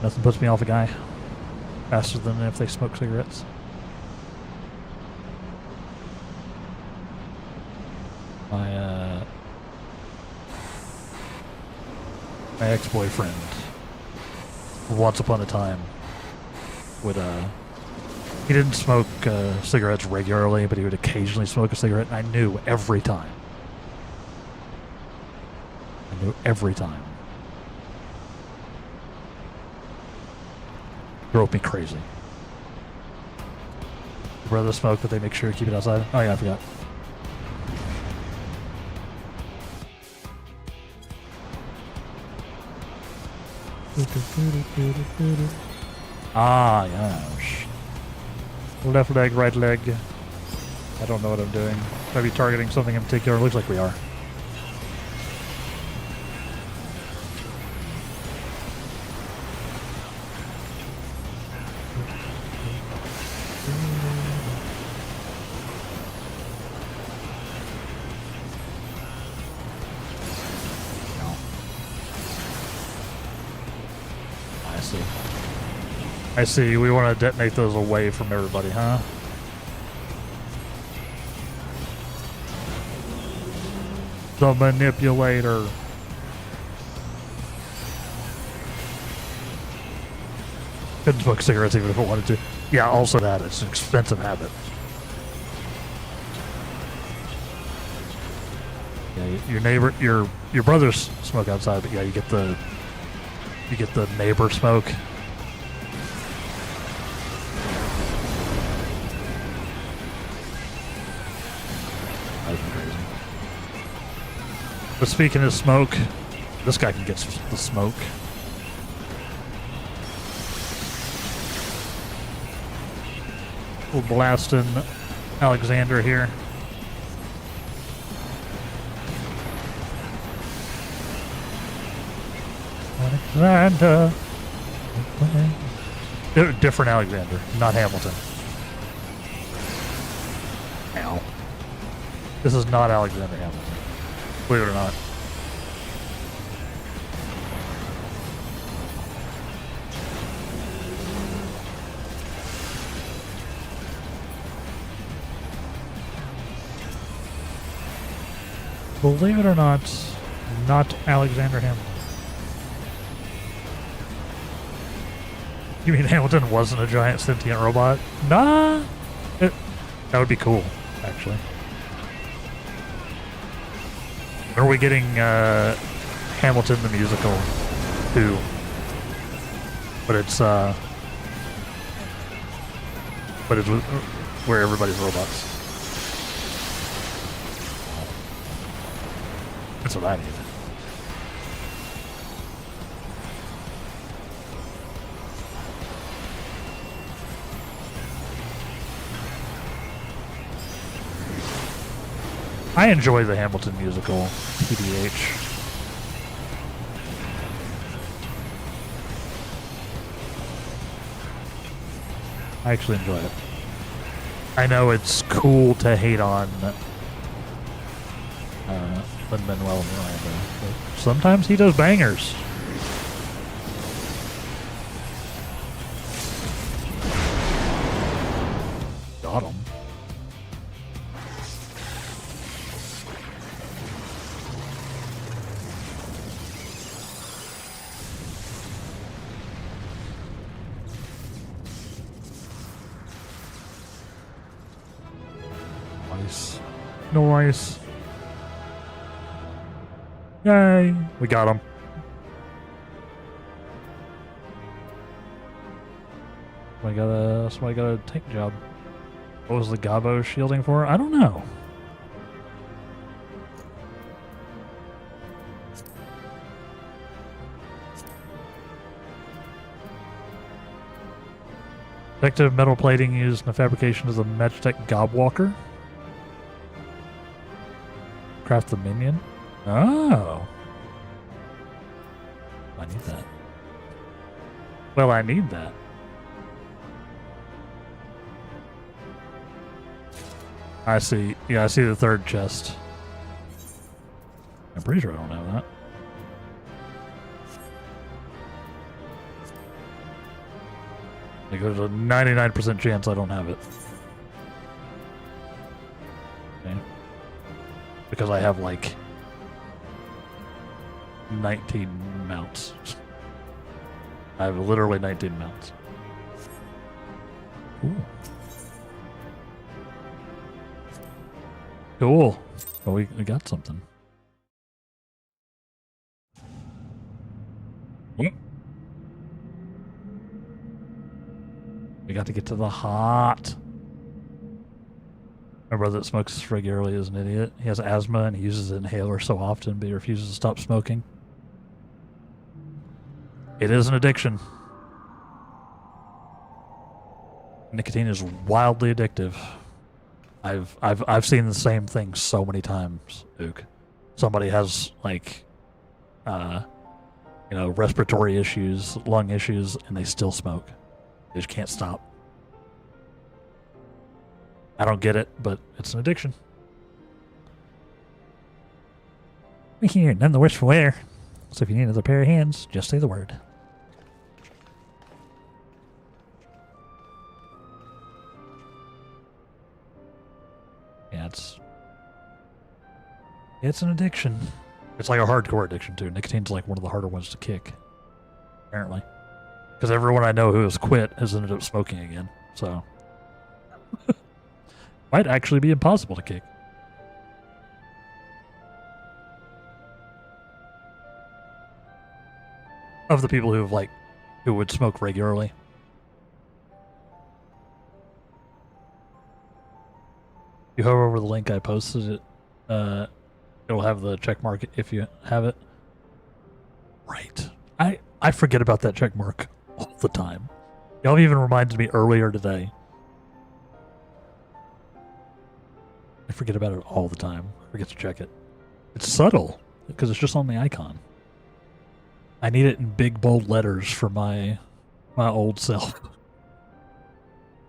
Nothing puts me off a guy faster than if they smoke cigarettes. My ex-boyfriend, once upon a time, would he didn't smoke cigarettes regularly, but he would occasionally smoke a cigarette, and I knew every time. Drove me crazy. Your brother smoke, but they make sure to keep it outside? Oh yeah, I forgot. Ah, yes. Left leg, right leg. I don't know what I'm doing. Maybe targeting something in particular. Looks like we are. I see. We want to detonate those away from everybody, huh? The manipulator. Couldn't smoke cigarettes even if I wanted to. Yeah, also that. It's an expensive habit. Yeah, your neighbor, your brothers smoke outside, but yeah, you get the neighbor smoke. But speaking of smoke, this guy can get the smoke. We're blasting Alexander here. Alexander. Different Alexander, not Hamilton. Ow. This is not Alexander Hamilton. Believe it or not. Believe it or not Alexander Hamilton. You mean Hamilton wasn't a giant sentient robot? Nah. That would be cool, actually. When are we getting Hamilton the musical too? But it's where everybody's robots. That's what I need. I enjoy the Hamilton musical, TBH. I actually enjoy it. I know it's cool to hate on Lin-Manuel Miranda, but sometimes he does bangers. Got him. Nice. Yay! We got him. Somebody got a tank job. What was the Gabo shielding for? I don't know. Effective metal plating used in the fabrication of the Magitech Gobwalker. Craft the minion? Oh. I need that. Well, I need that. I see. Yeah, I see the third chest. I'm pretty sure I don't have that. Like, there's a 99% chance I don't have it. Okay. Because I have like 19 mounts. I have literally 19 mounts. Ooh. Cool. Oh, we got something. Yep. We got to get to the hot. My brother that smokes regularly is an idiot. He has asthma and he uses an inhaler so often, but he refuses to stop smoking. It is an addiction. Nicotine is wildly addictive. I've seen the same thing so many times, Ook. Somebody has like respiratory issues, lung issues, and they still smoke. They just can't stop. I don't get it, but it's an addiction. You're none the worse for wear. So if you need another pair of hands, just say the word. Yeah, it's an addiction. It's like a hardcore addiction too. Nicotine's like one of the harder ones to kick, apparently. Because everyone I know who has quit has ended up smoking again. So might actually be impossible to kick. Of the people who would smoke regularly. You hover over the link I posted, it'll have the check mark if you have it. Right. I forget about that check mark all the time. Y'all even reminded me earlier today. I forget about it all the time. I forget to check it. It's subtle because it's just on the icon. I need it in big bold letters for my old self.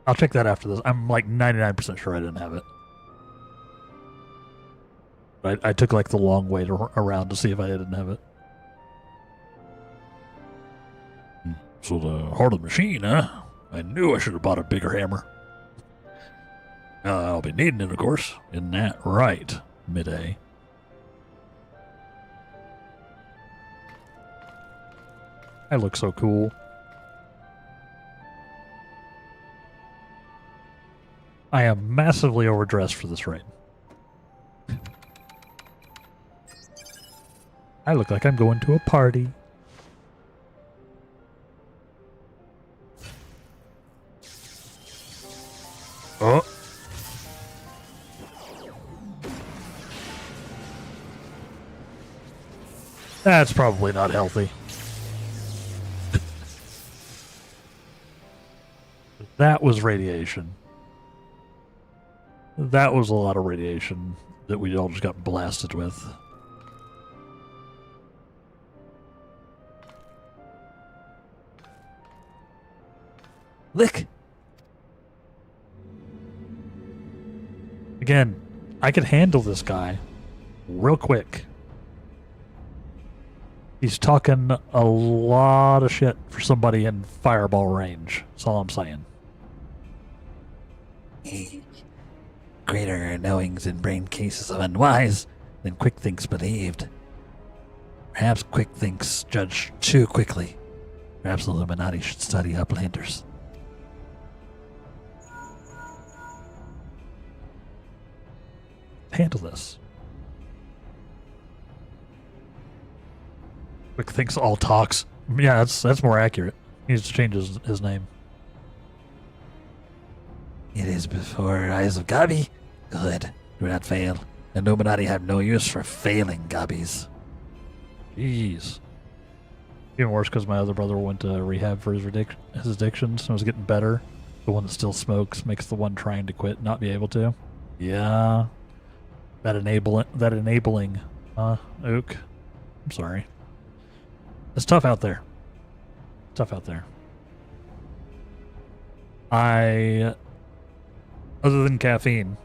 I'll check that after this. I'm like 99% sure I didn't have it. But I took like the long way around to see if I didn't have it. So the heart of the machine, huh? I knew I should have bought a bigger hammer. I'll be needing it, of course. Isn't that right, Mid-A? I look so cool. I am massively overdressed for this raid. I look like I'm going to a party. Oh. That's probably not healthy. That was radiation. That was a lot of radiation that we all just got blasted with. Lick! Again, I could handle this guy real quick. He's talking a lot of shit for somebody in fireball range. That's all I'm saying. Greater knowings in brain cases of unwise than quick thinks believed. Perhaps quick thinks judge too quickly. Perhaps the Illuminati should study uplanders. Handle this. Quick thinks all talks. Yeah, that's more accurate. He needs to change his name. It is before eyes of Gabi. Good. Do not fail. The Illuminati have no use for failing Gabis. Jeez. Even worse because my other brother went to rehab for his addictions and was getting better. The one that still smokes makes the one trying to quit not be able to. Yeah. That enabling. Ook. I'm sorry. It's tough out there. Tough out there. Other than caffeine,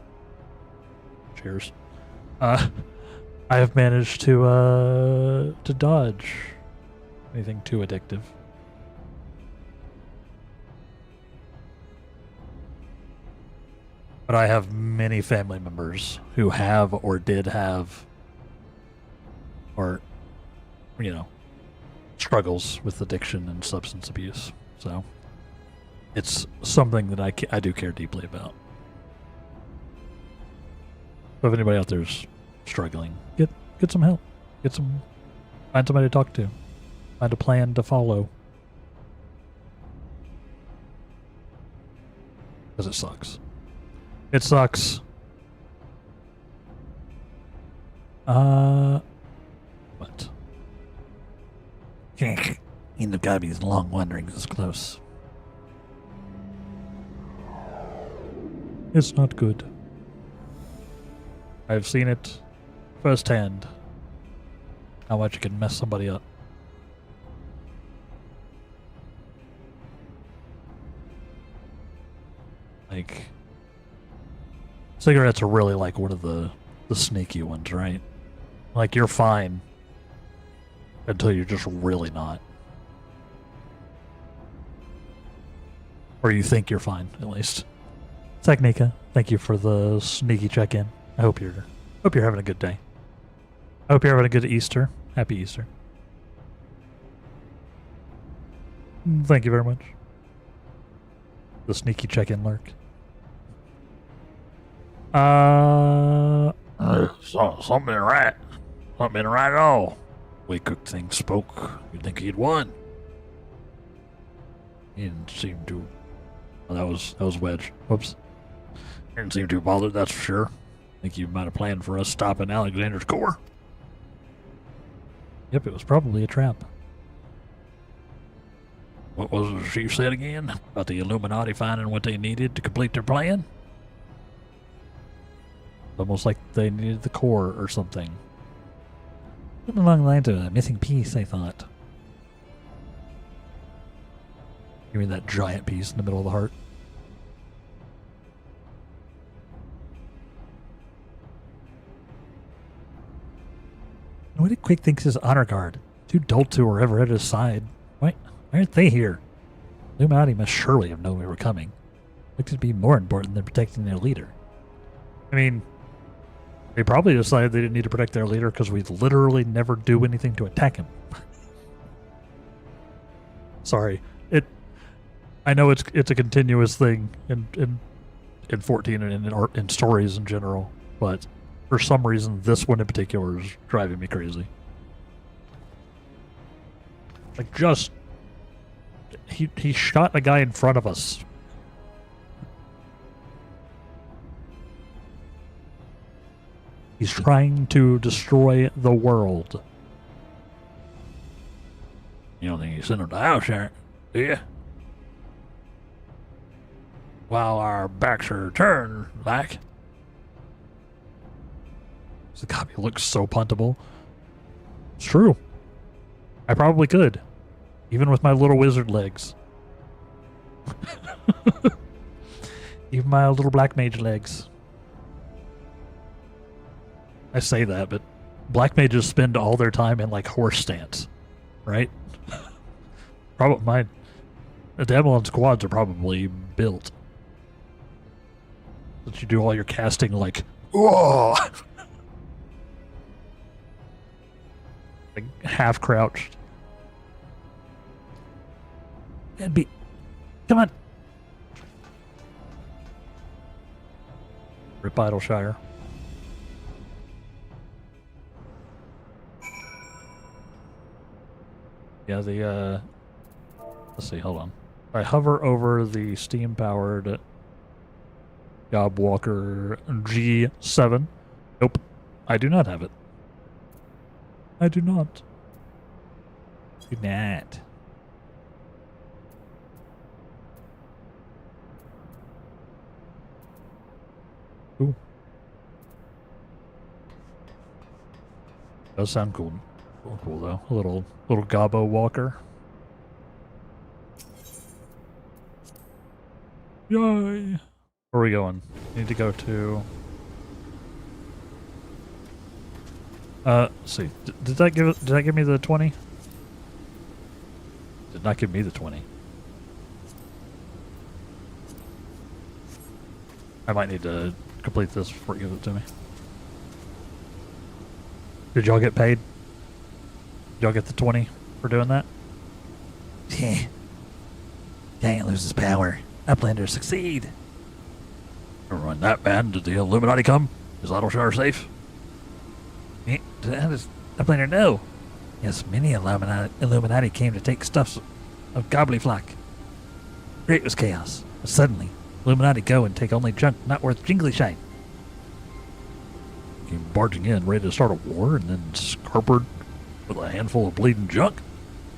cheers, I have managed to dodge anything too addictive. But I have many family members who have or did have, or, you know, struggles with addiction and substance abuse. So it's something that I do care deeply about. So if anybody out there's struggling, get some help. Find somebody to talk to. Find a plan to follow. Because it sucks. It sucks. What? End of Gabi's long wanderings is close. It's not good. I've seen it firsthand. How much it can mess somebody up. Like, cigarettes are really like one of the sneaky ones, right? Like, you're fine until you're just really not. Or you think you're fine, at least. Technica, thank you for the sneaky check-in. I hope you're having a good day. I hope you're having a good Easter. Happy Easter. Thank you very much. The sneaky check-in lurk. Something ain't right. Something ain't right at all. Way Cook thing spoke. You'd think he'd won. He didn't seem to. Oh, that was Wedge. Whoops. He didn't seem too bothered, that's for sure. Think you might have planned for us stopping Alexander's core. Yep, it was probably a trap. What was it she said again? About the Illuminati finding what they needed to complete their plan? Almost like they needed the core or something. Something along the lines of a missing piece, I thought. You mean that giant piece in the middle of the heart? What did Quick think his honor guard? Two dolts who were ever at his side. Why aren't they here? Illuminati must surely have known we were coming. Looked to be more important than protecting their leader. I mean, they probably decided they didn't need to protect their leader because we literally never do anything to attack him. Sorry. I know it's a continuous thing in in 14 and in stories in general, but for some reason, this one in particular is driving me crazy. Like, just he shot a guy in front of us. He's trying to destroy the world. You don't think you sent him to house, Sharon, do you? While our backs are turned, like. The copy looks so puntable. It's true. I probably could. Even with my little wizard legs. Even my little black mage legs. I say that, but black mages spend all their time in, like, horse stance. Right? Probably the Daemon squads are probably built. That you do all your casting like, whoa! Like half crouched. That'd be. Come on. Rip Idleshire. Yeah, the let's see, hold on. I hover over the steam-powered Gobwalker G7. Nope, I do not have it. I do not. Do not. Ooh. Does sound cool. Cool though. A little Gobbo Walker. Yay! Where are we going? Need to go to. Let's see. Did that give me the 20? Did not give me the 20. I might need to complete this before it gives it to me. Did y'all get paid? Did y'all get the 20 for doing that? Can't lose his power. Uplanders succeed. Never mind that, man. Did the Illuminati come? Is Idleshire safe? How does Uplander know? Yes, many Illuminati came to take stuffs of Gobbliflock. Great was chaos. But suddenly, Illuminati go and take only junk not worth jingly shine. Came barging in, ready to start a war, and then scarpered with a handful of bleeding junk?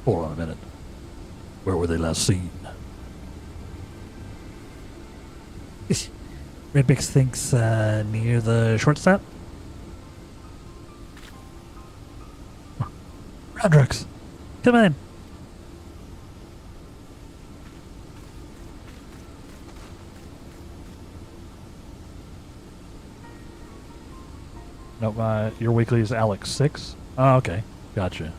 Hold on a minute. Where were they last seen? Redbix thinks near the shortstop. Rodrux, come on. No, your weekly is Alex 6? Oh, okay. Gotcha.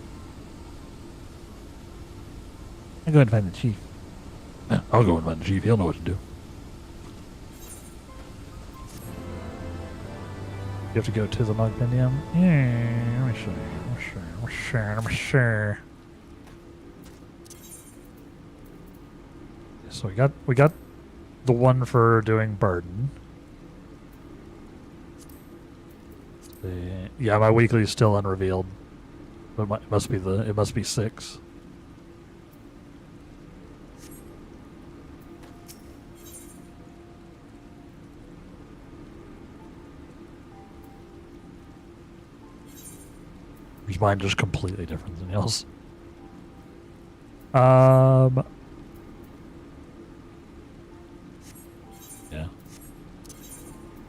I'll go and find the chief. Yeah, I'll go and find the chief. He'll know what to do. You have to go to the Mogging. Yeah, let me see. So we got the one for doing burden. Yeah, my weekly is still unrevealed. But it must be 6. Mine just completely different than yours. Yeah.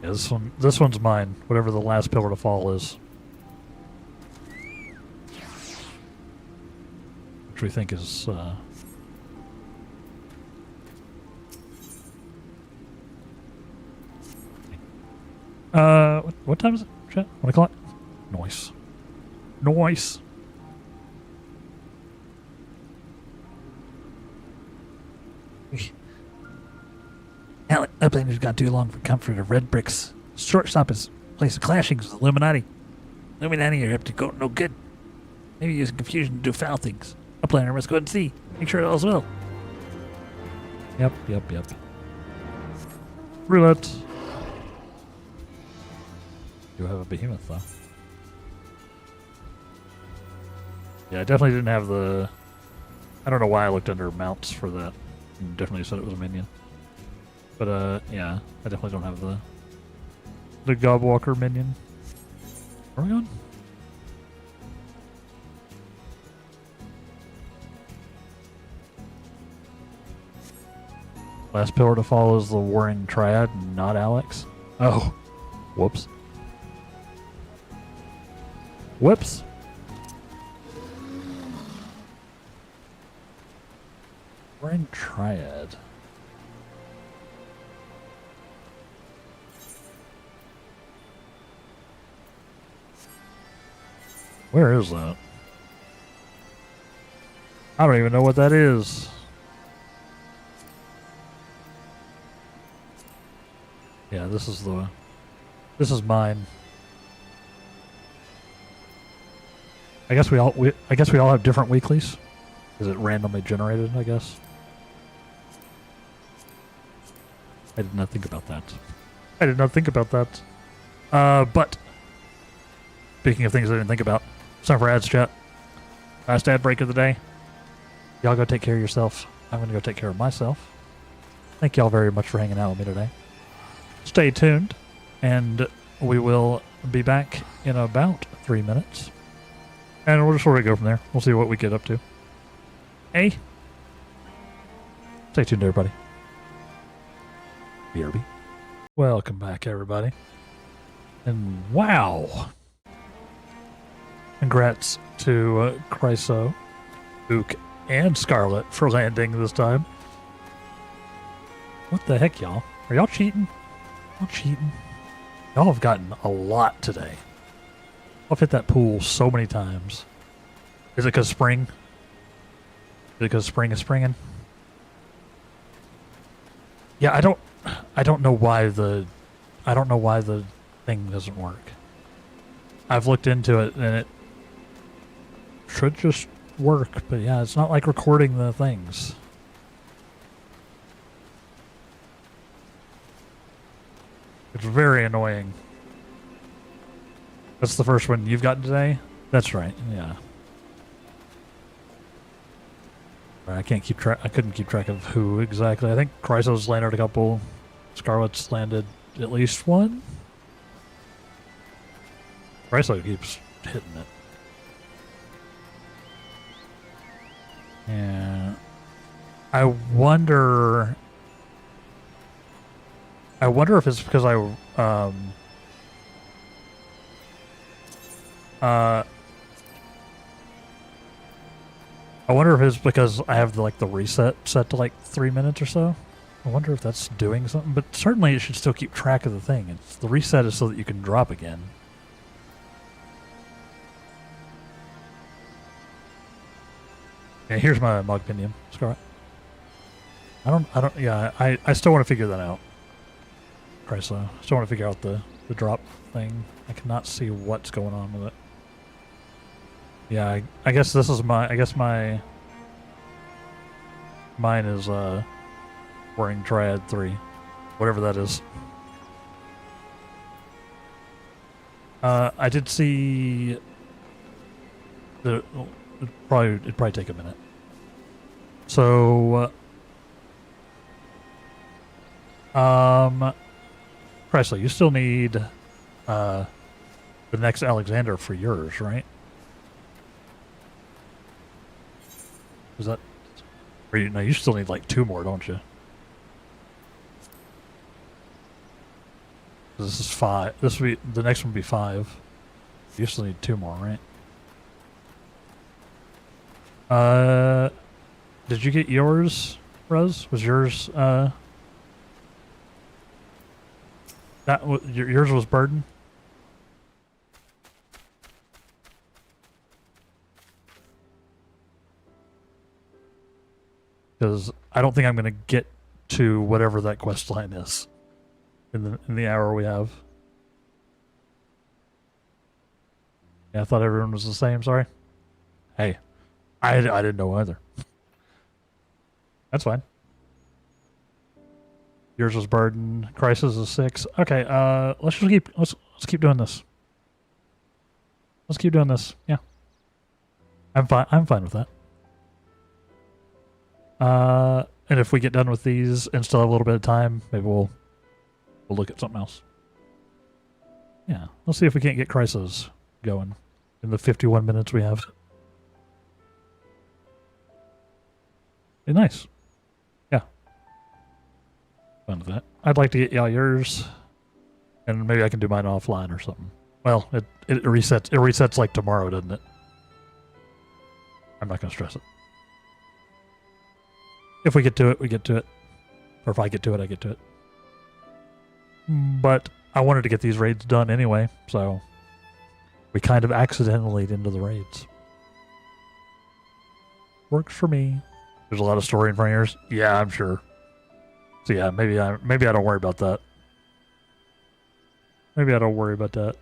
Yeah, this one's mine. Whatever the last pillar to fall is. Which we think is what time is it? Chat? 1 o'clock? Nice. Nice. Uplander's gone too long for comfort of red bricks. Shortstop is a place of clashings with Illuminati. Illuminati are up to go no good. Maybe using confusion to do foul things. Uplander must go and see. Make sure all's well. Yep. Roulette. You have a behemoth, though. Yeah, I definitely didn't have the... I don't know why I looked under mounts for that. Definitely said it was a minion. But, yeah, I definitely don't have the Gobwalker minion. Where are we going? Last pillar to fall is the Warring Triad, not Alex. Oh. Whoops. Whoops. Warring Triad. Where is that? I don't even know what that is. Yeah, this is mine. I guess we all have different weeklies. Is it randomly generated, I guess? I did not think about that. I did not think about that. But speaking of things I didn't think about, it's time for ads, chat. Last ad break of the day. Y'all go take care of yourself. I'm going to go take care of myself. Thank y'all very much for hanging out with me today. Stay tuned, and we will be back in about 3 minutes. And we'll just sort of go from there. We'll see what we get up to. Hey. Stay tuned, everybody. BRB. Welcome back, everybody. And wow. Congrats to Chryso, Ook, and Scarlet for landing this time. What the heck, y'all? Are y'all cheating? Y'all cheating? Y'all have gotten a lot today. I've hit that pool so many times. Is it because spring? Is it because spring is springing? Yeah, I don't know why the thing doesn't work. I've looked into it and it should just work, but yeah, it's not like recording the things. It's very annoying. That's the first one you've gotten today? That's right, yeah. I can't keep track. I couldn't keep track of who exactly. I think Chryso's landed a couple. Scarlet's landed at least one. Chryso keeps hitting it. Yeah. I wonder if it's because I wonder if it's because I have the reset set to like 3 minutes or so. I wonder if that's doing something, but certainly it should still keep track of the thing. The reset is so that you can drop again. Yeah, here's my Mog Pinion, Scarlet. I still want to figure that out. Chrysler. I still want to figure out the drop thing. I cannot see what's going on with it. Yeah, I guess this is mine is Warring Triad 3. Whatever that is. I did see it'd probably take a minute. So Chrysler, you still need the next Alexander for yours, right? Is that... Or you still need like 2 more, don't you? This is 5. This will be... The next one will be 5. You still need 2 more, right? Did you get yours, Rose? Was yours, yours was burden? Because I don't think I'm going to get to whatever that quest line is in the hour we have. Yeah, I thought everyone was the same. Sorry. Hey, I didn't know either. That's fine. Yours is burden. Crisis is 6. Okay, let's keep doing this. Let's keep doing this. Yeah. I'm fine with that. And if we get done with these and still have a little bit of time, maybe we'll look at something else. Yeah, let's see if we can't get Crisis going in the 51 minutes we have. Be nice. Yeah. Fun with that. I'd like to get y'all yours, and maybe I can do mine offline or something. Well, it resets. It resets like tomorrow, doesn't it? I'm not gonna stress it. If we get to it, we get to it. Or if I get to it, I get to it. But I wanted to get these raids done anyway, so we kind of accidentally into the raids. Works for me. There's a lot of story in front of yours. Yeah, I'm sure. So yeah, maybe I don't worry about that. Maybe I don't worry about that.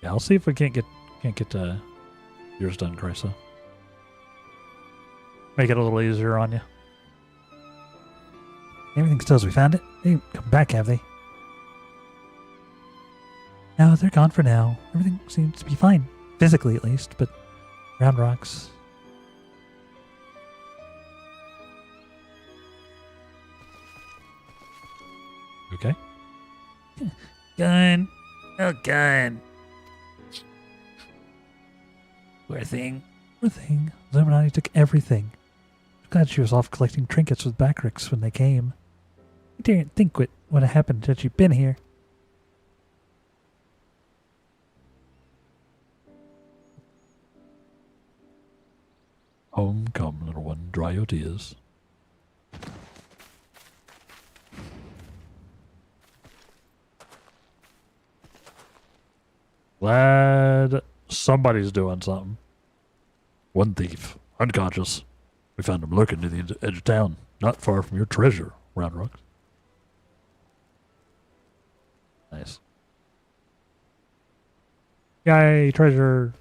Yeah, I'll see if we can't get yours done, Krysa. Make it a little easier on you. Everything still as we found it? They didn't come back, have they? No, they're gone for now. Everything seems to be fine. Physically, at least, but Round Rocks. Okay. Gun. Oh, gun. Poor thing. Poor thing. Illuminati took everything. I'm glad she was off collecting trinkets with Backricks when they came. I didn't think what would have happened had she been here. Home come, little one. Dry your tears. Glad somebody's doing something. One thief, unconscious. We found him lurking near the edge of town, not far from your treasure, Round Rocks. Nice. Yay, treasure.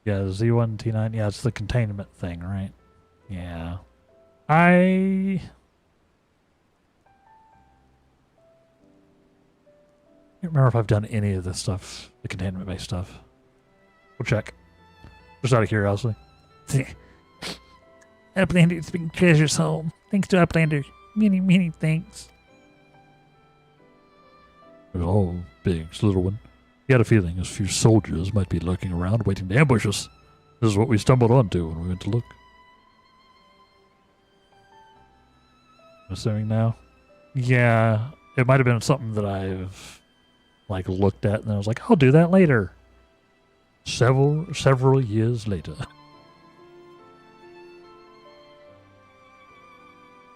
Yeah, Z1, T9. Yeah, it's the containment thing, right? Yeah. I can't remember if I've done any of this stuff, the containment-based stuff. We'll check. Just out of curiosity. Uplander's bring treasures home. Thanks to Uplander. Many, many thanks. Oh, Biggs, little one. He had a feeling a few soldiers might be lurking around waiting to ambush us. This is what we stumbled onto when we went to look. I'm assuming now? Yeah, it might have been something that I've looked at and I was like, I'll do that later. Several years later.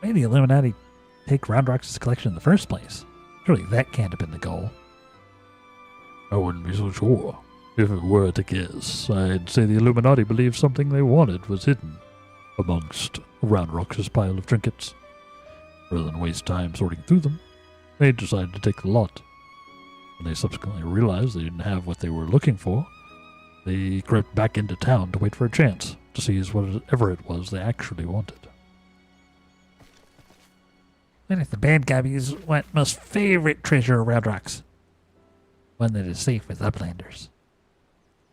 Why the Illuminati take Round Rocks' collection in the first place? Surely that can't have been the goal. I wouldn't be so sure. If it were to guess, I'd say the Illuminati believed something they wanted was hidden amongst Round Rocks' pile of trinkets. Rather than waste time sorting through them, they decided to take the lot. When they subsequently realized they didn't have what they were looking for, they crept back into town to wait for a chance to seize whatever it was they actually wanted. What if the bad guys want most favorite treasure of Round Rocks? One that is safe with Uplanders.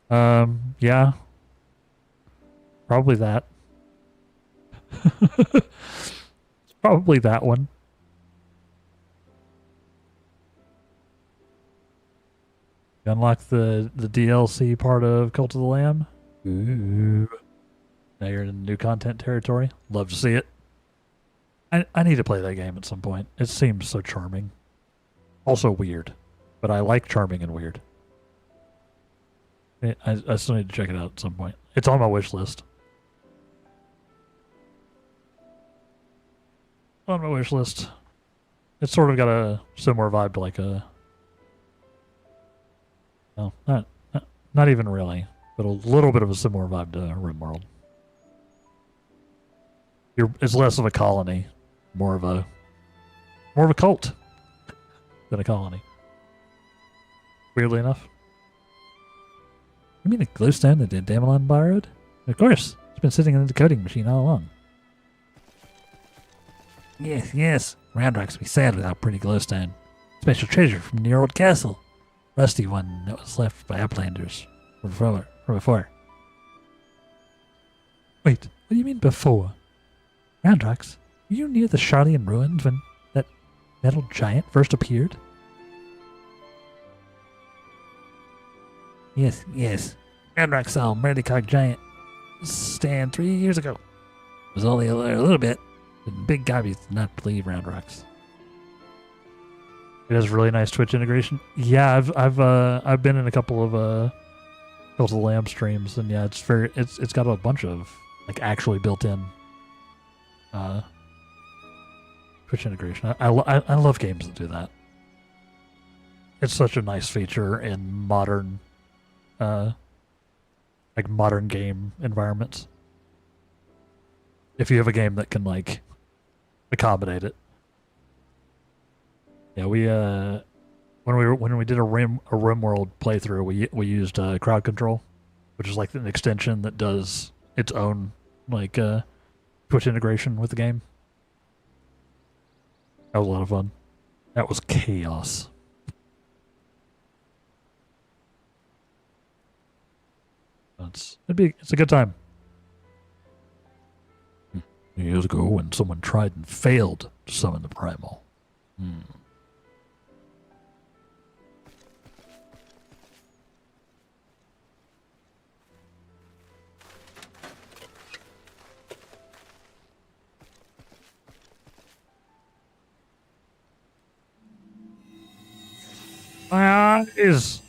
Yeah. Probably that. It's probably that one. You unlock the DLC part of Cult of the Lamb. Ooh. Now you're in new content territory. Love to see it. I need to play that game at some point. It seems so charming. Also weird. But I like charming and weird. I still need to check it out at some point. It's on my wish list. On my wish list. It's sort of got a similar vibe to like a... No, not even really. But a little bit of a similar vibe to RimWorld. It's less of a colony. More of a cult than a colony. Weirdly enough. You mean the glowstone that Damelon borrowed? Of course. It's been sitting in the decoding machine all along. Yes, yes. Roundrox would be sad without pretty glowstone. Special treasure from the old castle. Rusty one that was left by Uplanders from before. Wait, what do you mean before? Roundrox, were you near the Charlian ruins when that metal giant first appeared? Yes, yes. Roundrox saw Merdicog giant stand 3 years ago. It was only a little bit, but the big guy did not believe Roundrox. It has really nice Twitch integration. Yeah, I've been in a couple of Cult of the Lamb streams, and yeah, it's got a bunch of like actually built-in Twitch integration. I love games that do that. It's such a nice feature in modern modern game environments. If you have a game that can like accommodate it. Yeah, when we did a RimWorld playthrough, we used crowd control, which is like an extension that does its own like Twitch integration with the game. That was a lot of fun. That was chaos. It's a good time. Years ago, when someone tried and failed to summon the primal. My eyes.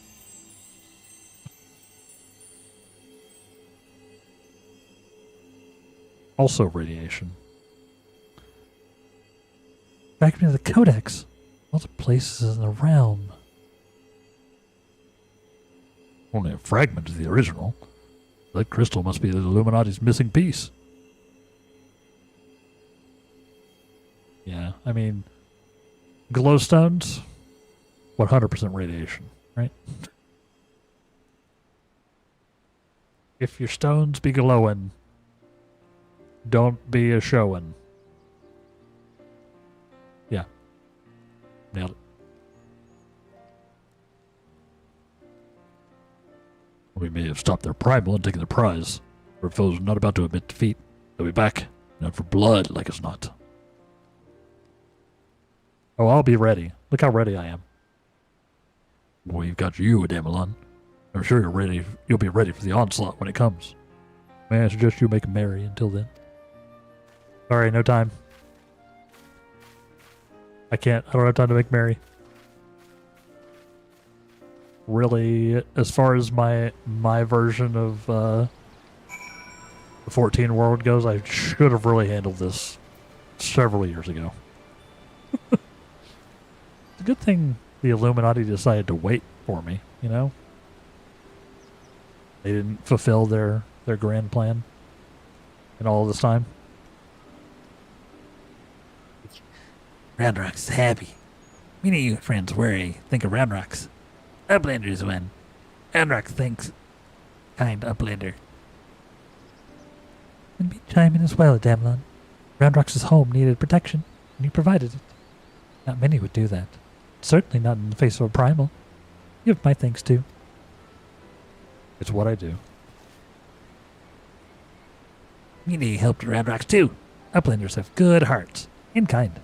Also radiation. Back into the Codex. All the places in the realm. Only a fragment of the original. That crystal must be the Illuminati's missing piece. Yeah, I mean, glowstones, 100% radiation, right? If your stones be glowing, don't be a showing. Yeah. Nailed it. We may have stopped their primal and taken the prize. Our foes are not about to admit defeat. They'll be back, not for blood like as not. Oh, I'll be ready. Look how ready I am. Well, you've got you, Adamelon. I'm sure you're ready. You'll be ready for the onslaught when it comes. May I suggest you make merry until then? Sorry, no time. I can't. I don't have time to make merry. Really, as far as my version of the 14 world goes, I should have really handled this several years ago. It's a good thing the Illuminati decided to wait for me, you know? They didn't fulfill their grand plan in all this time. Roundrox is happy. Many of you friends worry, think of Roundrox. Uplanders win. Roundrox thinks kind Uplander. And be chiming as well, Adamelon. Roundrox's home needed protection, and you provided it. Not many would do that. Certainly not in the face of a primal. You have my thanks too. It's what I do. Many helped Roundrox too. Uplanders have good hearts and kind.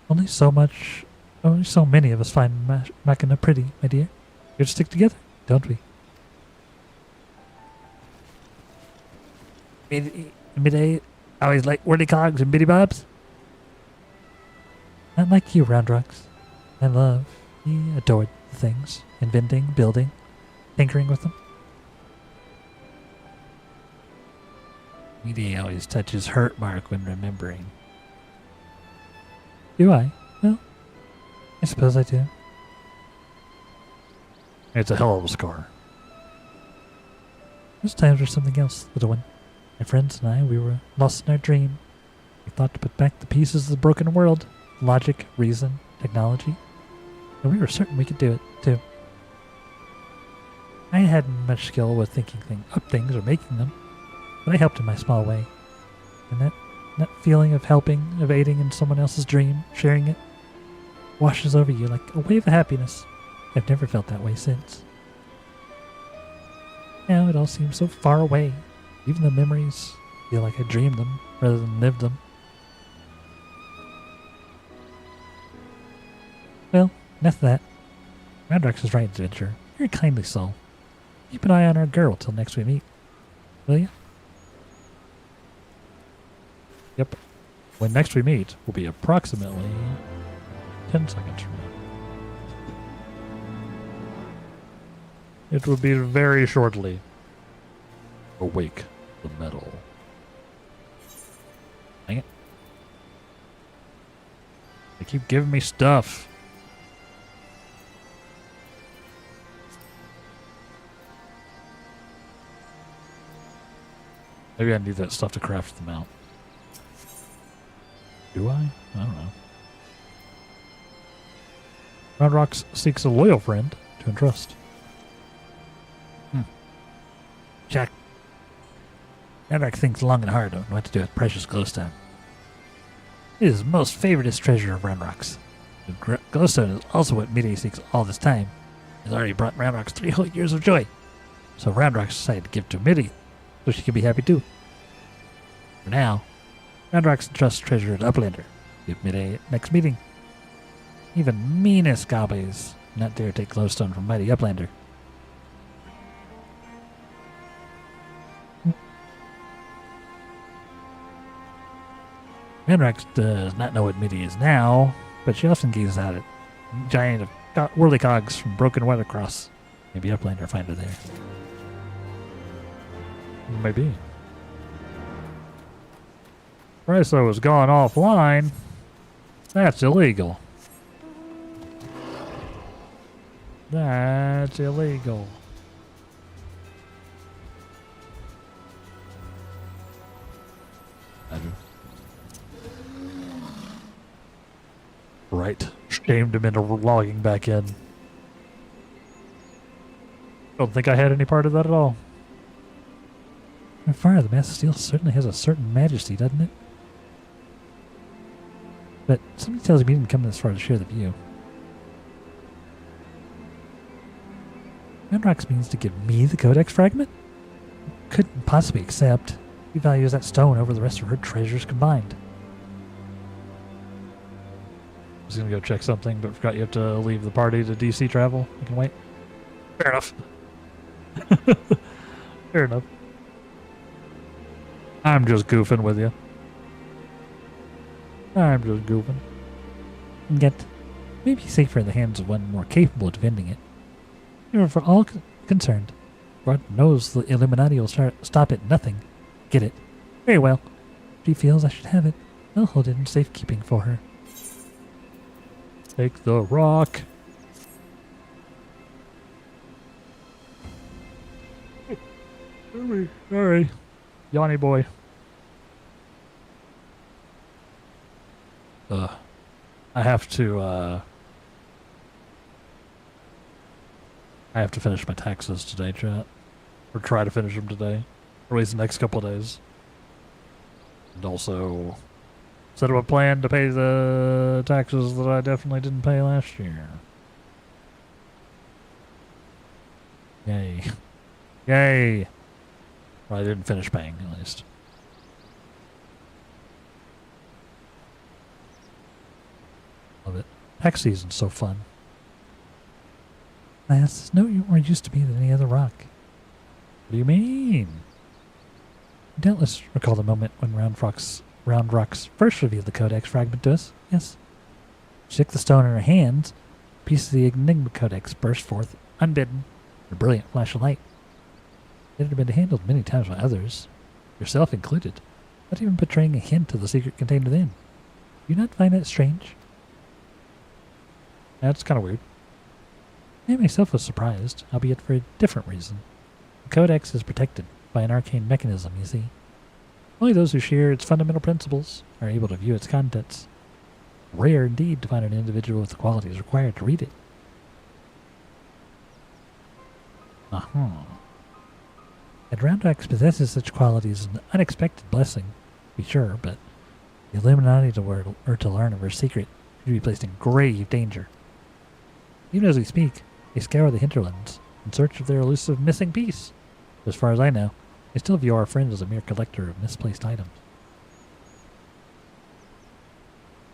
Only so many of us find Machina pretty, my dear. We have to stick together, don't we? Midday always like whirly cogs and bitty bobs. Not like you, Roundrox. I love, adored the things. Inventing, building, tinkering with them. Midday always touches hurt mark when remembering. Do I? Well, I suppose I do. It's a hell of a scar. Those times were something else, little one. My friends and I, we were lost in our dream. We thought to put back the pieces of the broken world. Logic, reason, technology. And we were certain we could do it, too. I hadn't much skill with thinking up things or making them, but I helped in my small way. And that feeling of helping, of aiding in someone else's dream, sharing it, washes over you like a wave of happiness. I've never felt that way since. Now it all seems so far away. Even the memories feel like I dreamed them rather than lived them. Well, enough of that. Roundrox is right, adventurer. You're a kindly soul. Keep an eye on our girl till next we meet. Will you? Yep. When next we meet will be approximately 10 seconds from now. It will be very shortly. Awake the metal. Dang it. They keep giving me stuff. Maybe I need that stuff to craft them out. Do I? I don't know. Roundrox seeks a loyal friend to entrust. Jack. Roundrox thinks long and hard on what to do with precious glowstone. It is the most favoritist treasure of Roundrox. The glowstone is also what Midi seeks all this time. It has already brought Roundrox 3 whole years of joy. So Roundrox decided to give it to Midi, so she can be happy too. For now, Roundrox entrusts treasure to Uplander. Give Midi next meeting. Even meanest goblins not dare take glowstone from mighty Uplander. Roundrox does not know what Midi is now, but she often gazes out at giant of whirly cogs from broken weathercross. Maybe Uplander will find her there. Maybe. Riso has gone offline. That's illegal. That's illegal. Right. Shamed him into logging back in. Don't think I had any part of that at all. Fire the Mass of Steel certainly has a certain majesty, doesn't it? But somebody tells me you didn't come this far to share the view. Roundrox means to give me the Codex fragment? Couldn't possibly accept. He values that stone over the rest of her treasures combined. I was going to go check something, but forgot you have to leave the party to DC travel. You can wait. Fair enough. Fair enough. I'm just goofing with you. I'm just goofing. And yet, maybe safer in the hands of one more capable of defending it. For all concerned, God knows the Illuminati will stop at nothing. Get it? Very well. If she feels I should have it, I'll hold it in safekeeping for her. Take the rock. Sorry. Yanni boy. I have to finish my taxes today, chat. Or try to finish them today. Or at least the next couple of days. And also set up a plan to pay the taxes that I definitely didn't pay last year. Yay. Yay! Well, I didn't finish paying, at least. Love it. Tax season's so fun. Lass, it's no more used to me than any other rock. What do you mean? You doubtless recall the moment when Roundrox first revealed the Codex fragment to us, yes? She took the stone in her hands. A piece of the Enigma Codex burst forth, unbidden, in a brilliant flash of light. It had been handled many times by others, yourself included, not even betraying a hint of the secret contained within. Do you not find that strange? That's kind of weird. I myself was surprised, albeit for a different reason. The Codex is protected by an arcane mechanism, you see. Only those who share its fundamental principles are able to view its contents. Rare indeed to find an individual with the qualities required to read it. Uh-huh. And Roundrax possesses such qualities as an unexpected blessing, to be sure, but the Illuminati to learn of her secret should be placed in grave danger. Even as we speak, they scour the hinterlands in search of their elusive missing piece. As far as I know, they still view our friend as a mere collector of misplaced items.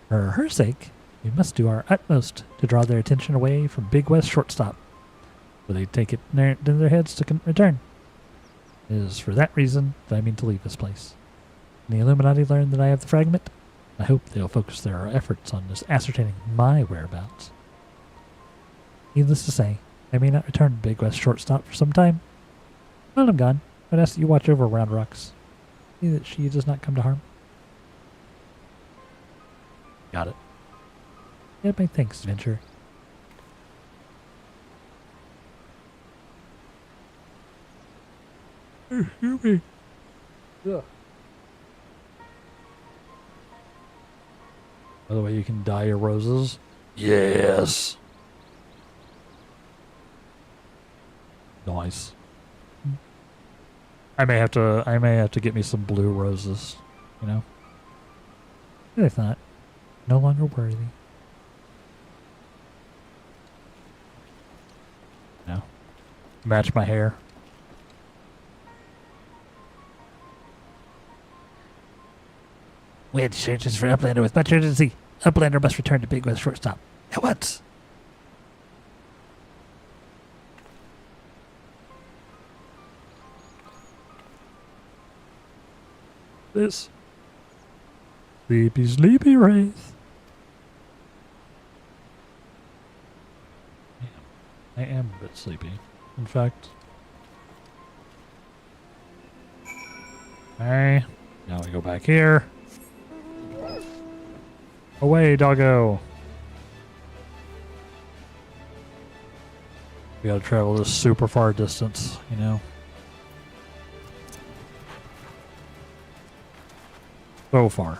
For her sake, we must do our utmost to draw their attention away from Big West Shortstop, where they take it into their heads to return. It is for that reason that I mean to leave this place. When the Illuminati learn that I have the fragment, I hope they'll focus their efforts on just ascertaining my whereabouts. Needless to say, I may not return to Big West Shortstop for some time. While I'm gone, I'd ask that you watch over Round Rocks. See that she does not come to harm. Got it. Yeah, my thanks, Adventure. Excuse me. Yeah. By the way, you can dye your roses. Yes. Nice. I may have to get me some blue roses, you know. I thought, no longer worthy. No. Match my hair. Wedge searches for Uplander with much urgency. Uplander must return to Big West Shortstop at once. This. Sleepy, sleepy Wraith. I am a bit sleepy. In fact. Okay. Now we go back here. Away, doggo. We gotta travel this super far distance, you know. So far.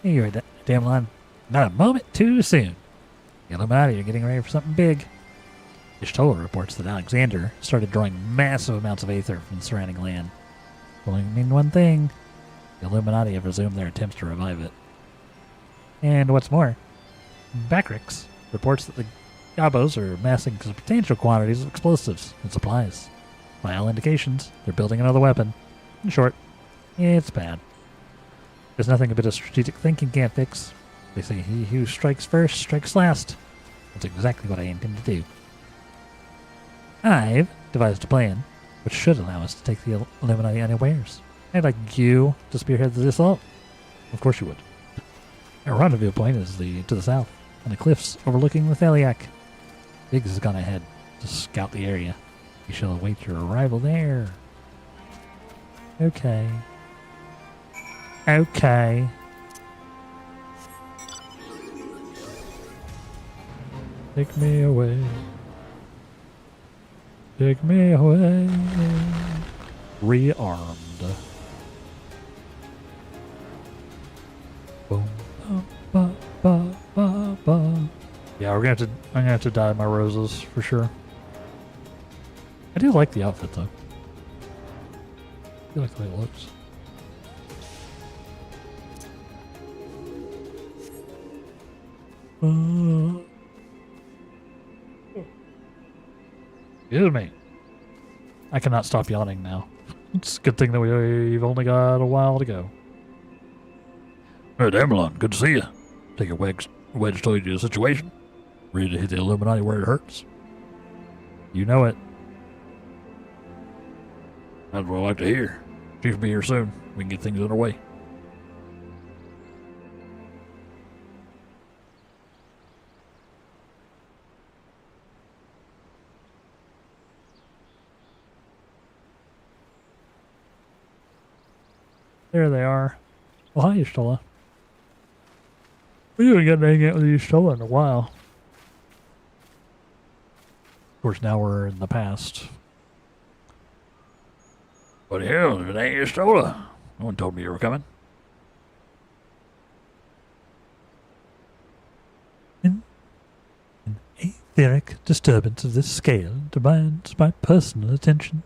Hey, you're that damn line. Not a moment too soon. The Illuminati are getting ready for something big. Ishtola reports that Alexander started drawing massive amounts of aether from the surrounding land. Will only mean one thing. The Illuminati have resumed their attempts to revive it. And what's more, Backrix reports that the Gabos are amassing substantial quantities of explosives and supplies. By all indications, they're building another weapon. In short, it's bad. There's nothing a bit of strategic thinking can't fix. They say he who strikes first strikes last. That's exactly what I intend to do. I've devised a plan which should allow us to take the Illuminati unawares. I'd like you to spearhead the assault. Of course you would. Our rendezvous point is to the south, on the cliffs overlooking the Thaliac. Biggs has gone ahead to scout the area. We shall await your arrival there. Okay. Okay. Take me away. Take me away. Rearmed. Boom. Ba, ba, ba, ba. Yeah, I'm gonna have to dye my roses for sure. I do like the outfit though. I like the way it looks. Excuse me. I cannot stop yawning now. It's a good thing that we've only got a while to go. Hey, Damelon, good to see you. Take your wedge told you the situation. Ready to hit the Illuminati where it hurts. You know it. That's what I like to hear. Chief will be here soon. We can get things underway. There they are. Well, hi, Ishtola. We haven't gotten to hang out with Ishtola in a while. Of course, now we're in the past. What the hell? It ain't Ishtola. No one told me you were coming. An etheric disturbance of this scale demands my personal attention.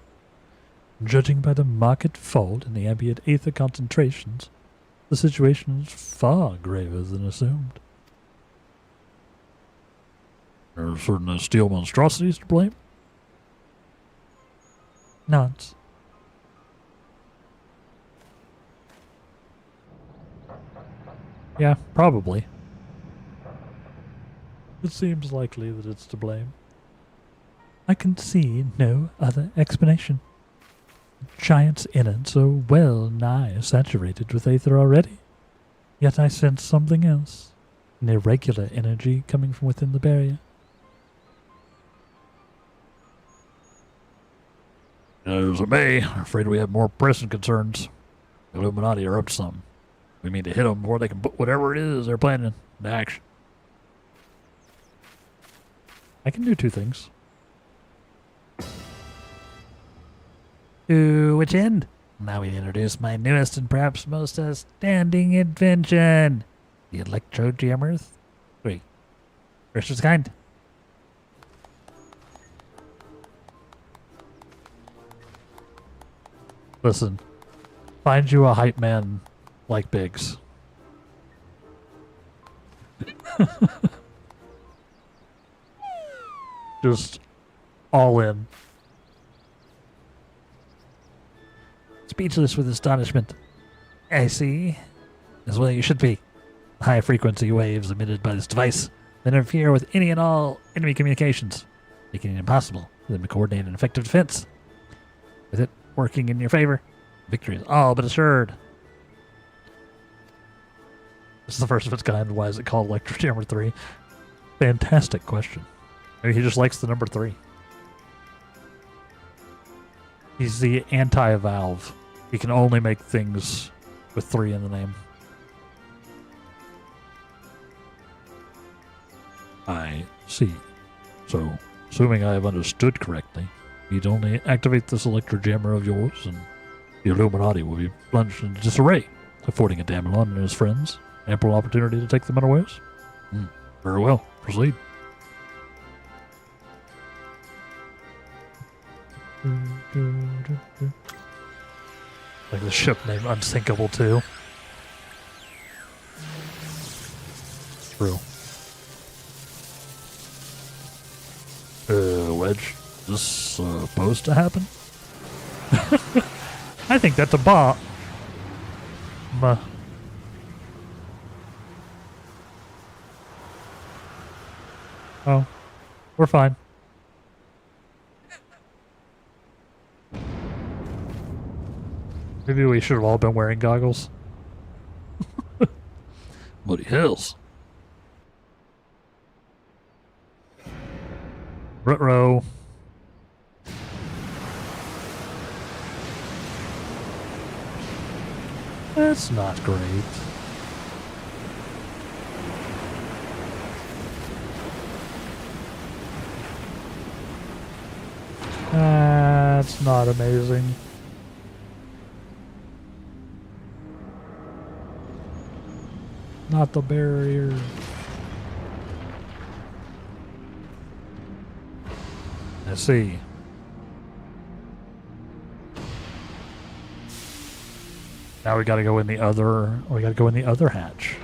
Judging by the marked fall in the ambient ether concentrations, the situation is far graver than assumed. There are certain steel monstrosities to blame? Nods. Yeah, probably. It seems likely that it's to blame. I can see no other explanation. The giant's innards are well nigh saturated with aether already. Yet I sense something else. An irregular energy coming from within the barrier. As it may, I'm afraid we have more pressing concerns. The Illuminati are up to something. We mean to hit them before they can put whatever it is they're planning into action. I can do two things. To which end? Now we introduce my newest and perhaps most outstanding invention, the Electro Jammer 3. First of its kind. Listen, find you a hype man like Biggs. Just all in. Speechless with astonishment. I see. As well you should be. High frequency waves emitted by this device that interfere with any and all enemy communications, making it impossible for them to coordinate an effective defense. With it working in your favor, victory is all but assured. This is the first of its kind. Why is it called Electro Jammer 3? Fantastic question. Maybe he just likes the number 3. He's the anti-Valve. He can only make things with 3 in the name. I see. So, assuming I have understood correctly, you'd only activate this Electro Jammer of yours, and the Illuminati will be plunged into disarray, affording Adamelon and his friends ample opportunity to take them unawares. Very well. Proceed. Like the ship name Unsinkable too. True. Wedge, is this supposed to happen? I think that's a bomb. Oh, we're fine. Maybe we should have all been wearing goggles. Bloody hells. Ruh-roh. That's not great. That's not amazing. Not the barrier. I see. Now we gotta go in the other. We gotta go in the other hatch.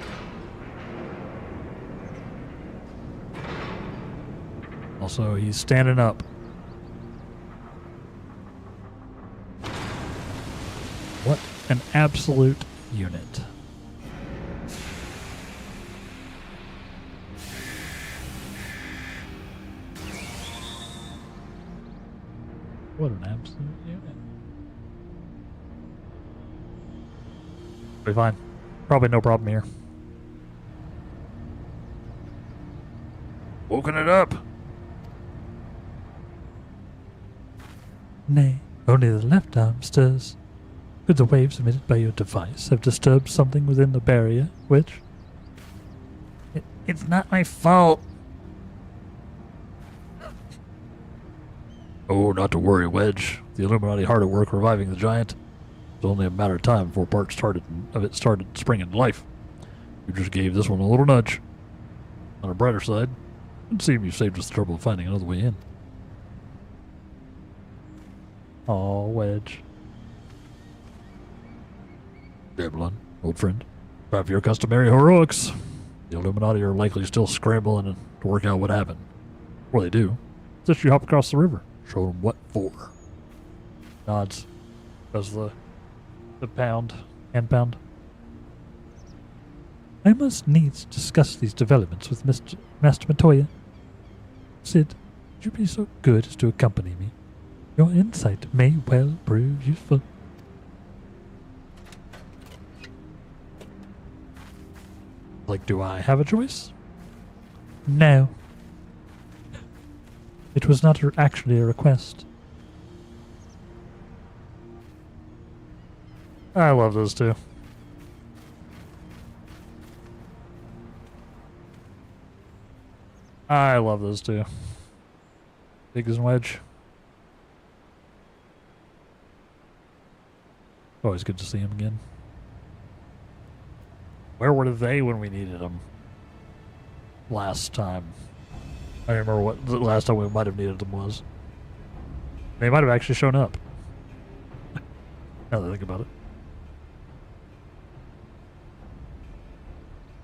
Also, he's standing up. What an absolute unit. What an absolute unit. Be fine. Probably no problem here. Woken it up. Nay, only the left arm stirs. Could the waves emitted by your device have disturbed something within the barrier, which... It's not my fault. Oh, not to worry, Wedge. The Illuminati hard at work reviving the giant. It's only a matter of time before part of it started springing to life. We just gave this one a little nudge. On a brighter side, It seems you saved us the trouble of finding another way in. Oh, Wedge. Gamelon, old friend. By your customary heroics, the Illuminati are likely still scrambling to work out what happened. Or they do. Since you hop across the river. Show them what for. Nods. Does the pound. Hand pound. I must needs discuss these developments with Master Matoya. Sid, would you be so good as to accompany me? Your insight may well prove useful. Like, do I have a choice? No. It was not actually a request. I love those two. I love those two. Biggs and Wedge. Always good to see him again. Where were they when we needed them? Last time. I don't remember what the last time we might have needed them was. They might have actually shown up. Now that I think about it.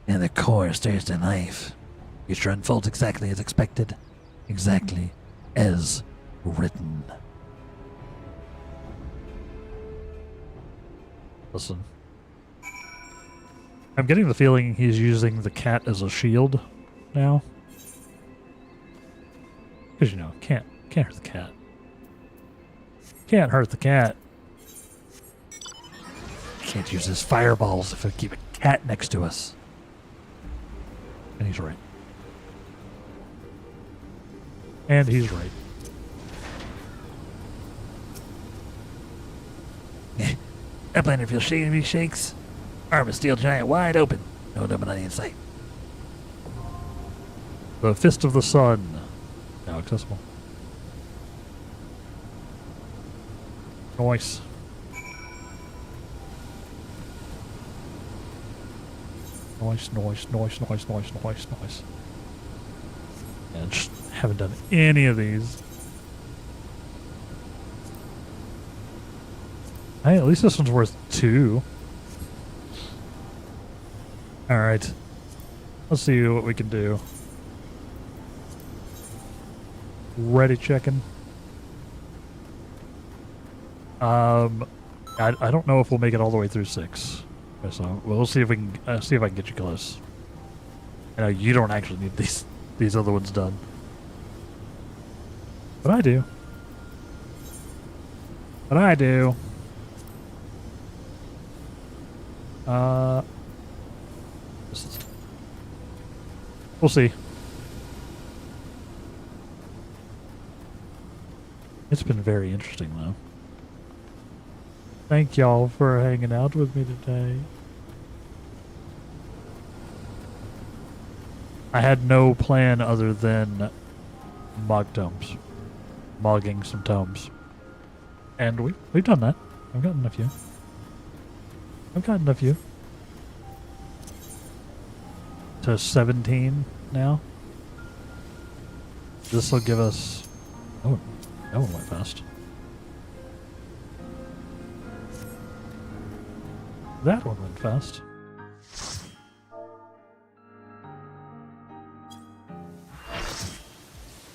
And the course Thursday life. Future unfolds exactly as expected. Exactly as written. Listen. I'm getting the feeling he's using the cat as a shield now. Because, you know, can't hurt the cat. Can't hurt the cat. Can't use his fireballs if we keep a cat next to us. And he's right. And he's right. Uplander feels shaky shakes. Arm of steel giant wide open. No Illuminati in sight. The Fist of the Sun. Now accessible. Nice. Nice. And just haven't done any of these. Hey, at least this one's worth 2. Alright. Let's see what we can do. Ready checking. I don't know if we'll make it all the way through 6. So we'll see if we can see if I can get you close. I know you don't actually need these other ones done, but I do. We'll see. It's been very interesting, though. Thank y'all for hanging out with me today. I had no plan other than mogging some tomes. And we've done that. I've gotten a few. To 17 now. This will give us... Oh, that one went fast. That one went fast.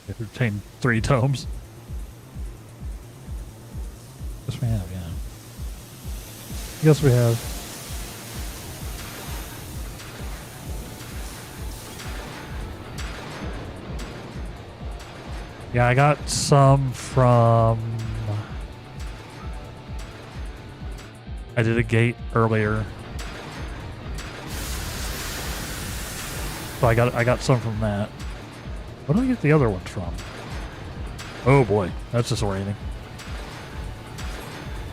It retained 3 tomes. Yes, we have, yeah. Yes, we have. Yeah, I got some from... I did a gate earlier. So I got some from that. Where do I get the other ones from? Oh boy, that's disorienting.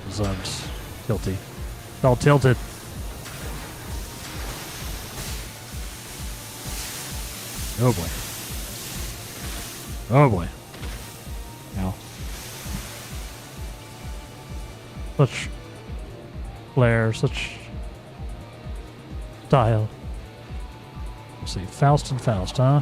Zones. Tilty. It's all tilted. Oh boy. Oh boy. Now. Such flair, such style. Let's see, Faust and Faust, huh?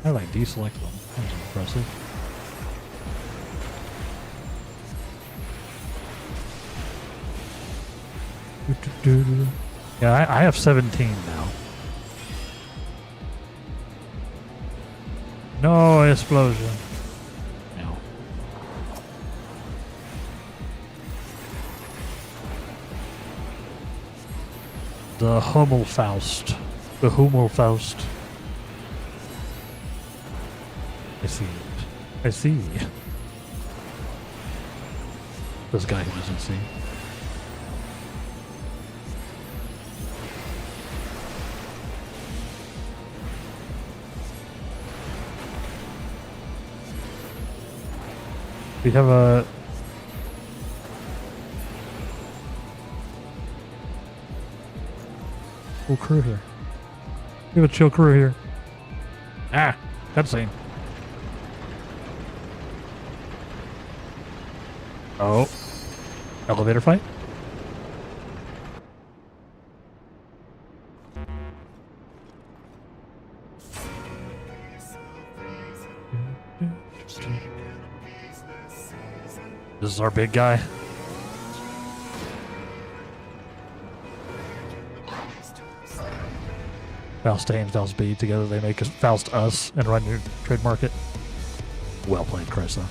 How did I deselect them? That was impressive. Yeah, I have 17 now. No explosion. No. The Hummelfaust. The Hummelfaust. I see. I see. This guy who doesn't see. We have a cool crew here. We have a chill crew here. Ah, cutscene. Oh, elevator fight. This is our big guy. Faust A and Faust B together, they make us Faust us and run your trade market. Well played, Krista.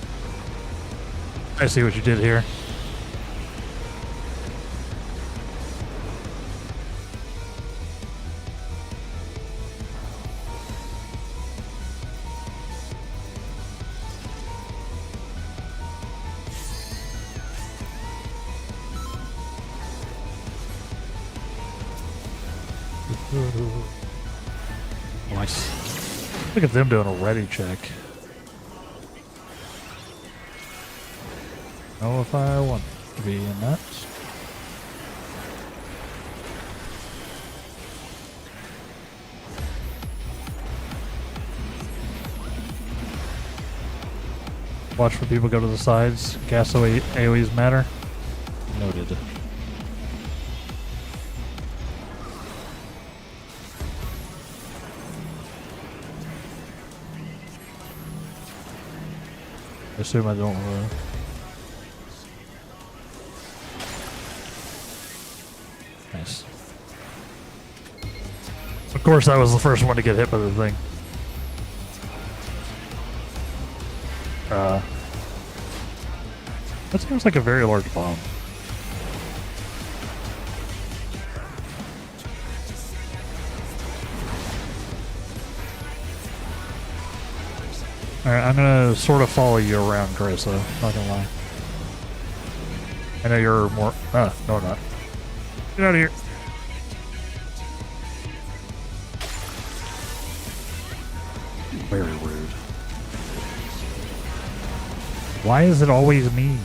I see what you did here. Nice. Look at them doing a ready check. Know if I want to be in that. Watch for people go to the sides. Gas AoEs matter. Noted. I assume I don't Nice. Of course I was the first one to get hit by the thing. That seems like a very large bomb. Alright, I'm gonna sort of follow you around, Carissa. Not gonna lie. I know you're more. No, I'm not. Get out of here. Very rude. Why is it always me?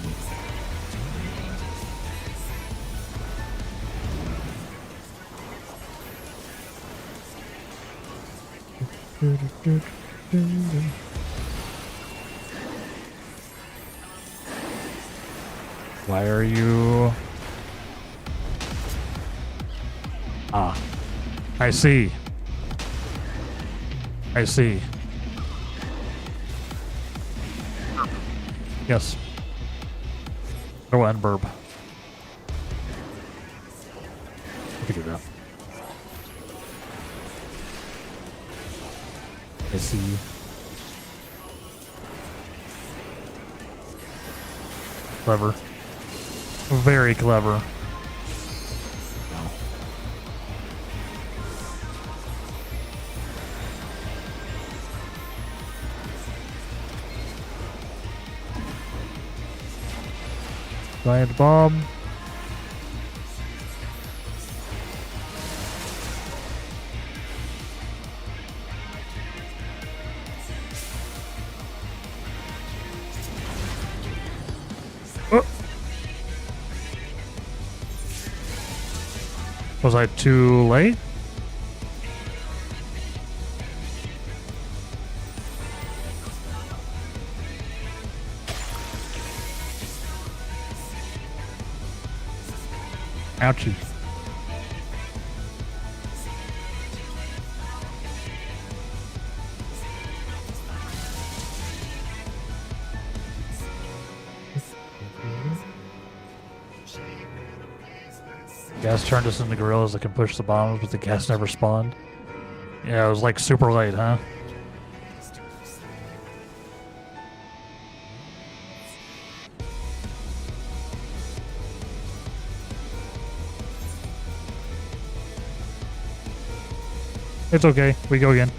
Why are you... Ah. I see. I see. Yes. Throw and burb. I figured it out. I see. Clever. Very clever. Giant bomb. Oh. Was I too late? Ouchie. Gas turned us into gorillas that can push the bombs, but the gas never spawned. Yeah, it was like super late, huh? It's okay. We go again.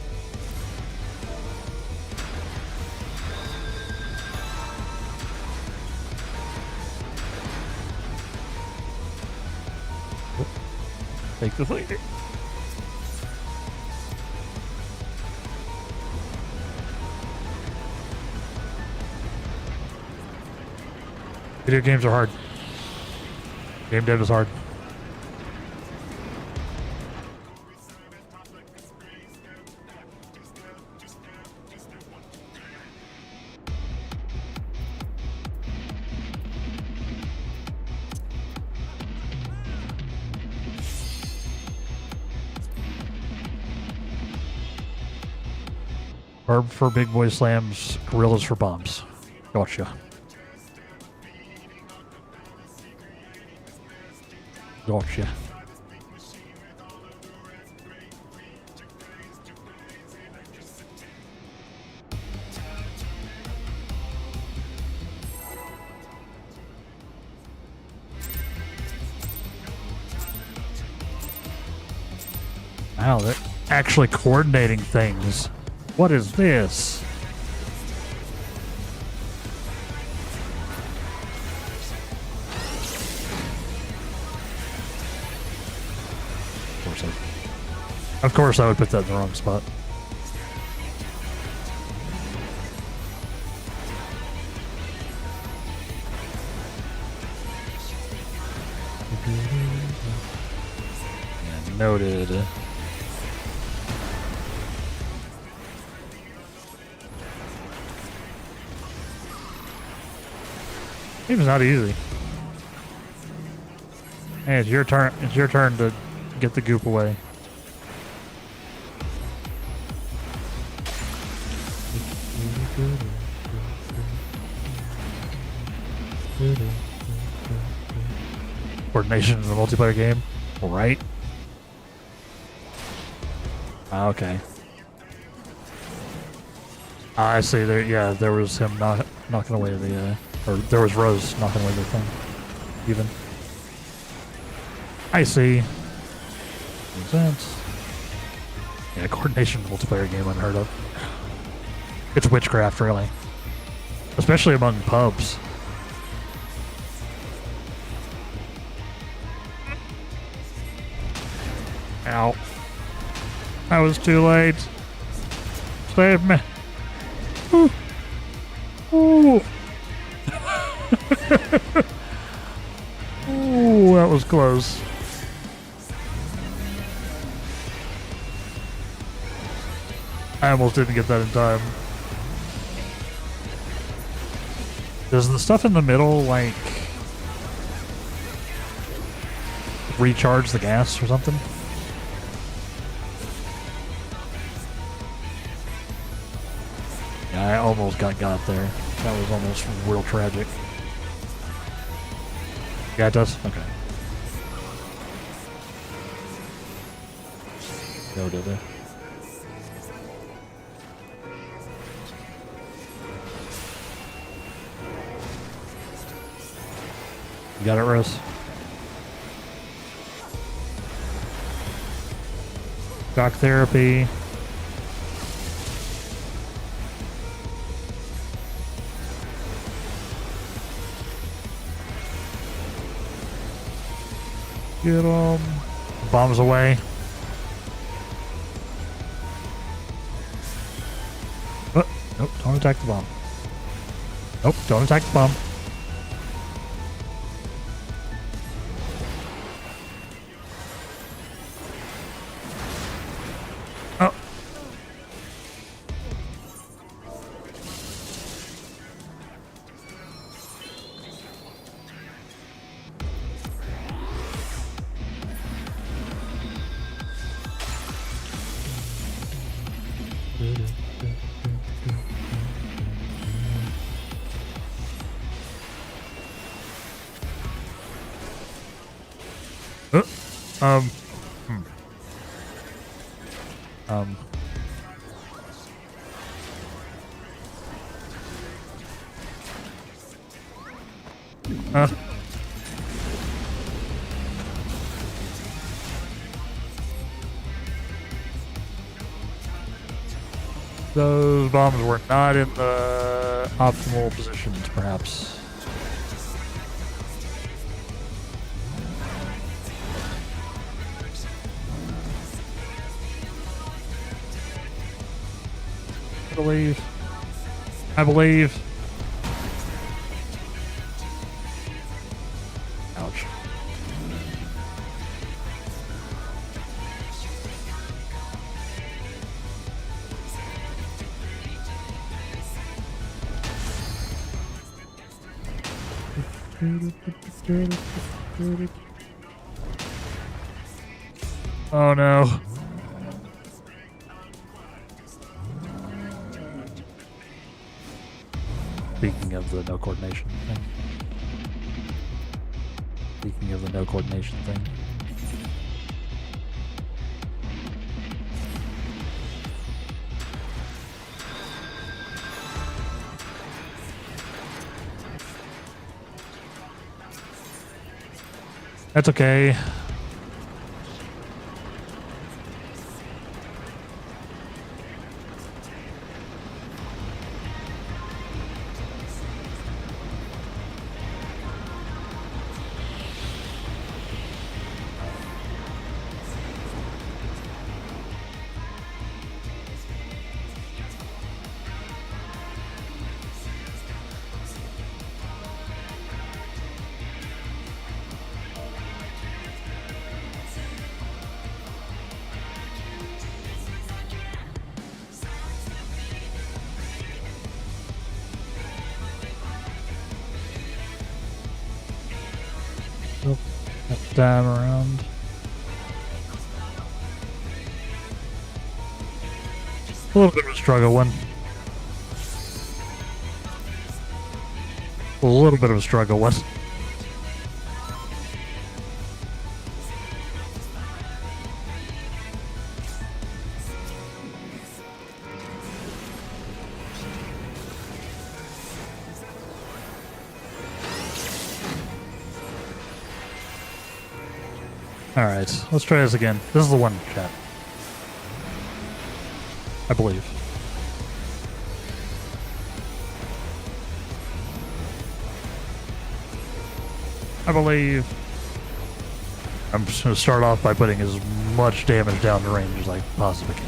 Take the lead. Video games are hard. Game dev is hard. Barb for big boy slams, gorillas for bombs. Gotcha. Gotcha. Wow, they're actually coordinating things. What is this? Of course I would put that in the wrong spot. Yeah, noted. Game's not easy. Hey, it's your turn. It's your turn to get the goop away. Coordination in the multiplayer game, right? Okay. I see. There, yeah, there was him knocking away the, or there was Rose knocking away the thing. Even. I see. Makes sense. Yeah, coordination in the multiplayer game unheard of. It's witchcraft, really. Especially among pubs. Ow. I was too late. Save me. Ooh. Ooh. Ooh, that was close. I almost didn't get that in time. Does the stuff in the middle, like, recharge the gas or something? Yeah, I almost got there. That was almost real tragic. Yeah, it does? Okay. No, did it? You got it, Rose? Shock therapy. Get them. Bombs away. Oh, nope, don't attack the bomb. Nope, don't attack the bomb. Oh. Um. Hmm. Um. Those bombs were not in the optimal positions, perhaps. I believe. Ouch. Oh no. Speaking of the no coordination thing. Speaking of the no coordination thing. That's okay. Nope. That time around. A little bit of a struggle one. A little bit of a struggle one. Alright, let's try this again. This is the one, chat. I believe. I believe. I'm just going to start off by putting as much damage down the range as I possibly can.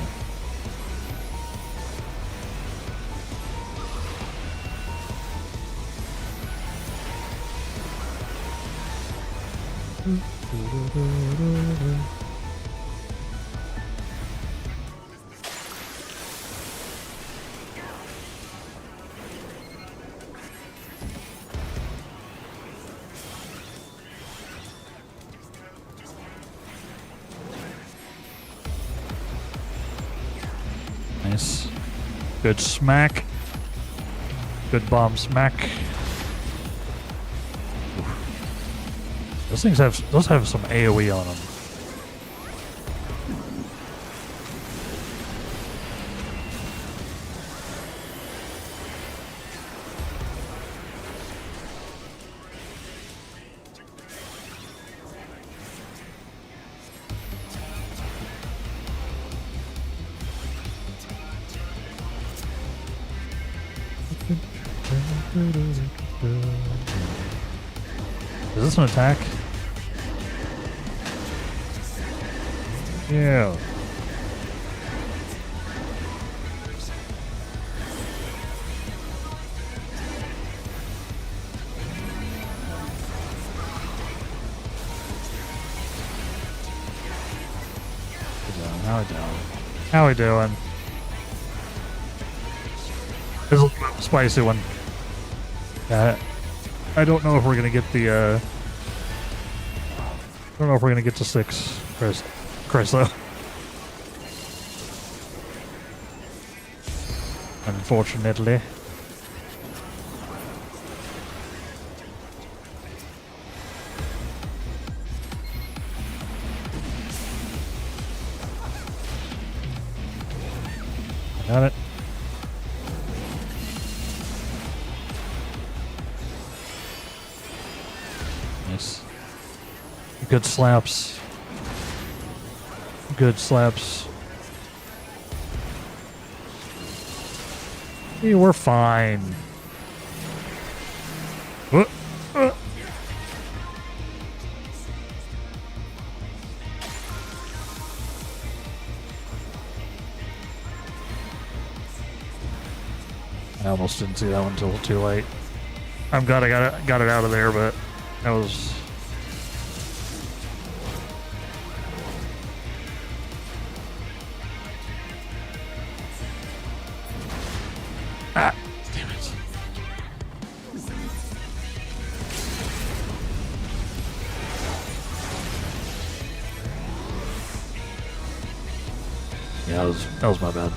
Nice. Good smack. Good bomb smack. Those things have some AoE on them. Is this an attack? Yeah. How we doing? This is a spicy one. I don't know if we're gonna get the. I don't know if we're gonna get to 6, Chris though. Unfortunately. Got it. Nice. Good slaps. Good slaps. Hey, we're fine. Uh. I almost didn't see that one until too late. I'm glad I got it out of there, but that was. Ah, damn it. Yeah, that was my bad.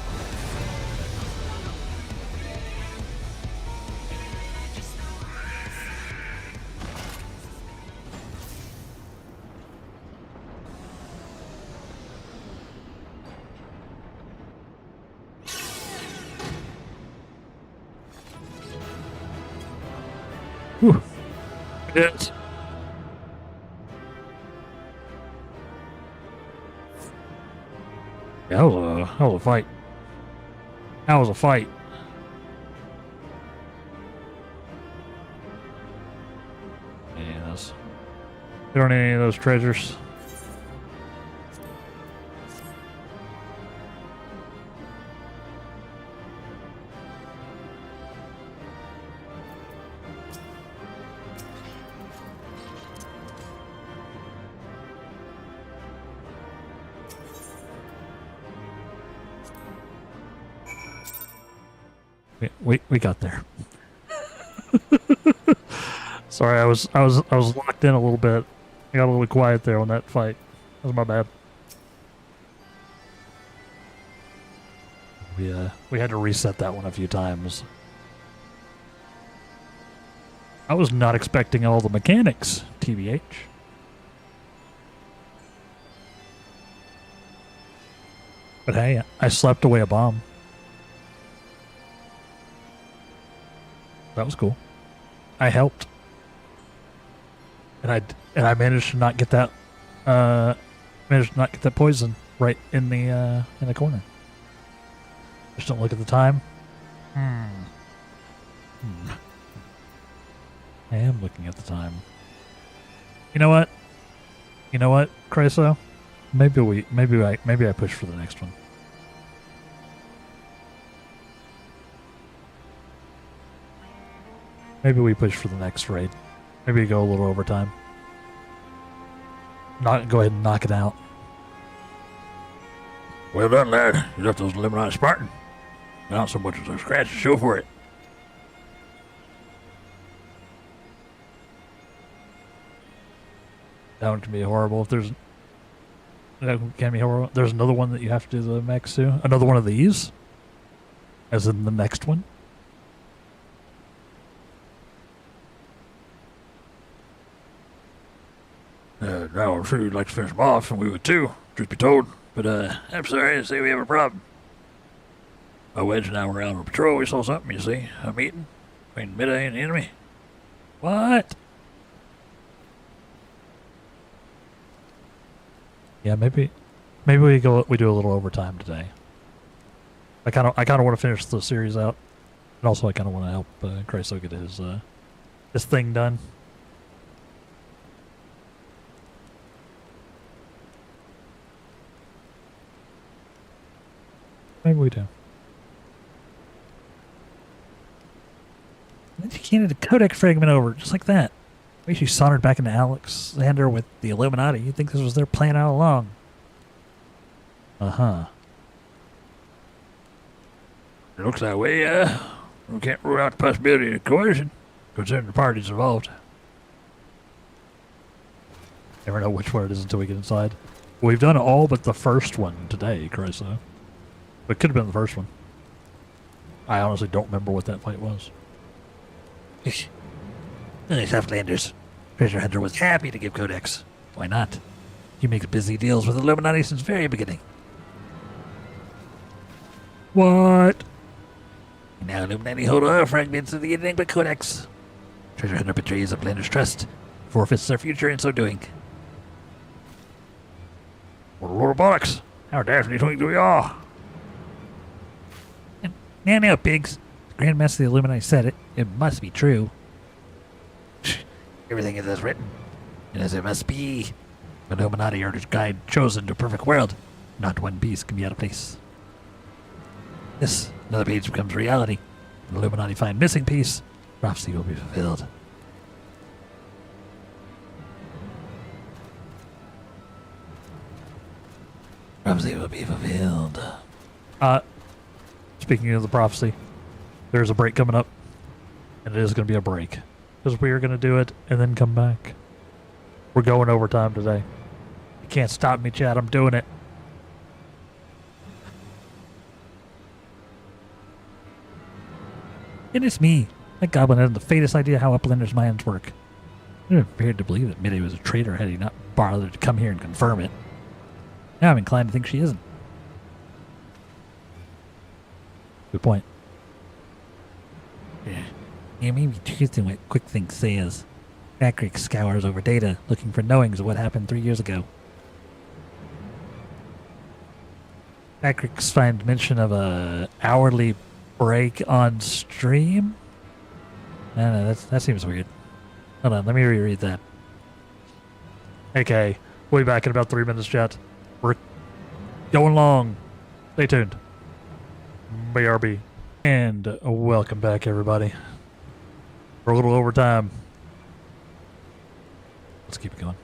Whew. It. Yeah, that was a fight. That was a fight. Yes. We don't need any of those treasures. We got there. Sorry, I was locked in a little bit. I got a little quiet there on that fight. That was my bad. We had to reset that one a few times. I was not expecting all the mechanics, TBH. But hey, I slept away a bomb. That was cool. I helped, and I managed to not get that poison right in the corner. Just don't look at the time. I am looking at the time. You know what? Chryso? Maybe I push for the next one. Maybe we push for the next raid. Maybe we go a little overtime. Go ahead and knock it out. Well done, lad. You left those Illuminati Spartan. Not so much as a scratch to show for it. That one can be horrible if there's... That can be horrible. There's another one that you have to do the mechs to. Another one of these? As in the next one? Now I'm sure you'd like to finish them off, and we would too, truth be told. But I'm sorry to say we have a problem. My Wedge and I were out on patrol. We saw something, you see. A meeting between Midday and the enemy. What? Yeah, maybe we do a little overtime today. I kind of want to finish the series out, and also I kind of want to help Chryso get his thing done. Maybe we do. Then she handed a codex fragment over, just like that. Maybe she sauntered back into Alexander with the Illuminati. You'd think this was their plan all along. Uh-huh. It looks that way, we can't rule out the possibility of coercion, considering the parties involved. Never know which one it is until we get inside. We've done all but the first one today, Chryso. But it could have been the first one. I honestly don't remember what that fight was. Nice Outlanders. Treasure Hunter was happy to give Codex. Why not? He makes busy deals with Illuminati since the very beginning. What? Now Illuminati hold all fragments of the Enigma Codex. Treasure hunter betrays a blender's trust, forfeits their future in so doing. What a load of bollocks! How daftly twink we are! Now, pigs. The Grand Master of the Illuminati said it. It must be true. Everything is as written, and as it must be. The Illuminati are the guide chosen to a perfect world. Not one piece can be out of place. This, another page becomes reality. When the Illuminati find missing piece, prophecy will be fulfilled. Prophecy will be fulfilled. Speaking of the prophecy, there's a break coming up, and it is going to be a break because we are going to do it and then come back. We're going overtime today. You can't stop me, Chad. I'm doing it. And it's me. That goblin had the faintest idea how Uplander's minds work. I never appeared to believe that Midday was a traitor had he not bothered to come here and confirm it. Now I'm inclined to think she isn't. Good point. Yeah, maybe truth in what Quick Think says. Patrick scours over data, looking for knowings of what happened 3 years ago. Patrick's find mention of a hourly break on stream? I don't know, that seems weird. Hold on, let me reread that. Okay, we'll be back in about 3 minutes, chat. We're going long. Stay tuned. BRB. And welcome back, everybody. We're a little overtime. Let's keep it going.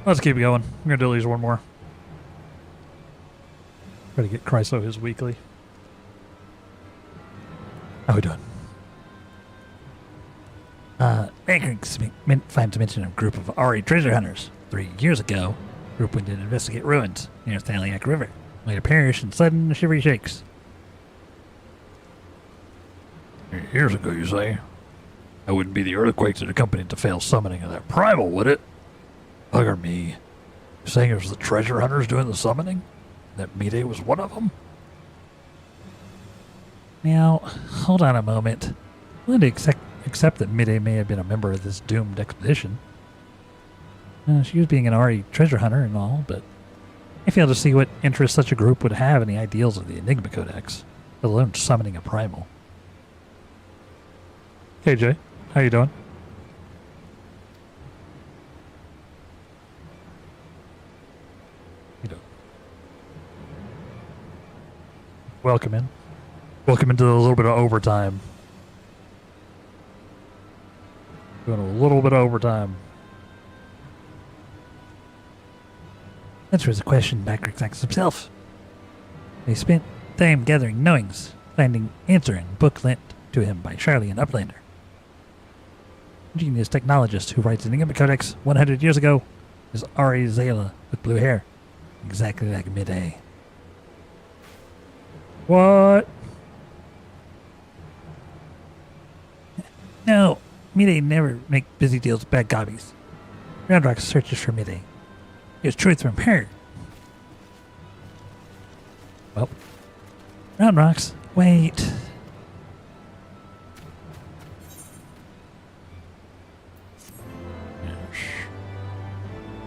Let's keep it going. I'm going to do at least one more. Try to get Chryso his weekly. How we doing? Patrick finds mention of a group of Ari treasure hunters. 3 years ago, the group went to investigate ruins near Thaliac River. Later perished in sudden shivery shakes. Years ago, you say? That wouldn't be the earthquakes that accompanied the failed summoning of that primal, would it? Bugger me. You're saying it was the treasure hunters doing the summoning? That Midday was one of them? Now, hold on a moment. I'm willing to accept that Midday may have been a member of this doomed expedition. She was being an Ari treasure hunter and all, but I fail to see what interest such a group would have in the ideals of the Enigma Codex, let alone summoning a primal. KJ, how you doing? You know. Welcome in. Welcome into a little bit of overtime. Doing a little bit of overtime. Answers a question Patrick asks himself. They spent time gathering knowings, finding answer in a book lent to him by Charlie, an Uplander. Genius technologist who writes Enigma Codex 100 years ago is Ari Zayla with blue hair, exactly like Midday. What? No, Midday never make busy deals with bad gobbies. Roundrock searches for Midday. Here's truth from her. Well, Roundrocks, wait.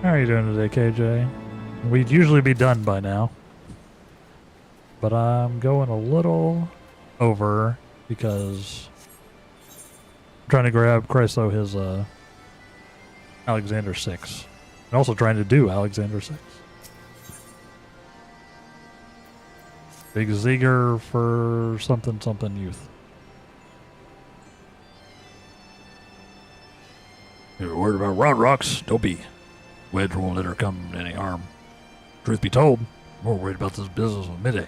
How are you doing today, KJ? We'd usually be done by now. But I'm going a little over because I'm trying to grab Chryso his Alexander 6. And also trying to do Alexander 6. Big Zeger for something youth. You're worried about Round Rocks? Don't be. Wedge won't let her come to any harm. Truth be told, I'm more worried about this business with Midday.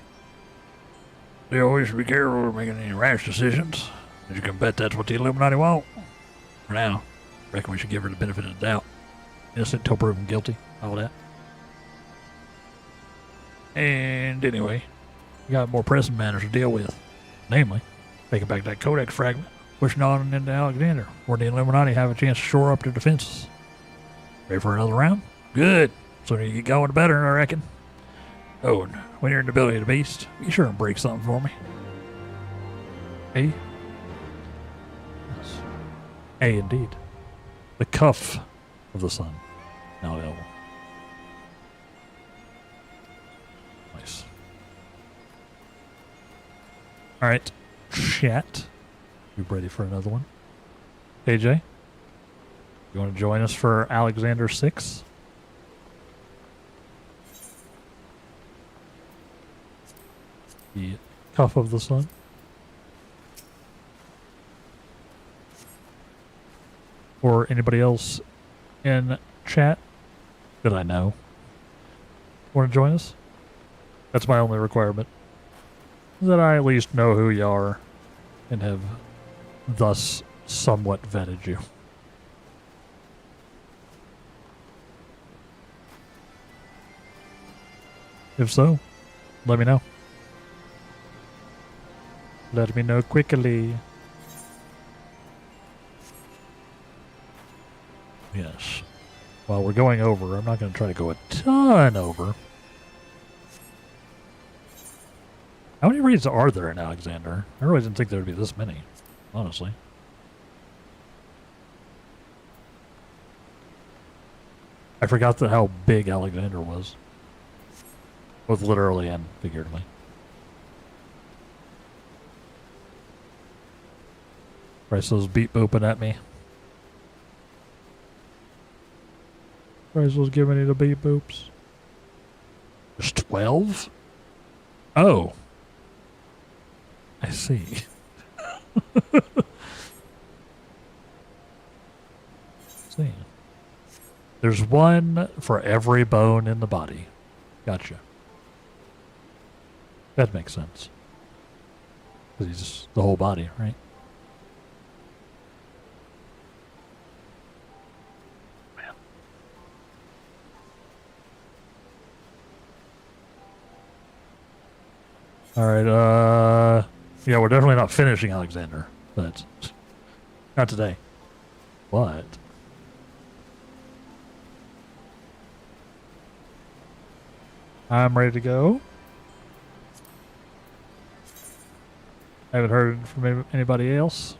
They always should be careful of making any rash decisions. As you can bet that's what the Illuminati want. For now, I reckon we should give her the benefit of the doubt. Innocent till proven guilty. All that. And anyway, we got more pressing matters to deal with. Namely, taking back that Codex fragment, pushing on into Alexander, where the Illuminati have a chance to shore up their defenses. Ready for another round? Good. Sooner you get going, the better, I reckon. Oh, and when you're in the belly of the beast, be sure and break something for me. A? Yes. A indeed. The cuff of the sun. Now L. Nice. Alright. Chat. You ready for another one? AJ? You want to join us for Alexander 6? The cuff of the sun. Or anybody else in chat that I know want to join us? That's my only requirement. That I at least know who you are and have thus somewhat vetted you. If so, let me know. Let me know quickly. Yes. While we're going over, I'm not going to try to go a ton over. How many raids are there in Alexander? I really didn't think there would be this many, honestly. I forgot how big Alexander was. Both literally and figuratively. Brycel's beat booping at me. Brycel's giving me the beat boops. There's 12? Oh. I see. See. There's one for every bone in the body. Gotcha. That makes sense. Because he's the whole body, right? Man. Alright, yeah, we're definitely not finishing Alexander. But not today. But I'm ready to go. I haven't heard from anybody else.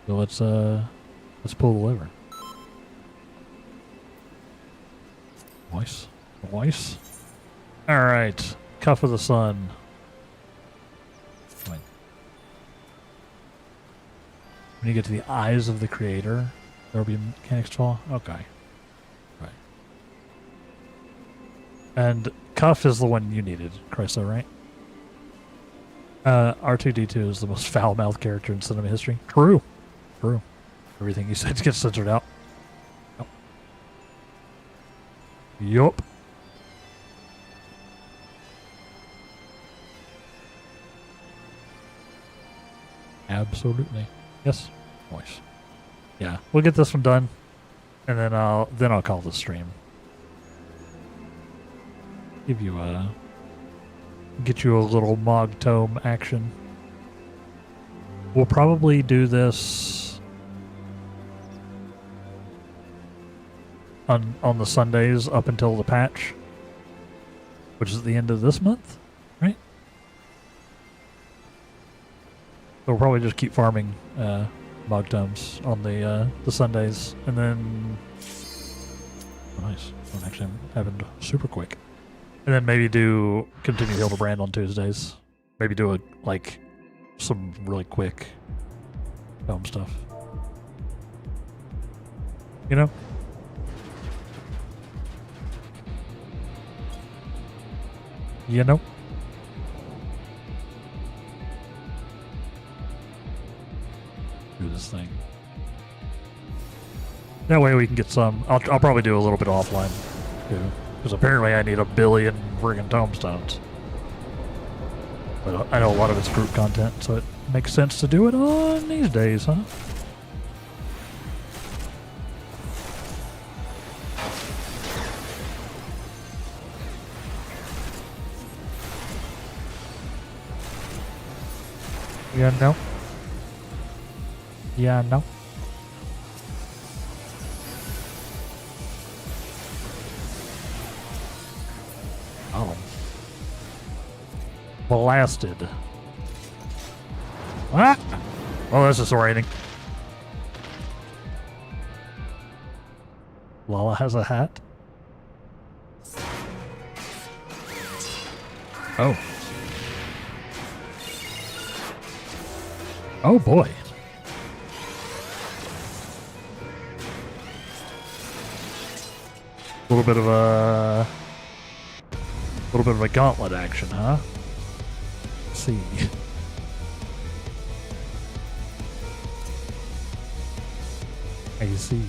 So let's pull the lever. Nice. Nice. Alright. Cuff of the Sun. When you get to the eyes of the creator, there will be mechanics to fall. Okay. Right. And Cuff is the one you needed, Chrysler, right? R2-D2 is the most foul-mouthed character in cinema history. True. True. Everything he said gets censored out. Yep. Yup. Absolutely. Yes. Nice. Yeah, we'll get this one done, and then I'll call the stream. Give you get you a little Mog Tome action. We'll probably do this on the Sundays up until the patch, which is at the end of this month, right? So we'll probably just keep farming Mog Tomes on the Sundays, and then nice. That actually happened super quick. And then maybe continue Hildebrand on Tuesdays. Maybe do some really quick film stuff. You know? You know? Do this thing. That way we can get some. I'll probably do a little bit offline too, because apparently I need 1 billion friggin' tomestones. But I know a lot of it's group content, so it makes sense to do it on these days, huh? Yeah, no. Yeah, no. blasted. Ah! Oh, that's disorienting. Lala has a hat. Oh. Oh boy. A little bit of a gauntlet action, huh? Let's see. I see.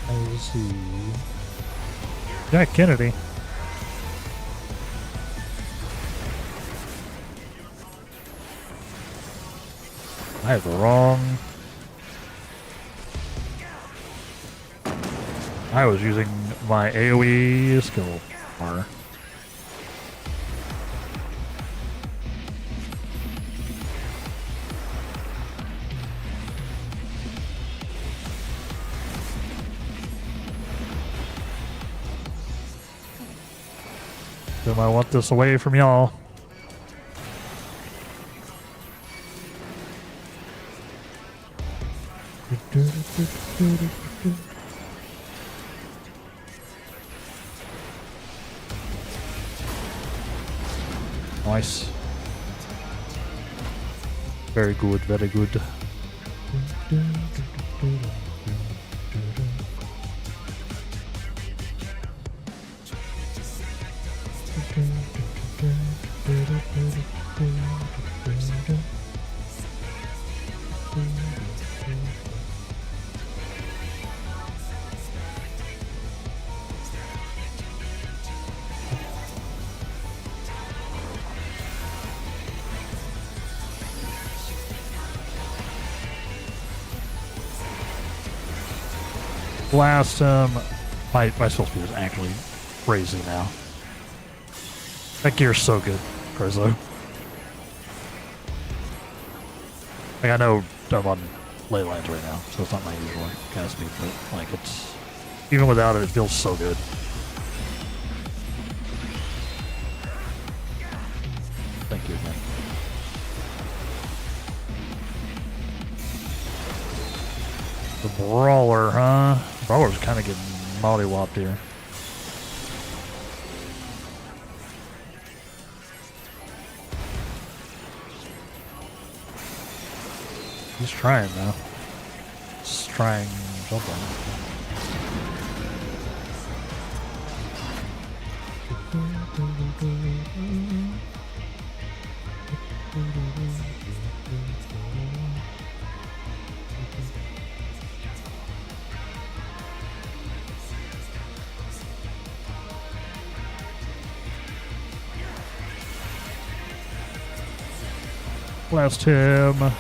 I see. Jack Kennedy. I have the wrong. I was using my AoE skill bar. Then I want this away from y'all. Nice. Very good, very good. Blast him. My spell speed is actually crazy now. That gear's so good, Prezzo. Like, I know I'm on ley lines right now, so it's not my usual cast speed, but like it's even without it, it feels so good. Thank you, man. The brawler, huh? Brawler's kind of getting mollywopped here. He's trying though. He's trying something. Blast him.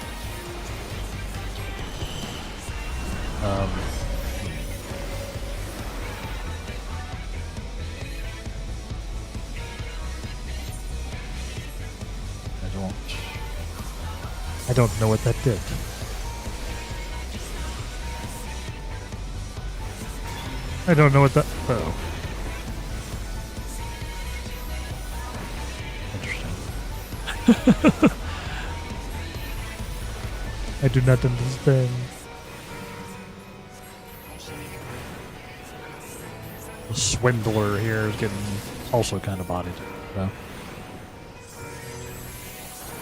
I don't know what that did. I don't know what that. Oh. Interesting. I do not understand. The swindler here is getting also kind of bodied. So.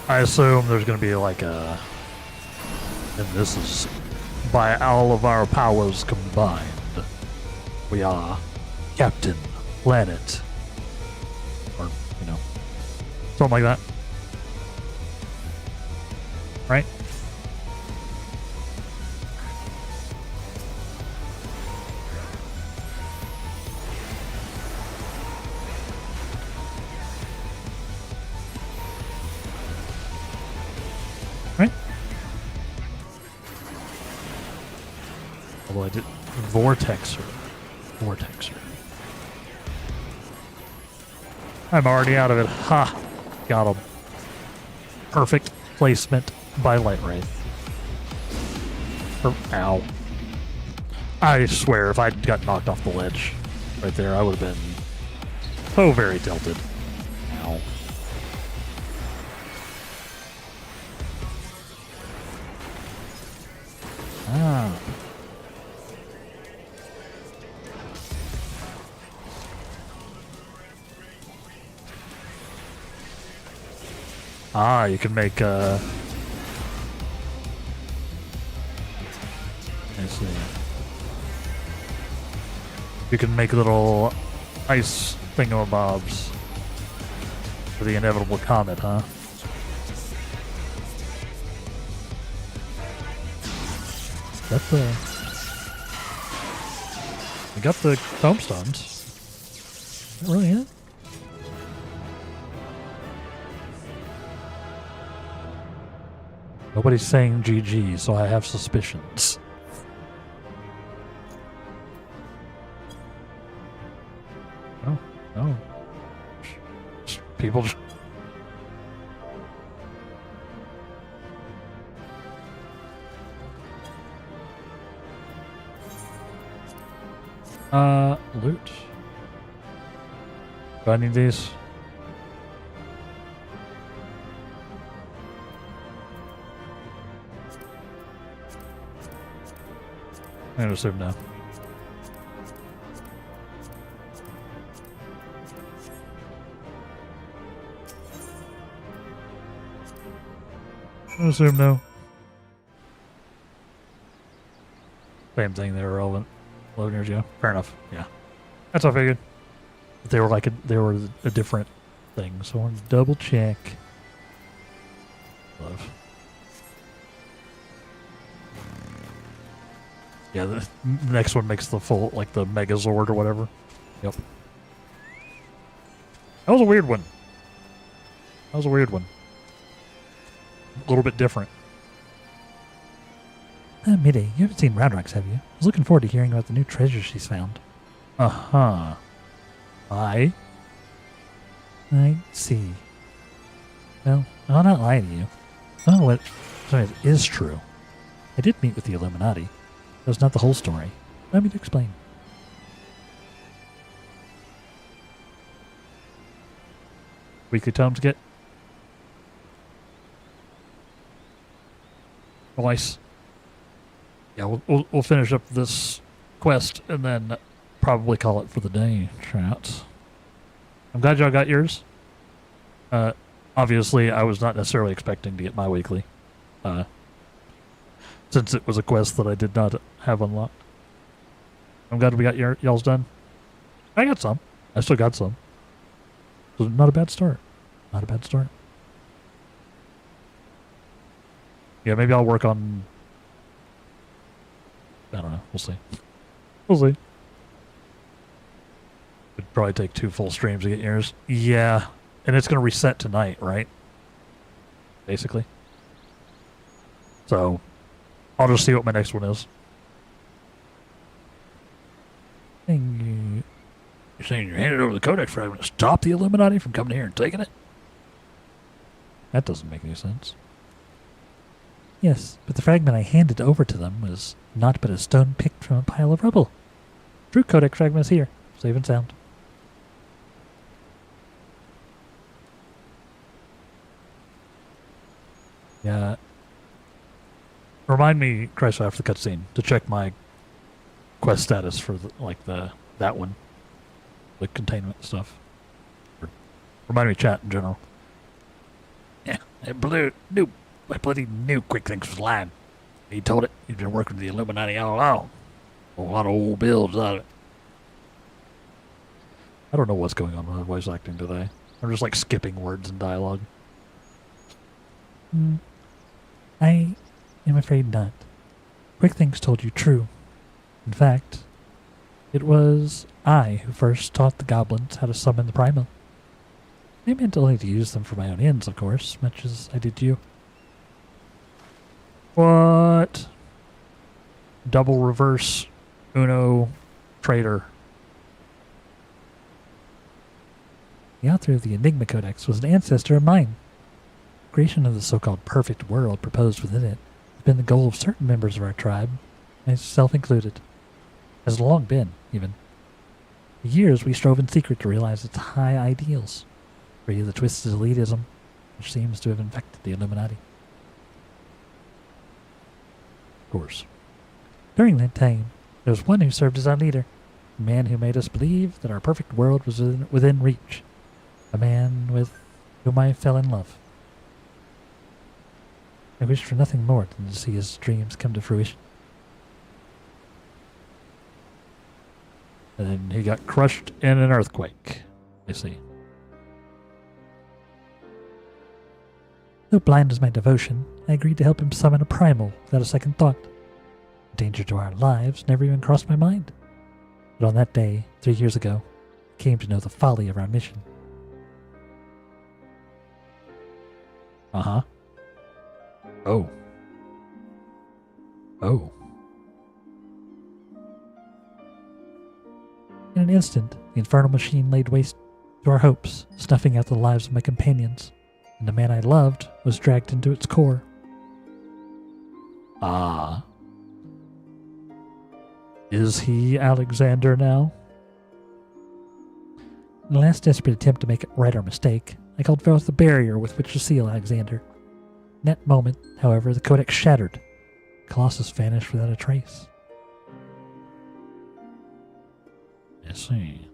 I assume there's going to be like a, and this is by all of our powers combined, we are Captain Planet, or you know, something like that, right? Although I did Vortexer. I'm already out of it. Ha! Got him. Perfect placement by Light Wraith. Ow. I swear, if I'd got knocked off the ledge right there, I would have been so very tilted. Ow. Ah. Ah, you can make, let's see. You can make little ice thingamabobs for the inevitable comet, huh? That's we got the tombstones. Is that really it? Nobody's saying GG, so I have suspicions. Oh, no. People just... Loot. Do I need these? I'm gonna assume no. I'm gonna assume no. Same thing, they were relevant 11 years ago. Fair enough, yeah. That's what I figured. But they were like they were a different thing, so I wanted to double check. Love. Yeah, the next one makes the full, like the Megazord or whatever. Yep. That was a weird one. That was a weird one. A little bit different. Midday, you haven't seen Roundrox, have you? I was looking forward to hearing about the new treasure she's found. Uh-huh. I see. Well, I'll not lie to you. Some of what is true. I did meet with the Illuminati. That's not the whole story. Let me explain. Weekly tomes get nice. Yeah, we'll finish up this quest and then probably call it for the day, chat. I'm glad y'all got yours. Obviously, I was not necessarily expecting to get my weekly. Since it was a quest that I did not have unlocked. I'm glad we got y'all's done. I got some. I still got some. So not a bad start. Not a bad start. Yeah, maybe I'll work on... I don't know. We'll see. We'll see. It'd probably take 2 full streams to get yours. Yeah. And it's going to reset tonight, right? Basically. So... I'll just see what my next one is. You're saying you're handed over the Codex fragment to stop the Illuminati from coming here and taking it? That doesn't make any sense. Yes, but the fragment I handed over to them was not but a stone picked from a pile of rubble. True Codex fragment is here, safe and sound. Yeah. Remind me, Christ, after the cutscene, to check my quest status for that one, the containment stuff. Remind me, chat in general. Yeah, I bloody knew Quick Things was lying. He told it. He'd been working with the Illuminati all along. A lot of old builds out of it. I don't know what's going on with my voice acting today. I'm just like skipping words and dialogue. I am afraid not. Quick Things told you true. In fact, it was I who first taught the goblins how to summon the primal. I meant only to use them for my own ends, of course, much as I did you. What? Double reverse Uno traitor. The author of the Enigma Codex was an ancestor of mine. The creation of the so-called perfect world proposed within it been the goal of certain members of our tribe, myself included. Has long been, even. For years we strove in secret to realize its high ideals, free of the twisted elitism which seems to have infected the Illuminati. Of course. During that time, there was one who served as our leader, a man who made us believe that our perfect world was within reach, a man with whom I fell in love. I wished for nothing more than to see his dreams come to fruition. And then he got crushed in an earthquake. I see. Though blind as my devotion, I agreed to help him summon a primal without a second thought. Danger to our lives never even crossed my mind. But on that day, 3 years ago, I came to know the folly of our mission. Uh-huh. Oh. Oh. In an instant, the infernal machine laid waste to our hopes, snuffing out the lives of my companions, and the man I loved was dragged into its core. Ah. Is he Alexander now? In the last desperate attempt to make it right our mistake, I called forth the barrier with which to seal Alexander. In that moment, however, the codex shattered. Colossus vanished without a trace. I see.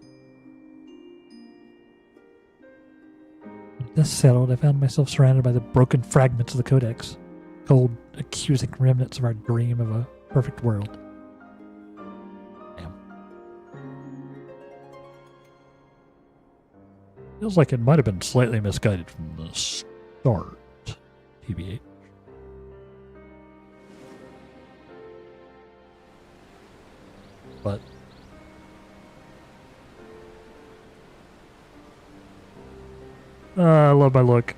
Thus settled, I found myself surrounded by the broken fragments of the codex, cold, accusing remnants of our dream of a perfect world. Feels like it might have been slightly misguided from the start, TBH. But I love my look.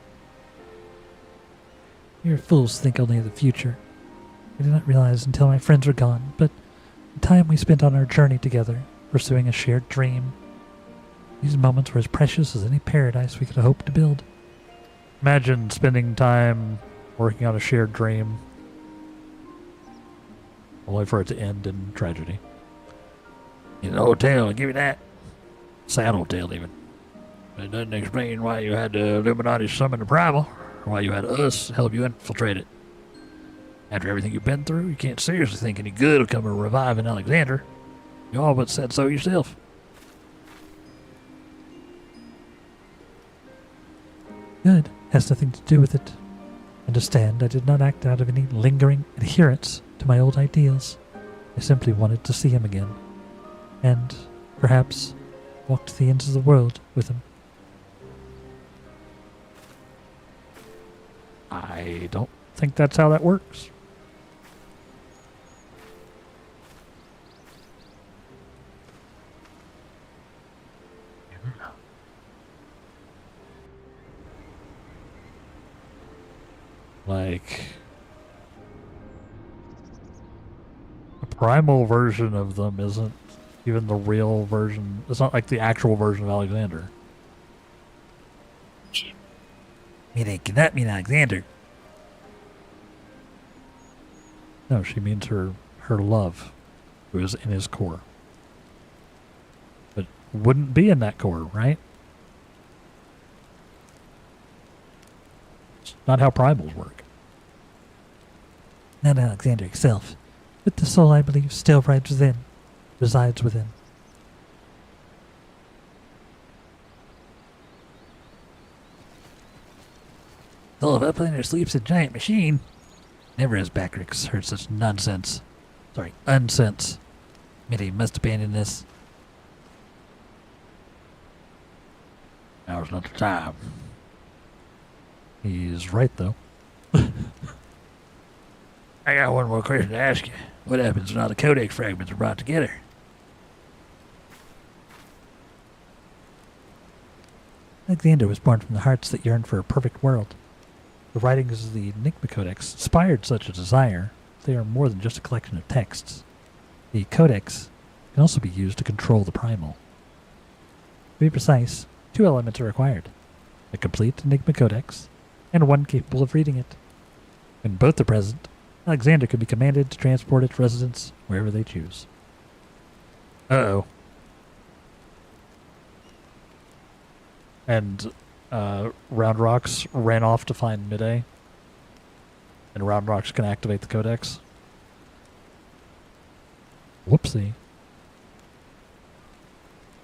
Mere fools think only of the future. I did not realize until my friends were gone, but the time we spent on our journey together, pursuing a shared dream, these moments were as precious as any paradise we could hope to build. Imagine spending time working on a shared dream, only for it to end in tragedy. In the hotel, I'll give you that. Sad hotel, even. But it doesn't explain why you had the Illuminati summon the primal, or why you had us help you infiltrate it. After everything you've been through, you can't seriously think any good will come of reviving Alexander. You all but said so yourself. Good has nothing to do with it. Understand, I did not act out of any lingering adherence to my old ideals. I simply wanted to see him again. And, perhaps, walk to the ends of the world with him. I don't think that's how that works. Like, a primal version of them isn't even the real version. It's not like the actual version of Alexander. It cannot mean Alexander. No, she means her love, who is in his core. But wouldn't be in that core, right? It's not how primals work. Not Alexander himself, but the soul I believe still resides within. Well, if Uplander sleeps in a giant machine, never has Backrix heard such nonsense. Sorry, unsense. Mitty must abandon this. Now's not the time. He's right, though. I got one more question to ask you. What happens when all the codex fragments are brought together? Alexander was born from the hearts that yearned for a perfect world. The writings of the Enigma Codex inspired such a desire. They are more than just a collection of texts. The Codex can also be used to control the primal. To be precise, 2 elements are required: a complete Enigma Codex and one capable of reading it. When both are present, Alexander could be commanded to transport its residents wherever they choose. Uh-oh. And Round Rocks ran off to find Midday. And Round Rocks can activate the codex. Whoopsie.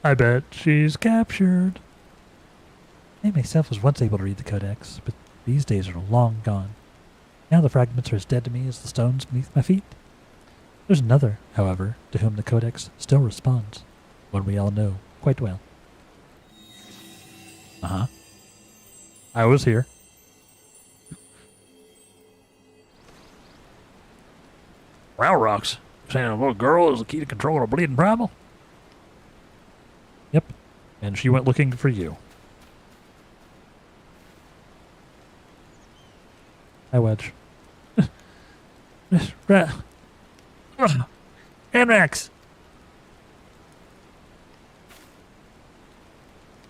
I bet she's captured. I myself was once able to read the codex, but these days are long gone. Now the fragments are as dead to me as the stones beneath my feet. There's another, however, to whom the codex still responds. One we all know quite well. Uh-huh. I was here. Round Rocks. Saying a little girl is the key to control a bleeding primal? Yep. And she went looking for you. Hi, Wedge. Anrax!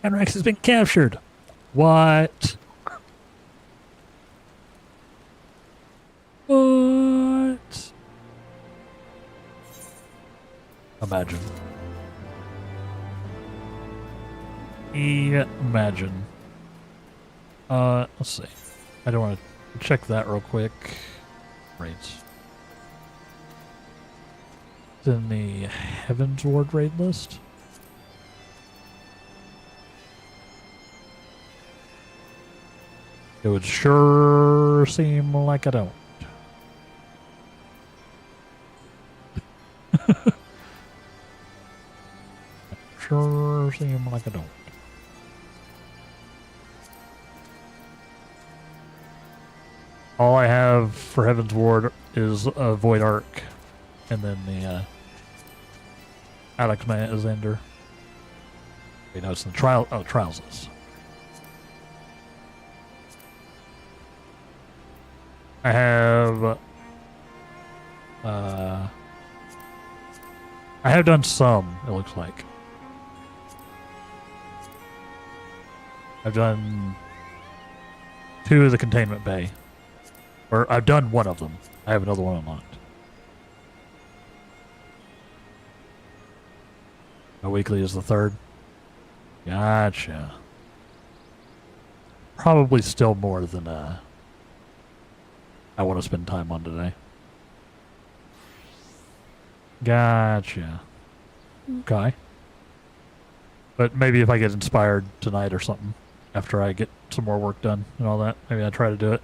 Anrax has been captured. What? What? Imagine. Imagine. Let's see. I don't want to check that real quick. Raids. It's in the Heaven's Ward raid list. It would sure seem like I don't. Sure seem like I don't. All I have for Heaven's Ward is a Void Arc, and then the Alexander. Wait, no, it's the trial. Oh, Trials list. I have. I have done some. It looks like. I've done 2 of the Containment Bay. Or I've done 1 of them. I have another one unlocked. A weekly is the 3rd. Gotcha. Probably still more than I want to spend time on today. Gotcha. Okay. But maybe if I get inspired tonight or something, after I get some more work done and all that, maybe I try to do it.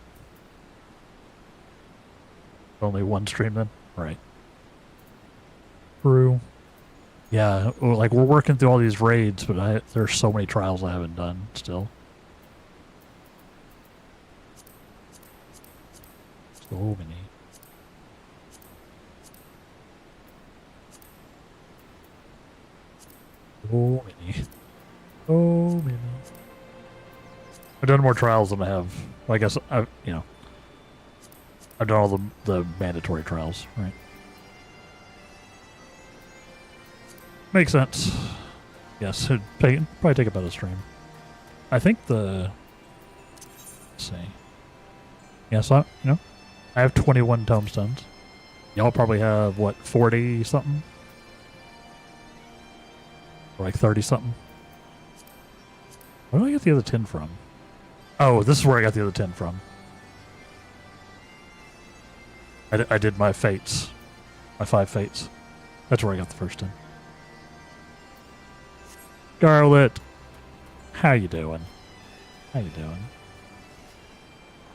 Only 1 stream then? Right. True. Yeah, like we're working through all these raids, but there's so many trials I haven't done still. So many. So many. So many. I've done more trials than I have. Well, I guess I've done all the mandatory trials, right? Makes sense. Yes, it'd probably take about a stream. I think let's see. Yeah, so I have 21 tombstones. Y'all probably have what, 40 something? Or like 30 something? Where did I get the other 10 from? Oh, this is where I got the other 10 from. I did my fates. My 5 fates. That's where I got the first 10. Scarlet, how you doing? How you doing?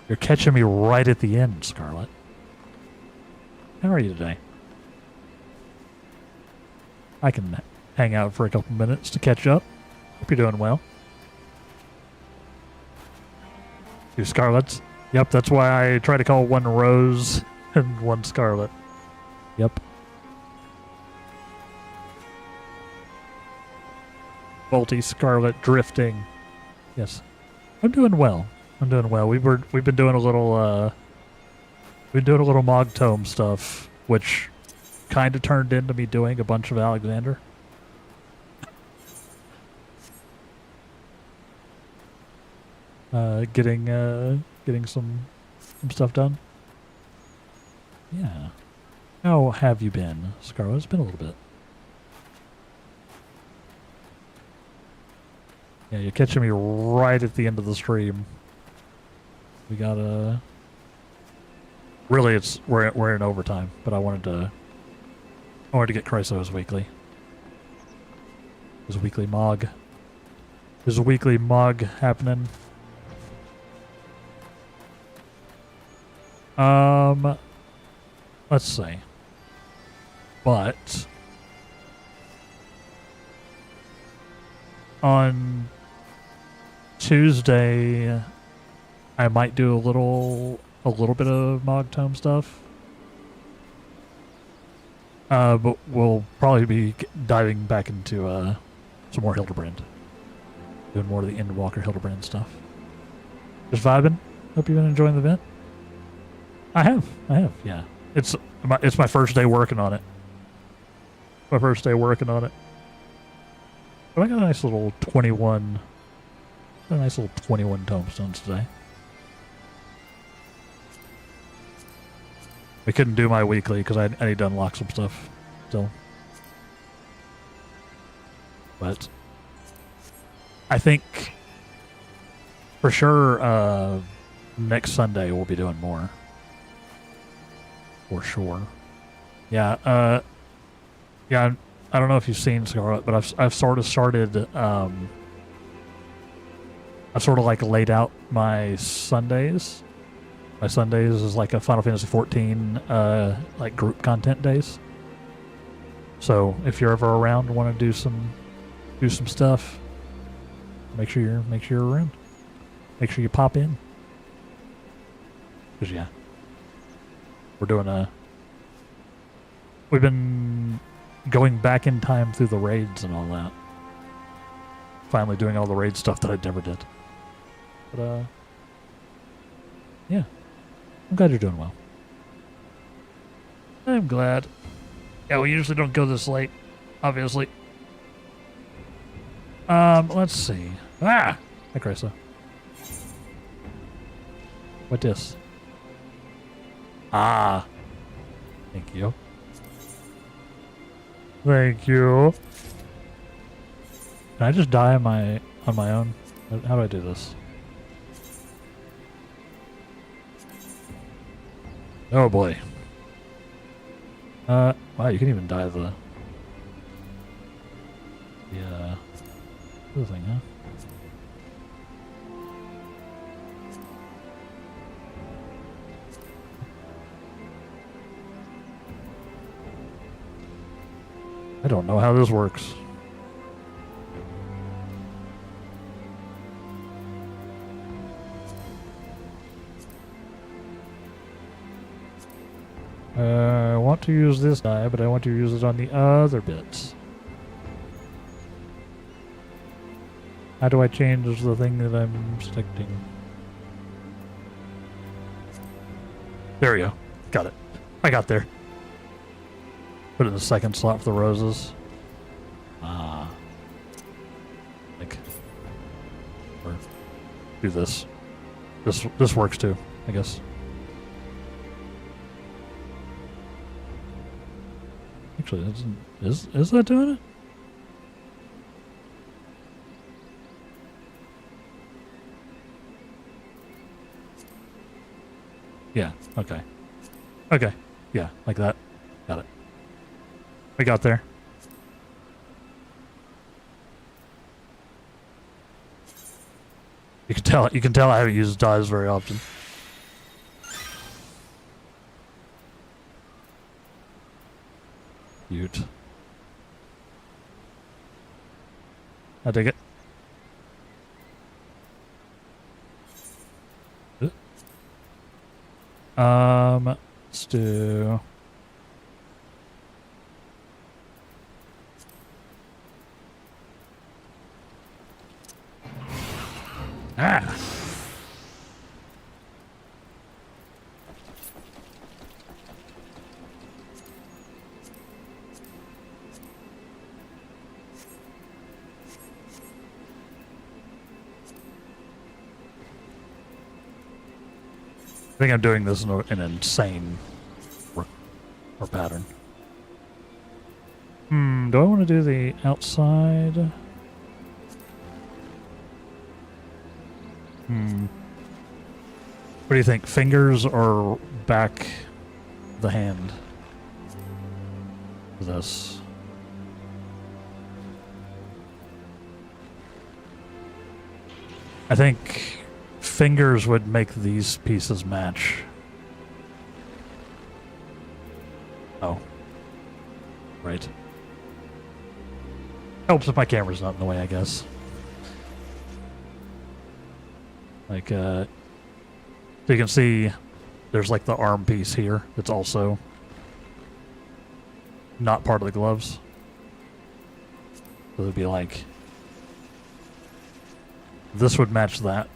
You're catching me right at the end, Scarlet. How are you today? I can hang out for a couple minutes to catch up. Hope you're doing well. 2 Scarlets. Yep, that's why I try to call 1 Rose and 1 Scarlet. Yep. Multi Scarlet drifting. Yes. I'm doing well. I'm doing well. We've been doing a little Mog Tome stuff, which kind of turned into me doing a bunch of Alexander. Getting some stuff done. Yeah. How have you been, Scarlet? It's been a little bit. Yeah, you're catching me right at the end of the stream. We gotta... Really, we're in overtime, but I wanted to get Chrysos weekly. There's a weekly Mog. There's a weekly Mog happening. Let's see. But on Tuesday, I might do a little bit of Mog Tome stuff. But we'll probably be diving back into some more Hildebrand. Doing more of the Endwalker Hildebrand stuff. Just vibing. Hope you've been enjoying the event. I have, yeah. It's my first day working on it. My first day working on it. But I got a nice little 21 tomestones today. We couldn't do my weekly because I need to unlock some stuff still. But I think for sure next Sunday we'll be doing more. For sure. Yeah, yeah, I don't know if you've seen Scarlet, but I've sort of started I've sort of like laid out my Sundays. My Sundays is like a Final Fantasy XIV like group content days. So if you're ever around and want to do some stuff, make sure you're around. Make sure you pop in. 'Cause yeah, we've been going back in time through the raids and all that. Finally doing all the raid stuff that I never did. But yeah. I'm glad you're doing well. I'm glad. Yeah, we usually don't go this late, obviously. Let's see. Ah! Hi, Chrysler. What this? Ah. Thank you. Thank you. Can I just die on my own? How do I do this? Oh boy. Wow, you can even die the other thing, huh? I don't know how this works. I want to use this die, but I want to use it on the other bits. How do I change the thing that I'm selecting? There we go. Got it. I got there. Put it in the second slot for the roses. Ah. Like. Or do this. This works too, I guess. Actually, is that doing it? Yeah, okay. Okay, yeah, like that. Got it. We got there. You can tell I haven't used dies very often. Cute. I dig it. Let's do... Ah! I think I'm doing this in an insane or pattern. Do I want to do the outside? What do you think? Fingers or back the hand? This. I think fingers would make these pieces match. Oh. Right. Helps if my camera's not in the way, I guess. Like, so you can see there's like the arm piece here that's also not part of the gloves. So it'd be like, this would match that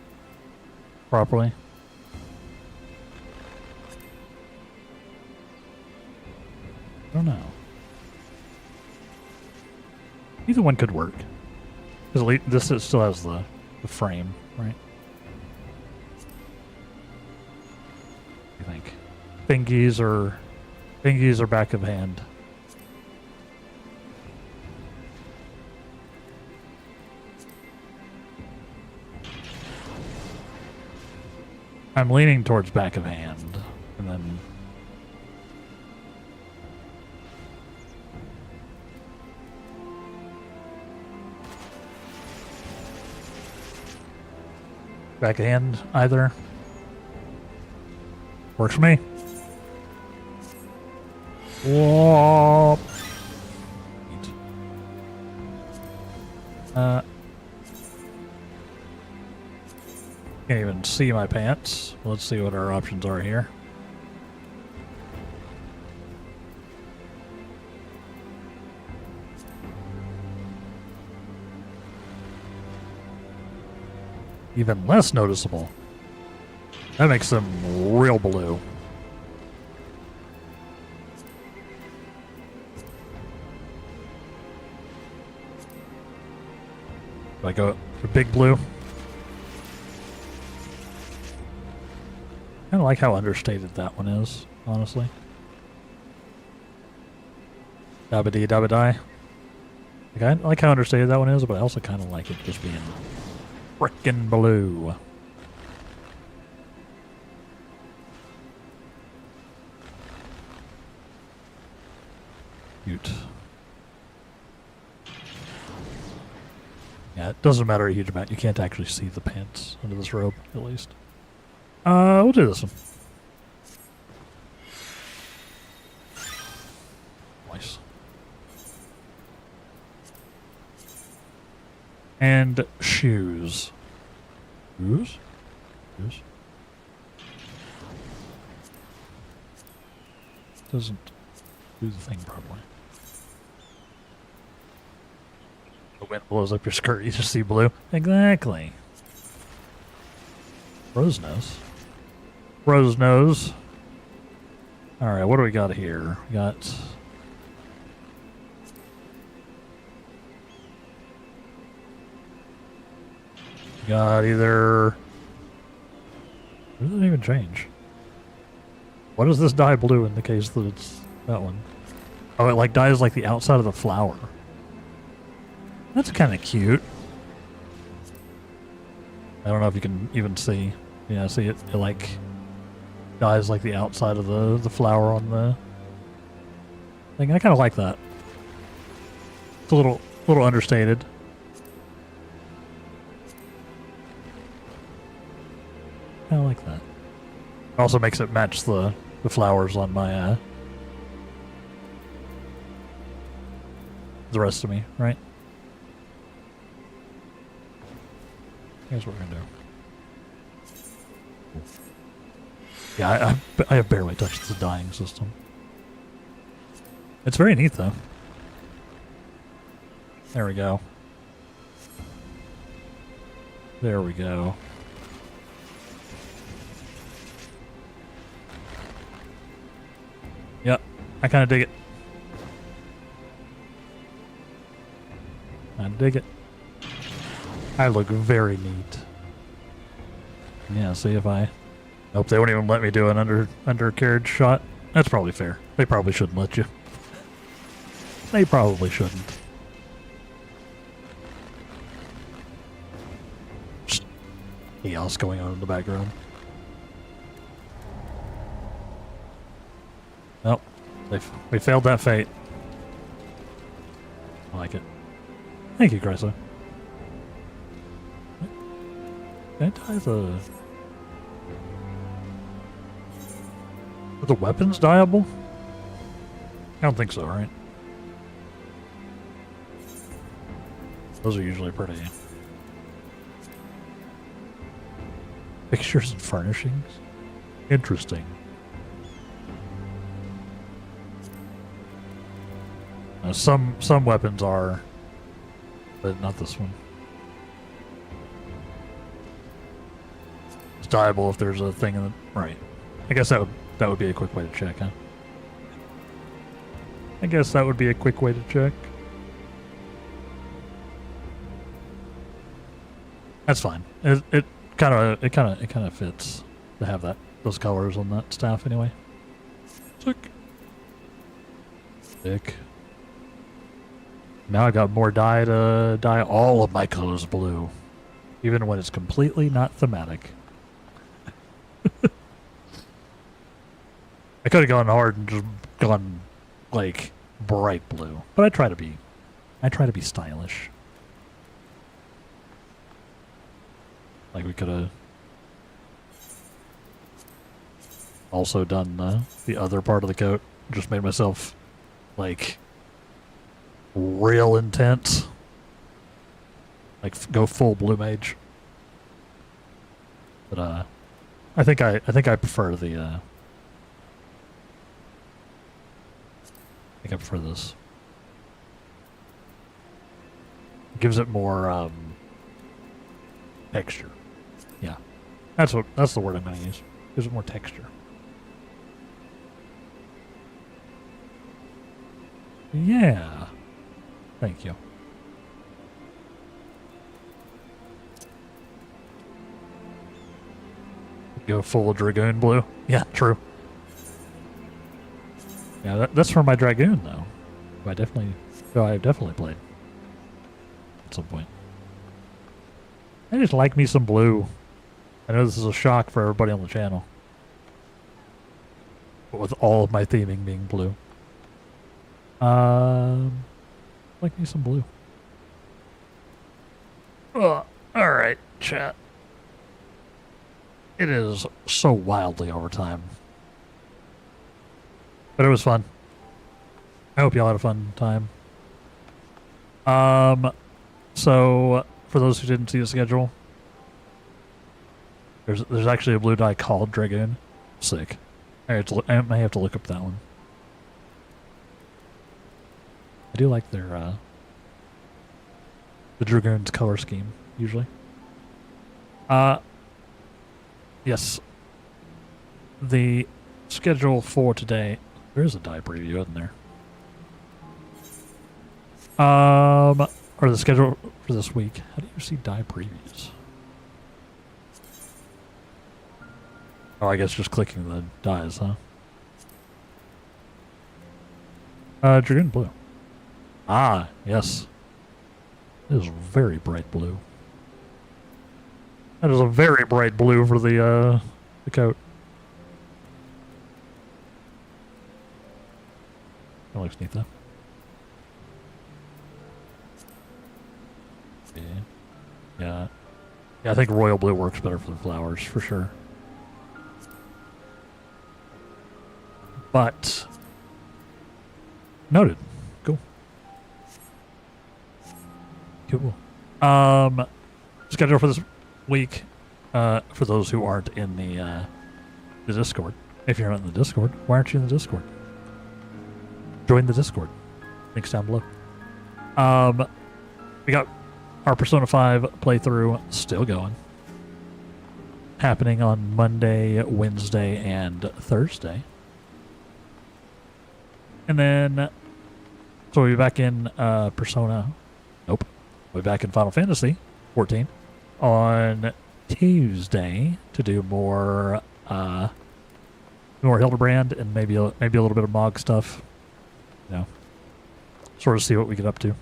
properly. I don't know. Either one could work. Because at least this still has the frame, right? What do you think? Fingies or back of hand? I'm leaning towards back of hand, and then back of hand either works for me. Whoa. Can't even see my pants. Let's see what our options are here. Even less noticeable. That makes them real blue. Do I go for big blue? I kind of like how understated that one is, honestly. Dabba-dee, dabba-die. Like, I like how understated that one is, but I also kind of like it just being frickin' blue. Cute. Yeah, it doesn't matter a huge amount. You can't actually see the pants under this robe, at least. We'll do this one. Nice. And shoes. Shoes? Shoes? Doesn't do the thing properly. The wind blows up your skirt, you just see blue. Exactly. Rose nose. Rose nose. Alright, what do we got here? We got either... What does it even change? What does this dye blue in the case that it's that one? Oh, it like dyes like the outside of the flower. That's kind of cute. I don't know if you can even see. Yeah, see it like dyes like the outside of the flower on the thing. I kind of like that. It's a little understated. I like that. It also makes it match the flowers on my the rest of me, right? Here's what we're gonna do. Yeah, I have barely touched the dyeing system. It's very neat, though. There we go. There we go. Yep, I kind of dig it. I dig it. I look very neat. Yeah, see if I... Nope, they won't even let me do an undercarriage shot. That's probably fair. They probably shouldn't let you. They probably shouldn't. Just chaos going on in the background. Nope. We failed that fate. I like it. Thank you, Chrysler. Can I tie the... Are the weapons dyeable? I don't think so, right? Those are usually pretty. Fixtures and furnishings? Interesting. Some weapons are, but not this one. It's dyeable if there's a thing in the right. I guess that would be a quick way to check, huh? I guess that would be a quick way to check. That's fine. It kind of fits to have those colors on that staff anyway. Sick. Now I got more dye to dye all of my colors blue, even when it's completely not thematic. I could have gone hard and just gone like bright blue, but I try to be stylish. Like we could have also done the other part of the coat. Just made myself like real intense. Like go full blue mage. But I think I prefer the I think I prefer this. It gives it more texture. Yeah. That's the word I'm gonna use. Gives it more texture. Yeah. Thank you. Go full Dragoon blue. Yeah, true. Yeah, that's for my Dragoon though. I've definitely played at some point. I just like me some blue. I know this is a shock for everybody on the channel, but with all of my theming being blue. Like me some blue. Oh, alright, chat. It is so wildly over time. But it was fun. I hope y'all had a fun time. So, for those who didn't see the schedule, there's actually a blue dye called Dragoon. Sick. I may have to look up that one. I do like their the Dragoon's color scheme usually. Yes. The schedule for today. There is a dye preview, isn't there? Or the schedule for this week. How do you see dye previews? Oh, I guess just clicking the dyes, huh? Dragoon blue. Ah, yes. It is very bright blue. That is a very bright blue for the coat. That looks neat though. Yeah. Yeah, I think royal blue works better for the flowers, for sure. But noted. Cool. Cool. Schedule for this week, for those who aren't in the Discord. If you're not in the Discord, why aren't you in the Discord? Join the Discord. Links down below. We got our Persona 5 playthrough still going. Happening on Monday, Wednesday, and Thursday. And then, so we'll be back in Persona. Nope. We'll be back in Final Fantasy 14 on Tuesday to do more more Hildebrand and maybe a little bit of Mog stuff. You know, sort of see what we get up to.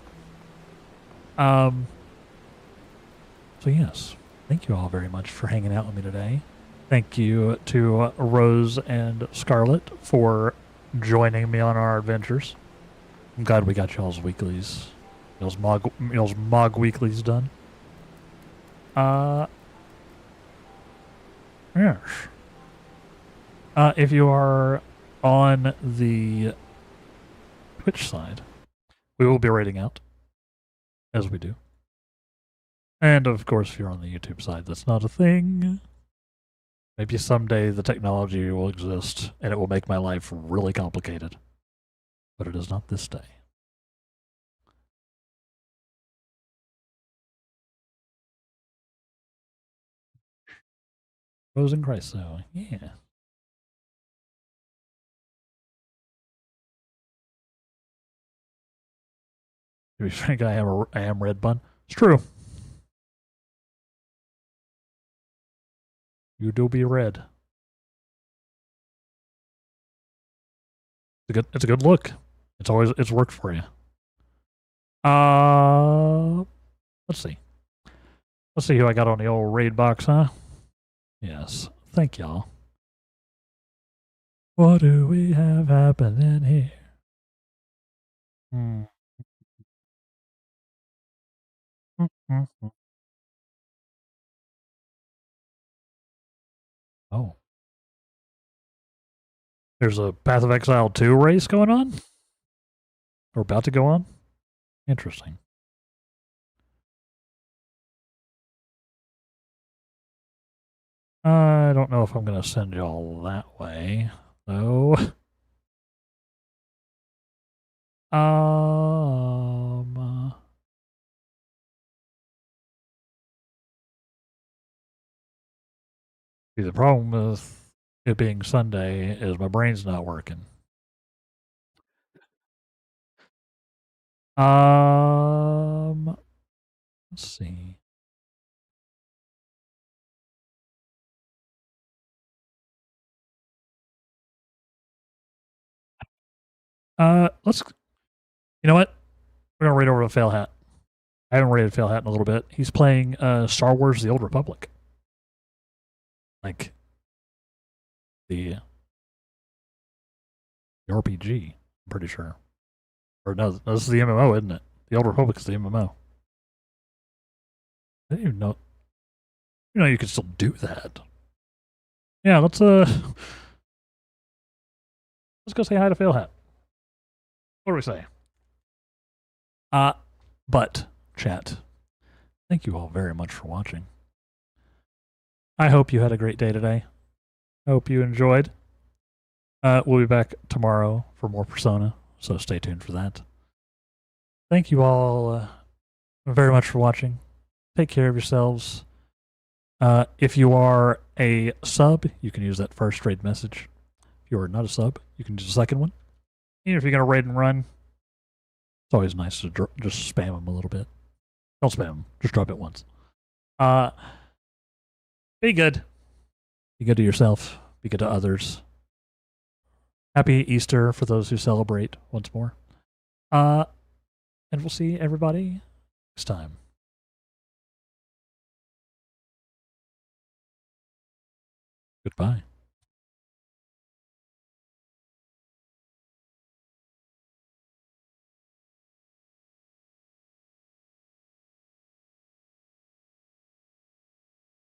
So yes, thank you all very much for hanging out with me today. Thank you to Rose and Scarlet for joining me on our adventures. I'm glad we got y'all's weeklies, y'all's Mog weeklies done. Yes. If you are on the Twitch side, we will be rating out, as we do. And of course, if you're on the YouTube side, that's not a thing. Maybe someday the technology will exist and it will make my life really complicated. But it is not this day. Rose and Christ, so yeah. To be frank, I am red bun. It's true. You do be red. It's a good look. It's worked for you. Let's see. Let's see who I got on the old raid box, huh? Yes. Thank y'all. What do we have happening here? Oh. There's a Path of Exile 2 race going on? Or about to go on? Interesting. I don't know if I'm going to send y'all that way, though. See, the problem with it being Sunday is my brain's not working. Let's see. You know what? We're gonna raid over to Fail Hat. I haven't raided Fail Hat in a little bit. He's playing Star Wars: The Old Republic. Like the RPG, I'm pretty sure. Or no, this is the MMO, isn't it? The Old Republic is the MMO. I didn't even know. You know, you could still do that. Yeah, let's go say hi to Fail Hat. What do we say? But chat, thank you all very much for watching. I hope you had a great day today. I hope you enjoyed. We'll be back tomorrow for more Persona, so stay tuned for that. Thank you all very much for watching. Take care of yourselves. If you are a sub, you can use that first raid message. If you are not a sub, you can use the second one. Even if you're going to raid and run, it's always nice to just spam them a little bit. Don't spam them. Just drop it once. Be good. Be good to yourself. Be good to others. Happy Easter for those who celebrate once more. And we'll see everybody next time. Goodbye.